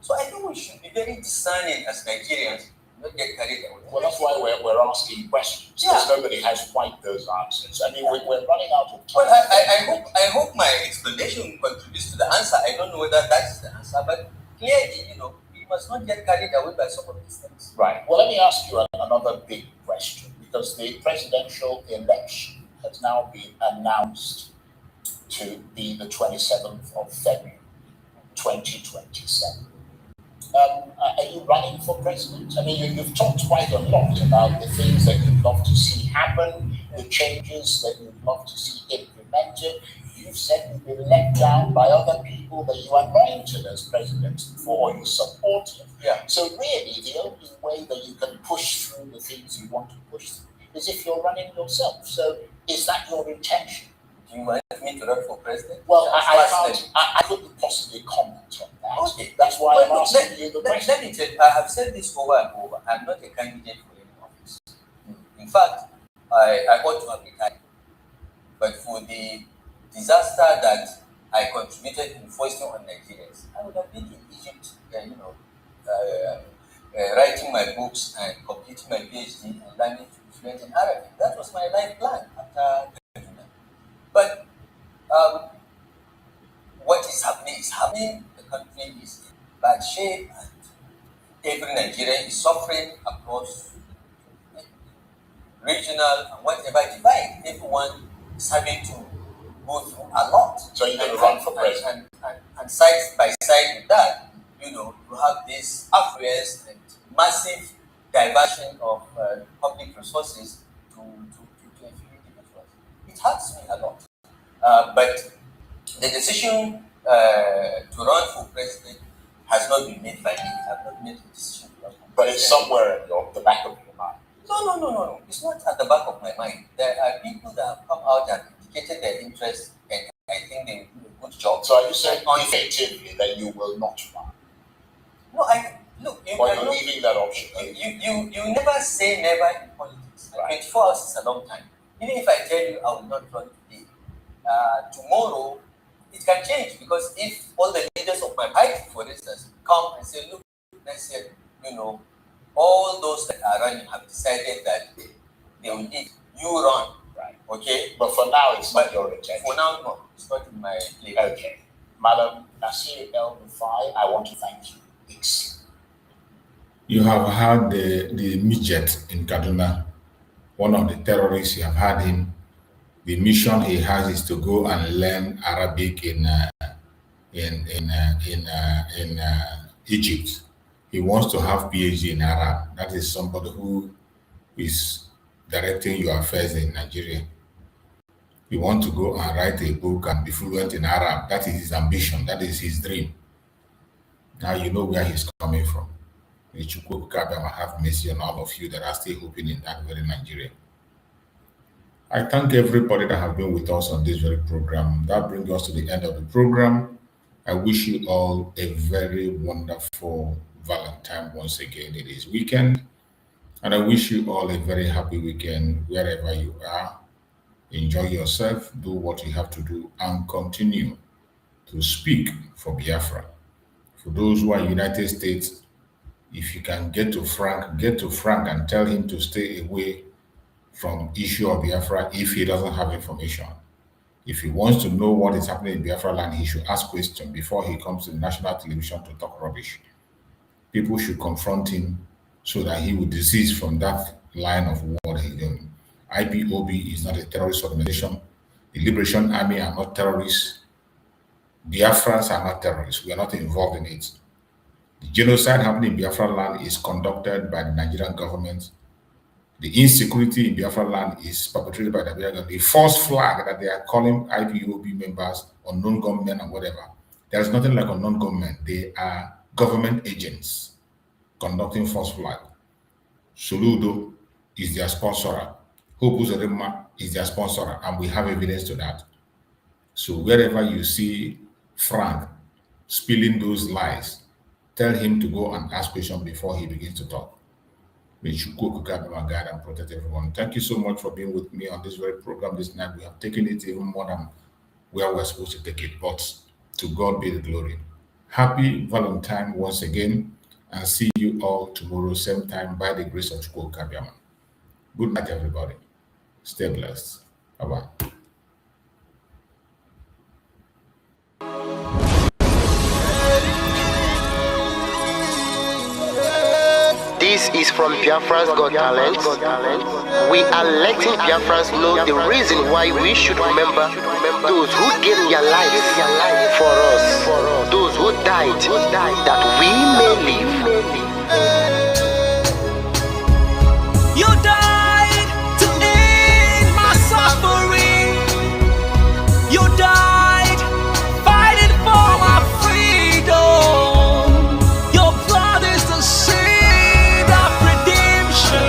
So I think we should be very discerning as Nigerians, not get carried away. Well, that's why we're asking questions. Yeah. Because nobody has quite those answers. I mean, we're running out of time. Well, I hope my explanation contributes to the answer. I don't know whether that is the answer, but clearly, we must not get carried away by some of these things. Right. Well, let me ask you another big question, because the presidential election has now been announced to be the 27th of February, 2027. Are you running for president? I mean, you've talked quite a lot about the things that you'd love to see happen, the changes that you'd love to see implemented. You've said you've been let down by other people that you anointed as president before, you supported. Yeah. So really, the only way that you can push through the things you want to push through is if you're running yourself. So is that your intention? Do you want me to run for president? Well, I couldn't possibly comment on that. Okay. That's why I'm asking you the question. Let me tell you, I have said this over and over. I'm not a candidate for any office. In fact, I ought to have retired. But for the disaster that I contributed in foisting on Nigerians, I would have been in Egypt, writing my books and completing my PhD and learning to be fluent in Arabic. That was my life plan after. But what is happening. The country is in bad shape, and every Nigerian is suffering across regional and whatever divide. Everyone is having to go through a lot. So you're going to run for president? And side by side with that, you have this affluence and massive diversion of public resources to a few individuals. It hurts me a lot. But the decision to run for president has not been made by me. I have not made the decision to run for president. But it's somewhere in the back of your mind. No. It's not at the back of my mind. There are people that have come out and indicated their interest, and I think they will do a good job. So are you saying effectively that you will not run? No, You're leaving that option. You never say never in politics. Right. 24 hours is a long time. Even if I tell you I will not run today, tomorrow it can change, because if all the leaders of my party, for instance, come and say, look, let's say, all those that are running have decided that they will need you run. Right. Okay? But for now, it's not your intention. For now, no. It's not in my play. Okay. Madam Nasir El-Rufai, I want to thank you. You have had the midget in Kaduna, one of the terrorists. You have had him. The mission he has is to go and learn Arabic in Egypt. He wants to have PhD in Arab. That is somebody who is directing your affairs in Nigeria. He wants to go and write a book and be fluent in Arab. That is his ambition. That is his dream. Now you know where he's coming from. May Chukwu have mercy on all of you that are still hoping in that very Nigeria. I thank everybody that have been with us on this very program. That brings us to the end of the program. I wish you all a very wonderful Valentine once again. It is weekend. And I wish you all a very happy weekend wherever you are. Enjoy yourself, do what you have to do, and continue to speak for Biafra. For those who are in the United States, if you can get to Frank and tell him to stay away from issue of Biafra if he doesn't have information. If he wants to know what is happening in Biafra land, he should ask questions before he comes to the national television to talk rubbish. People should confront him so that he will desist from that line of what he's doing. IPOB is not a terrorist organization. The Liberation Army are not terrorists. Biafrans are not terrorists. We are not involved in it. The genocide happening in Biafra land is conducted by the Nigerian government. The insecurity in Biafra land is perpetrated by the Nigerian government. The false flag that they are calling IPOB members, unknown gunmen and whatever. There is nothing like unknown gunmen. They are government agents conducting false flag. Soludo is their sponsor. Hope Uzodinma is their sponsor, and we have evidence to that. So wherever you see Frank spilling those lies, tell him to go and ask questions before he begins to talk. May Chukwu guide and protect everyone. Thank you so much for being with me on this very program this night. We have taken it even more than where we're supposed to take it, but to God be the glory. Happy Valentine once again, and see you all tomorrow, same time, by the grace of Chukwu Kabiama. Good night, everybody. Stay blessed. Bye-bye. This is from Biafrans Got Talent. We are letting Biafrans know the reason why we should remember those who gave their lives for us, those who died, that we may live. You died to end my suffering. You died fighting for my freedom. Your blood is the seed of redemption.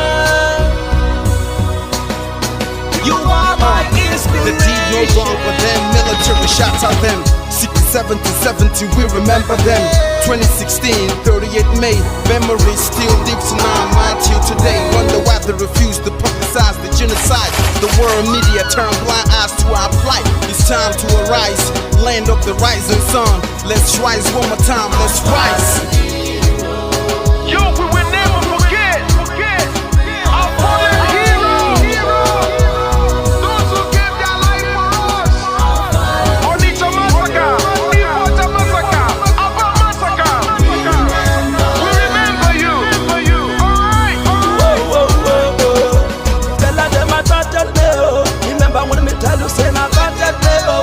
You are my inspiration. The deed no wrong with them, military shots at them. 67 to 70, we remember them. 2016, 38 May, memories still deep to my till today. Wonder why they refuse to publicize the genocide. The world media turn blind eyes to our plight. It's time to arise, land of the rising sun. Let's rise one more time, let's rise. Yo, we will never forget our fallen heroes. Those who gave their life for us. Onitsha massacre, Iwata massacre, Aba massacre. We remember you. Alright. Tell them I battered me, oh. Remember when me tell you say I battered me, oh.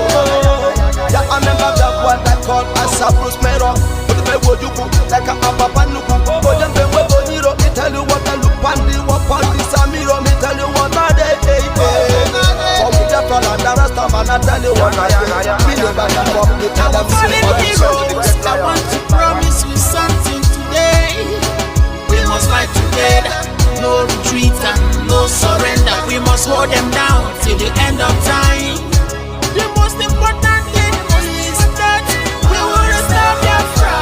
Yeah, I remember that what I call a Selflessness. But the way would you put like a papa nuku. But then the way would you me tell you what I look pandi, what pandi samiro, me tell you what I day. For me the fall and the rest of man I tell you what I me never give up, me tell them Fallen heroes, I want to promise you something today. We must fight together, no retreat and no surrender. We must hold them down till the end of time. The most important thing is that we will restore Biafra.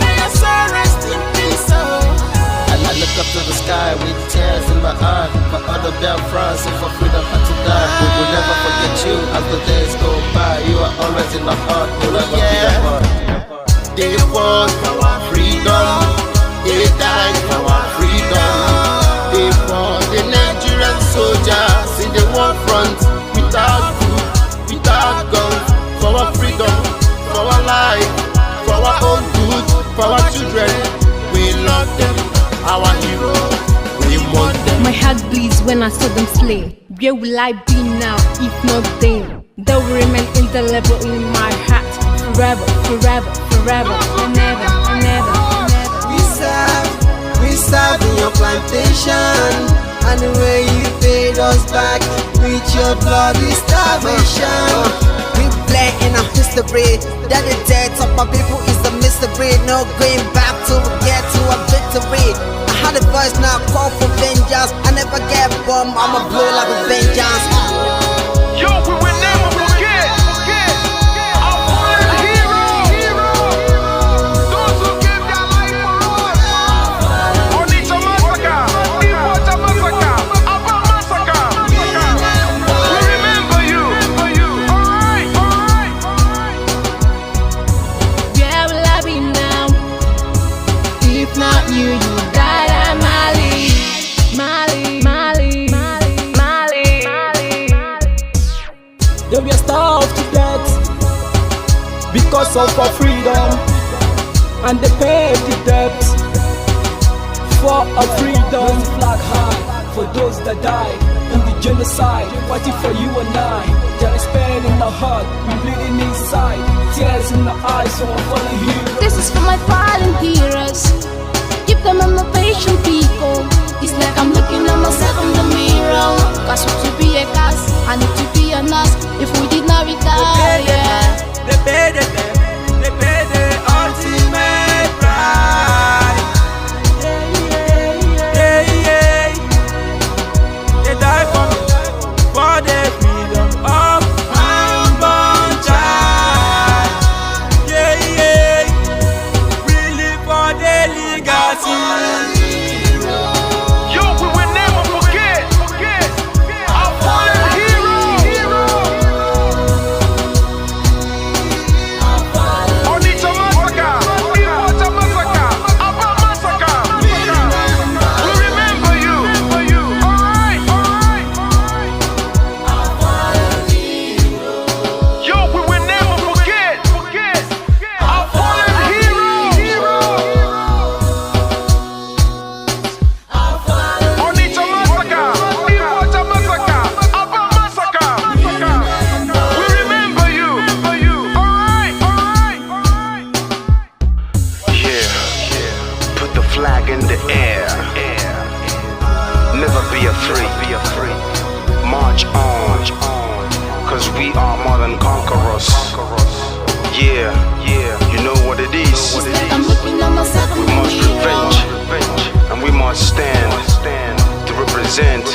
May your soul rest in peace. I look up to the sky with tears in my eye. For other Biafrans and for freedom had to die. We will never forget you as the days go by. You are always in my heart, you'll never be apart. They fought for our freedom. They died for our freedom. They fought the Nigerian soldiers in the war front without food, without guns, for our freedom, for our life, for our own good, for our children. We love them, our heroes. We want them. My heart bleeds when I saw them slain. Where will I be now if not then? They will remain indelible in my heart forever, forever, forever, and ever, and ever, and ever. We serve in your plantation, and the way you paid us back with your bloody starvation. We bled in our history that the death of my people is a mystery. No going back to get to a victory. I had a voice now call for vengeance. I never get bummed, I'ma blow like a vengeance. Yo, we will never forget our fallen heroes. Those who gave their life for us. Onitsha massacre, Iwata massacre, Aba massacre. We remember you. Alright. Where will I be now? If not you, you died at Mali. They were starved to death because of our freedom, and they paid the debt for our freedom. Flag high for those that died in the genocide, fighting for you and I. There is pain in our heart, we bleeding inside, tears in the eyes of our fallen heroes. This is for my fallen heroes. Give them motivation, people. It's like I'm looking at myself in the mirror. Cause we to be a cast, I need to be a nurse. If we did not retire, They paid the ultimate price. They died for the freedom of unborn child. We live for the legacy. Yo, we will never forget our fallen heroes. flag in the air. Never be afraid. March on, cause we are more than conquerors. Yeah, you know what it is. We must revenge, and we must stand to represent